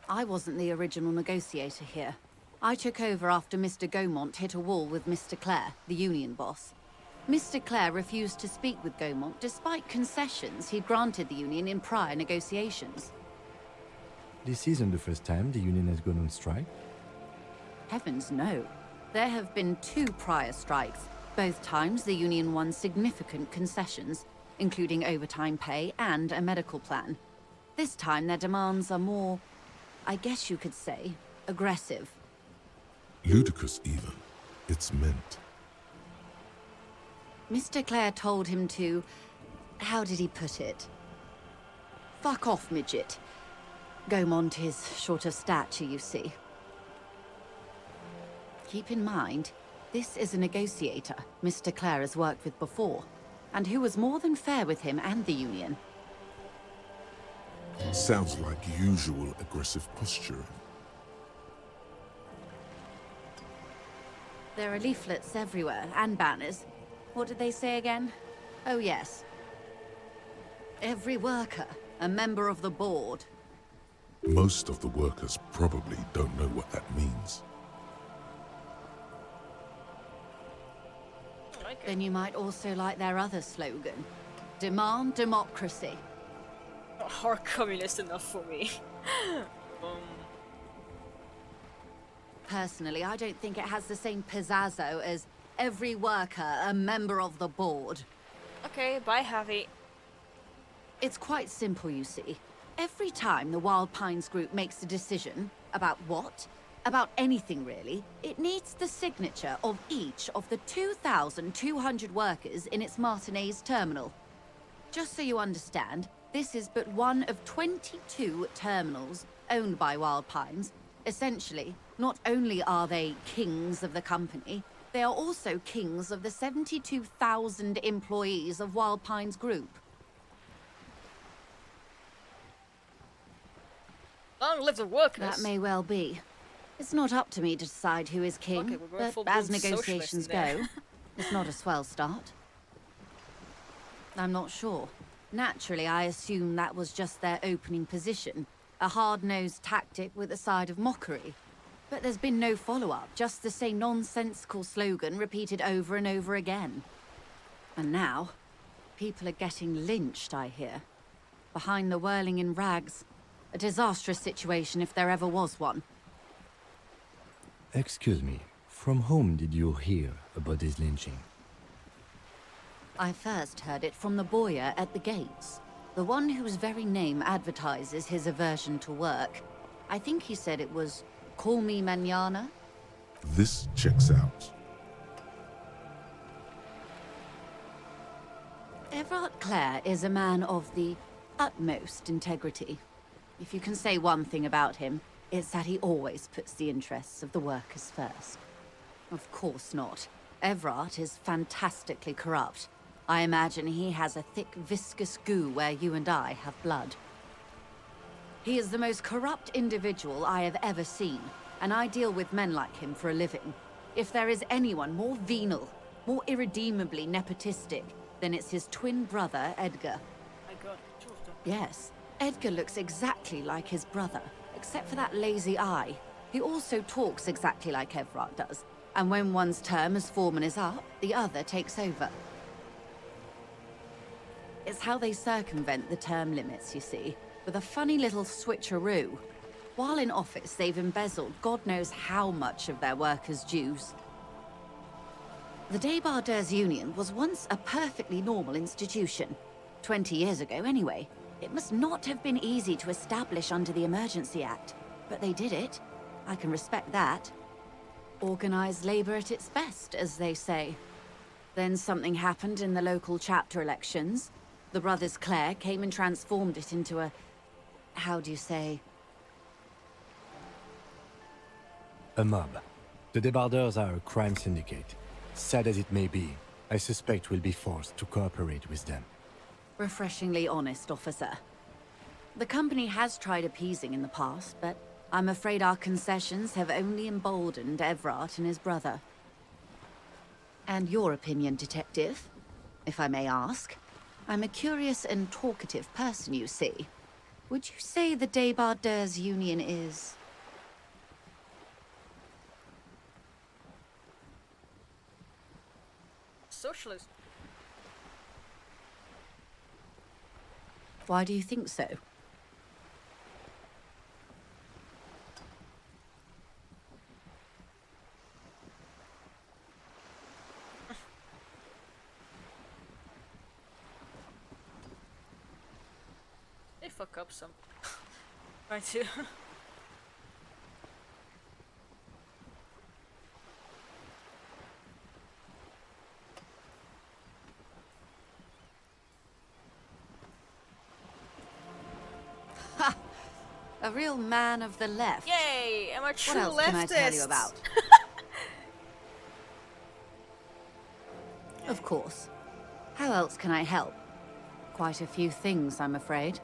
I wasn't the original negotiator here. I took over after Mr. Gaumont hit a wall with Mr. Clare, the union boss. Mr. Clare refused to speak with Gaumont despite concessions he'd granted the union in prior negotiations. This isn't the first time the union has gone on strike? Heavens no. There have been 2 prior strikes. Both times the union won significant concessions, including overtime pay and a medical plan. This time their demands are more, I guess you could say, aggressive. Ludicrous, even. It's meant. Mr. Clare told him to... how did he put it? Fuck off, midget. Gaumont is short of stature, you see. Keep in mind, this is a negotiator Mr. Clare has worked with before, and who was more than fair with him and the union. Sounds like usual aggressive posturing. There are leaflets everywhere, and banners. What did they say again? Oh yes. Every worker, a member of the board. Most of the workers probably don't know what that means. Then you might also like their other slogan. Demand democracy. Not hard communist enough for me. Personally, I don't think it has the same pizzazzo as every worker a member of the board. Okay, bye, Javi. It's quite simple, you see. Every time the Wild Pines group makes a decision about what, about anything really, it needs the signature of each of the 2,200 workers in its Martinez terminal. Just so you understand, this is but one of 22 terminals owned by Wild Pines. Essentially, not only are they kings of the company, they are also kings of the 72,000 employees of Wild Pines Group. Long live the workers! That may well be. It's not up to me to decide who is king, Okay, we're but as negotiations go, it's not a swell start. I'm not sure. Naturally, I assume that was just their opening position, a hard-nosed tactic with a side of mockery. But there's been no follow-up, just the same nonsensical slogan repeated over and over again. And now, people are getting lynched, I hear. Behind the whirling in rags. A disastrous situation if there ever was one. Excuse me, from whom did you hear about this lynching? I first heard it from the boyer at the gates. The one whose very name advertises his aversion to work. I think he said it was, "Call me mañana." This checks out. Everard Clare is a man of the utmost integrity. If you can say one thing about him, it's that he always puts the interests of the workers first. Of course not. Everard is fantastically corrupt. I imagine he has a thick, viscous goo where you and I have blood. He is the most corrupt individual I have ever seen, and I deal with men like him for a living. If there is anyone more venal, more irredeemably nepotistic, then it's his twin brother, Edgar. My God, two of them. Yes, Edgar looks exactly like his brother, except for that lazy eye. He also talks exactly like Everard does, and when one's term as foreman is up, the other takes over. It's how they circumvent the term limits, you see, with a funny little switcheroo. While in office, they've embezzled God knows how much of their workers' dues. The Débardeurs Union was once a perfectly normal institution. 20 years ago, anyway. It must not have been easy to establish under the Emergency Act, but they did it. I can respect that. Organized labor at its best, as they say. Then something happened in the local chapter elections. The brothers Clare came and transformed it into a... how do you say? A mob. The Débardeurs are a crime syndicate. Sad as it may be, I suspect we'll be forced to cooperate with them. Refreshingly honest, officer. The company has tried appeasing in the past, but I'm afraid our concessions have only emboldened Everard and his brother. And your opinion, Detective, if I may ask? I'm a curious and talkative person, you see. Would you say the Débardeurs Union is... socialist? Why do you think so? They fuck up some. Right too. A real man of the left. Yay! I'm a true What else leftist. can I tell you about? Of course. How else can I help? Quite a few things, I'm afraid.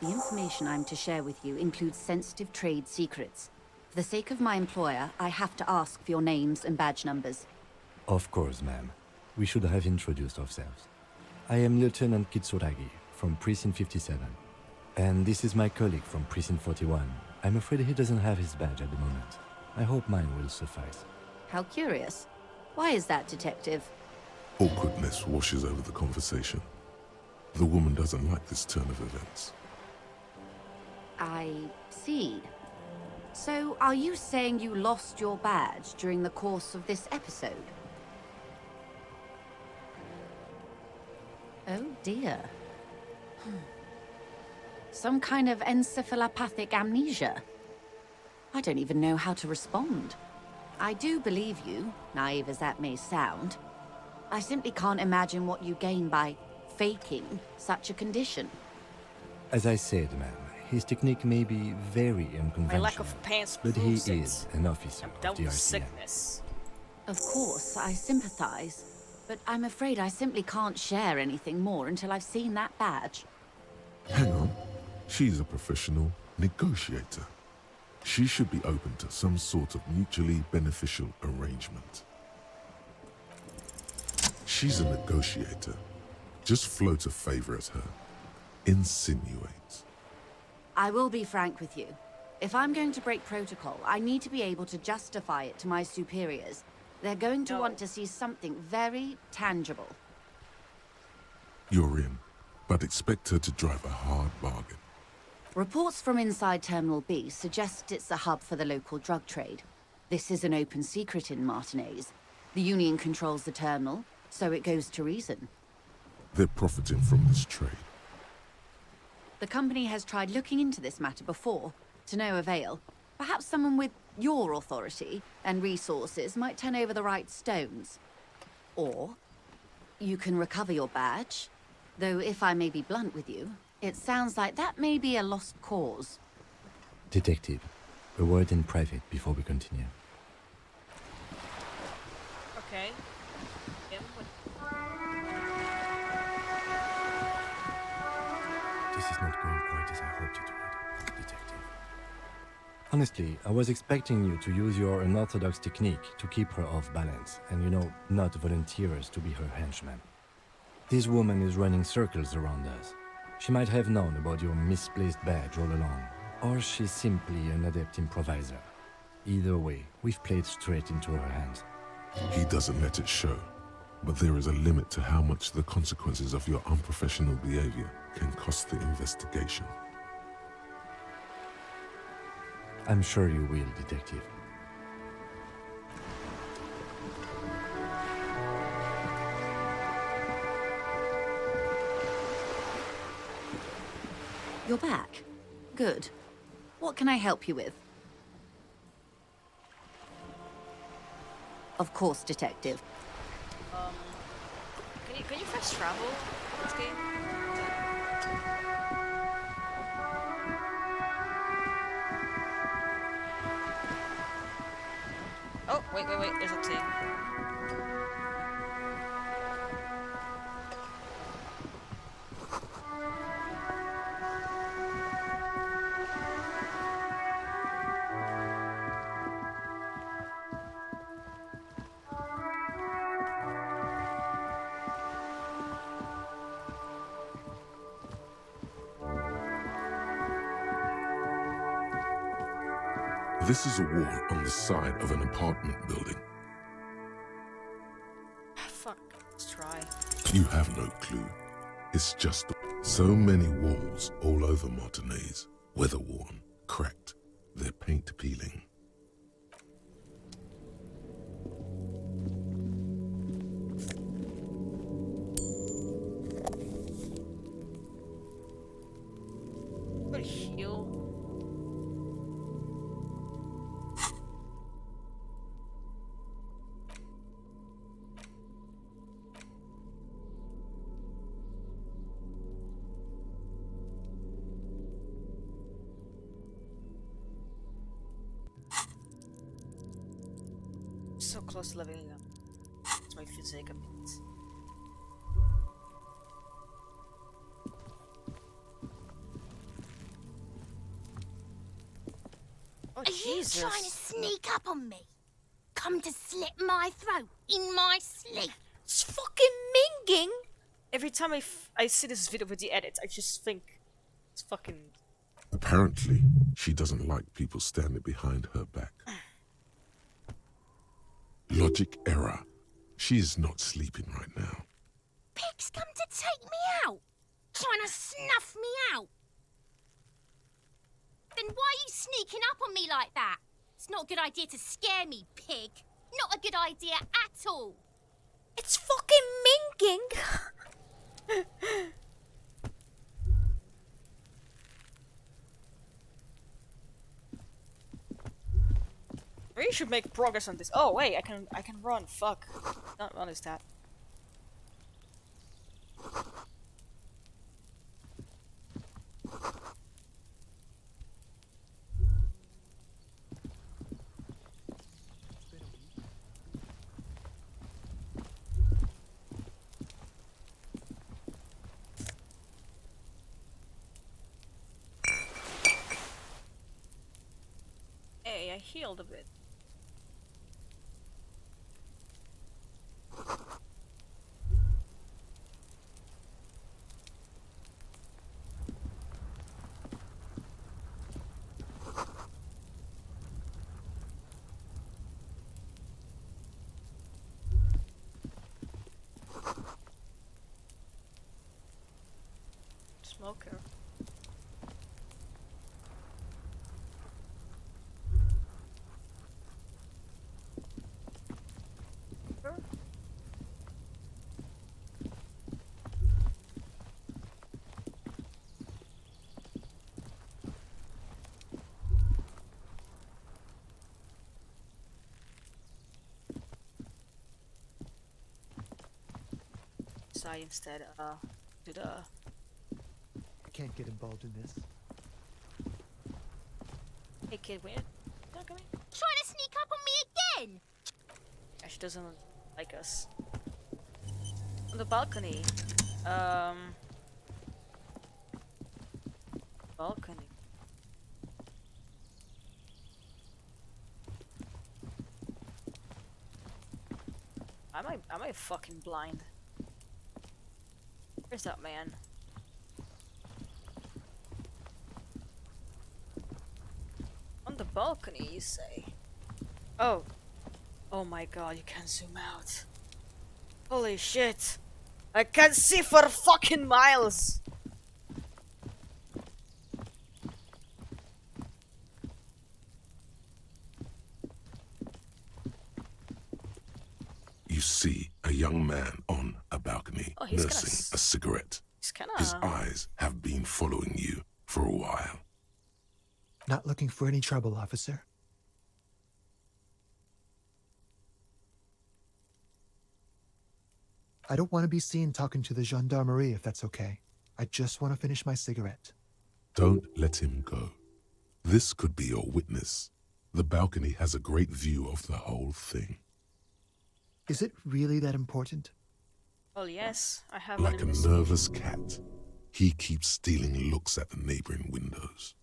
The information I'm to share with you includes sensitive trade secrets. For the sake of my employer, I have to ask for your names and badge numbers. Of course, ma'am. We should have introduced ourselves. I am Lieutenant Kitsuragi from Precinct 57. And this is my colleague from Precinct 41. I'm afraid he doesn't have his badge at the moment. I hope mine will suffice. How curious. Why is that, Detective? Awkwardness washes over the conversation. The woman doesn't like this turn of events. I see. So, are you saying you lost your badge during the course of this episode? Oh dear. Some kind of encephalopathic amnesia. I don't even know how to respond. I do believe you, naive as that may sound. I simply can't imagine what you gain by faking such a condition. As I said, ma'am, his technique may be very unconventional, My lack of pants but he proves it. is an officer I'm of down the with RCM. sickness. Of course, I sympathize. But I'm afraid I simply can't share anything more until I've seen that badge. Hang on. She's a professional negotiator. She should be open to some sort of mutually beneficial arrangement. She's a negotiator. Just float a favor at her. Insinuate. I will be frank with you. If I'm going to break protocol, I need to be able to justify it to my superiors. They're going to want to see something very tangible. You're in, but expect her to drive a hard bargain. Reports from inside Terminal B suggest it's a hub for the local drug trade. This is an open secret in Martinez. But if you want to see something very tangible, then you'll have to be prepared to pay. The Union controls the terminal, so it goes to reason. They're profiting from this trade. The company has tried looking into this matter before, to no avail. Perhaps someone with your authority and resources might turn over the right stones. Or you can recover your badge. Though if I may be blunt with you, it sounds like that may be a lost cause. Detective, a word in private before we continue. Okay. Yeah, This is not going quite as I hoped it would, Detective. Honestly, I was expecting you to use your unorthodox technique to keep her off balance and, you know, not volunteer us to be her henchman. This woman is running circles around us. She might have known about your misplaced badge all along, or she's simply an adept improviser. Either way, we've played straight into her hands. He doesn't let it show, but there is a limit to how much the consequences of your unprofessional behavior can cost the investigation. I'm sure you will, Detective. You're back. Good. What can I help you with? Of course, Detective. Can you fast travel in this game? Oh, wait, there's a thing. This is a wall on the side of an apartment building. Fuck, let's try. You have no clue. It's just so many walls all over Martinez, weather-worn, cracked, their paint peeling. Good heal. So close to leveling up. It's my physique a bit. Oh, Are Jesus. you trying to sneak up on me? Come to slit my throat in my sleep? It's fucking minging! Every time I see this video with the edit, I just think it's fucking... Apparently, she doesn't like people standing behind her back. Logic error. She is not sleeping right now. Pig's come to take me out, trying to snuff me out. Then why are you sneaking up on me like that? It's not a good idea to scare me, pig. Not a good idea at all. It's fucking minging! We really should make progress on this. Oh wait, I can run. Fuck. Not run is that. Hey, I healed a bit. Smoker. outside instead. To the. I can't get involved in this. Hey kid, wait. Not coming. Trying to sneak up on me again? Yeah, she doesn't like us. On the balcony. Balcony. Am I fucking blind? Where's that man? On the balcony, you say? Oh. Oh my god, you can't zoom out. Holy shit. I can't see for fucking miles. You see a young man on a balcony nursing a cigarette. His eyes have been following you for a while. Not looking for any trouble, officer. I don't want to be seen talking to the gendarmerie if that's okay. I just want to finish my cigarette. Don't let him go. This could be your witness. The balcony has a great view of the whole thing. Is it really that important? Well, yes, I have like a nervous cat, he keeps stealing looks at the neighboring windows.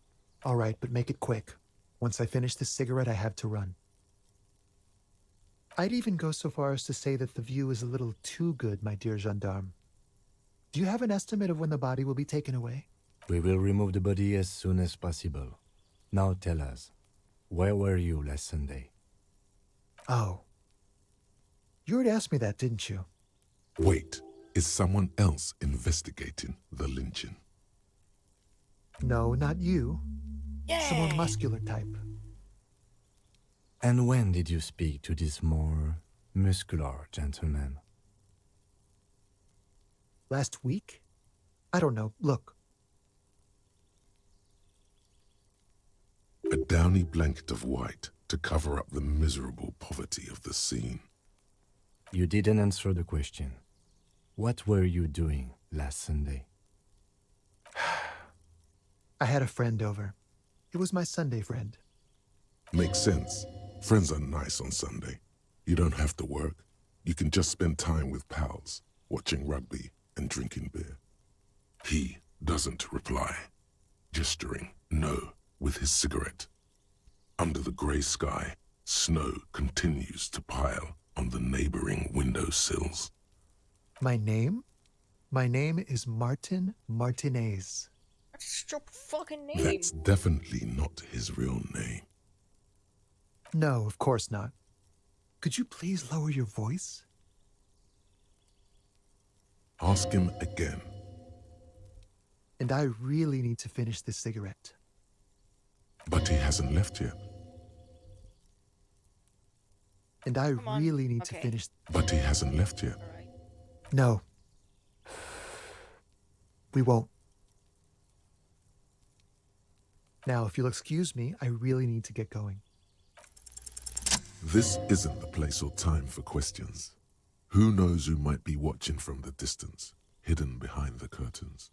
All right, but make it quick. Once I finish this cigarette, I have to run. I'd even go so far as to say that the view is a little too good, my dear gendarme. Do you have an estimate of when the body will be taken away? We will remove the body as soon as possible. Now tell us, where were you last Sunday? Oh. You already asked me that, didn't you? Wait, is someone else investigating the lynching? No, not you. Yay. Someone muscular type. And when did you speak to this more muscular gentleman? Last week? I don't know. Look. A downy blanket of white to cover up the miserable poverty of the scene. You didn't answer the question. What were you doing last Sunday? I had a friend over. It was my Sunday friend. Makes sense. Friends are nice on Sunday. You don't have to work. You can just spend time with pals, watching rugby and drinking beer. He doesn't reply, gesturing no with his cigarette. Under the grey sky, snow continues to pile on the neighboring windowsills. My name? My name is Martin Martinez. That's your fucking name. That's definitely not his real name. No, of course not. Could you please lower your voice? Ask him again. And I really need to finish this cigarette. But he hasn't left yet. And I really need to finish. But he hasn't left yet. No. We won't. Now, if you'll excuse me, I really need to get going. This isn't the place or time for questions. Who knows who might be watching from the distance, hidden behind the curtains?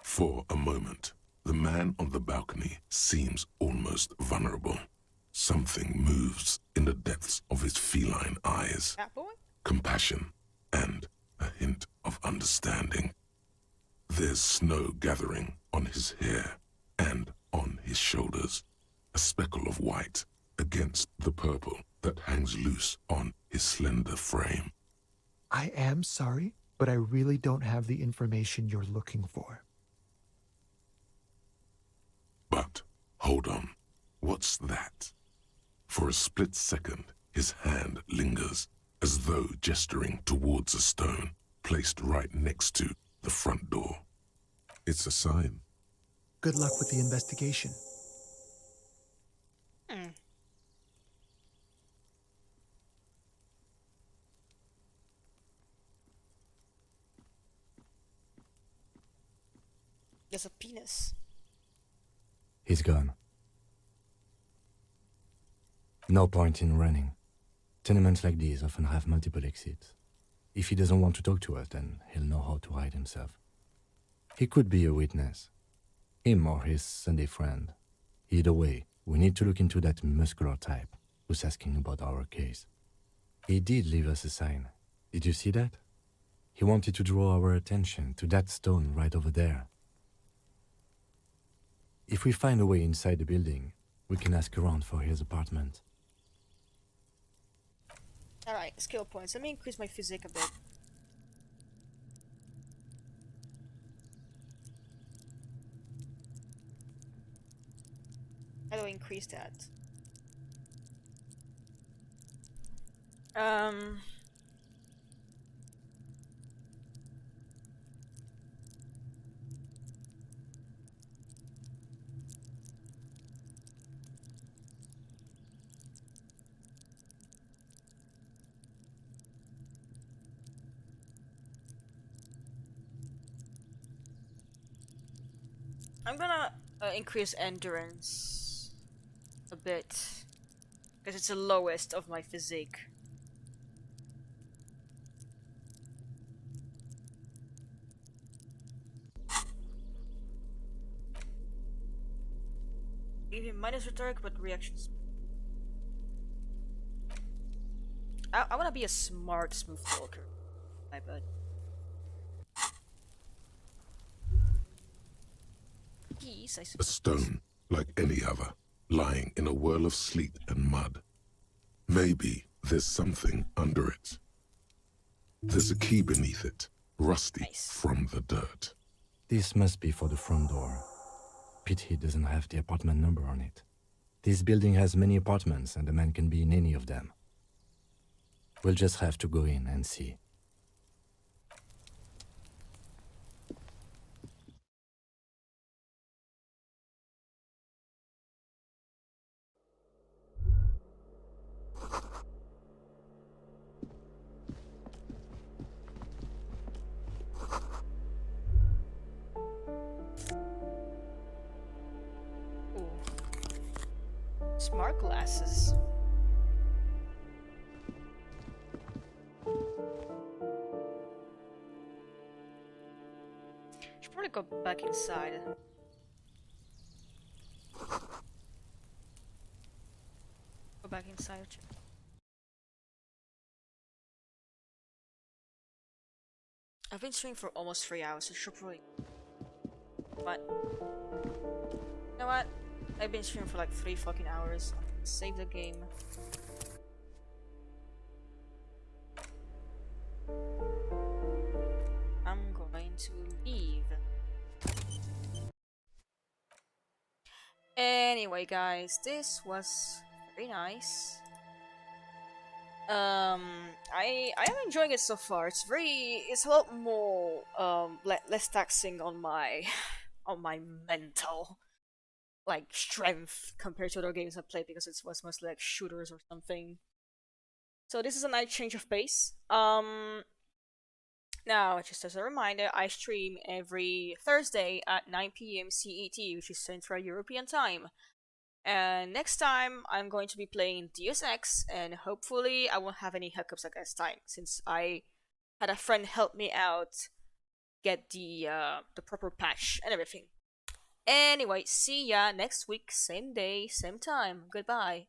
For a moment, the man on the balcony seems almost vulnerable. Something moves in the depths of his feline eyes. Compassion and a hint of understanding. There's snow gathering on his hair and on his shoulders. A speckle of white against the purple that hangs loose on his slender frame. I am sorry, but I really don't have the information you're looking for. But, hold on, what's that? For a split second, his hand lingers, as though gesturing towards a stone placed right next to the front door. It's a sign. Good luck with the investigation. There's a penis. He's gone. No point in running. Tenements like these often have multiple exits. If he doesn't want to talk to us, then he'll know how to hide himself. He could be a witness. Him or his Sunday friend. Either way, we need to look into that muscular type who's asking about our case. He did leave us a sign. Did you see that? He wanted to draw our attention to that stone right over there. If we find a way inside the building, we can ask around for his apartment. Alright, skill points. Let me increase my physique a bit. How do I increase that? I'm gonna increase endurance a bit because it's the lowest of my physique. Even minus rhetoric, but reactions. I wanna be a smart smooth talker. I bet. Keys, I A suppose. stone, like any other, lying in a whirl of sleet and mud. Maybe there's something under it. There's a key beneath it, rusty from the dirt. This must be for the front door. Pity it doesn't have the apartment number on it. This building has many apartments and the man can be in any of them. We'll just have to go in and see. Ooh. Smart glasses. Should probably go back inside. Go back inside. I've been streaming for almost 3 hours, so should probably. What? You know what? I've been streaming for like 3 fucking hours. Save the game. I'm going to leave. Anyway, guys, this was very nice. I am enjoying it so far. It's a lot more less taxing on my on my mental like strength compared to other games I played because it was mostly like shooters or something. So this is a nice change of pace. Now, just as a reminder, I stream every Thursday at 9 p.m. CET, which is Central European Time. And next time, I'm going to be playing Deus Ex, and hopefully I won't have any hiccups like this time, since I had a friend help me out get the proper patch and everything. Anyway, see ya next week, same day, same time. Goodbye.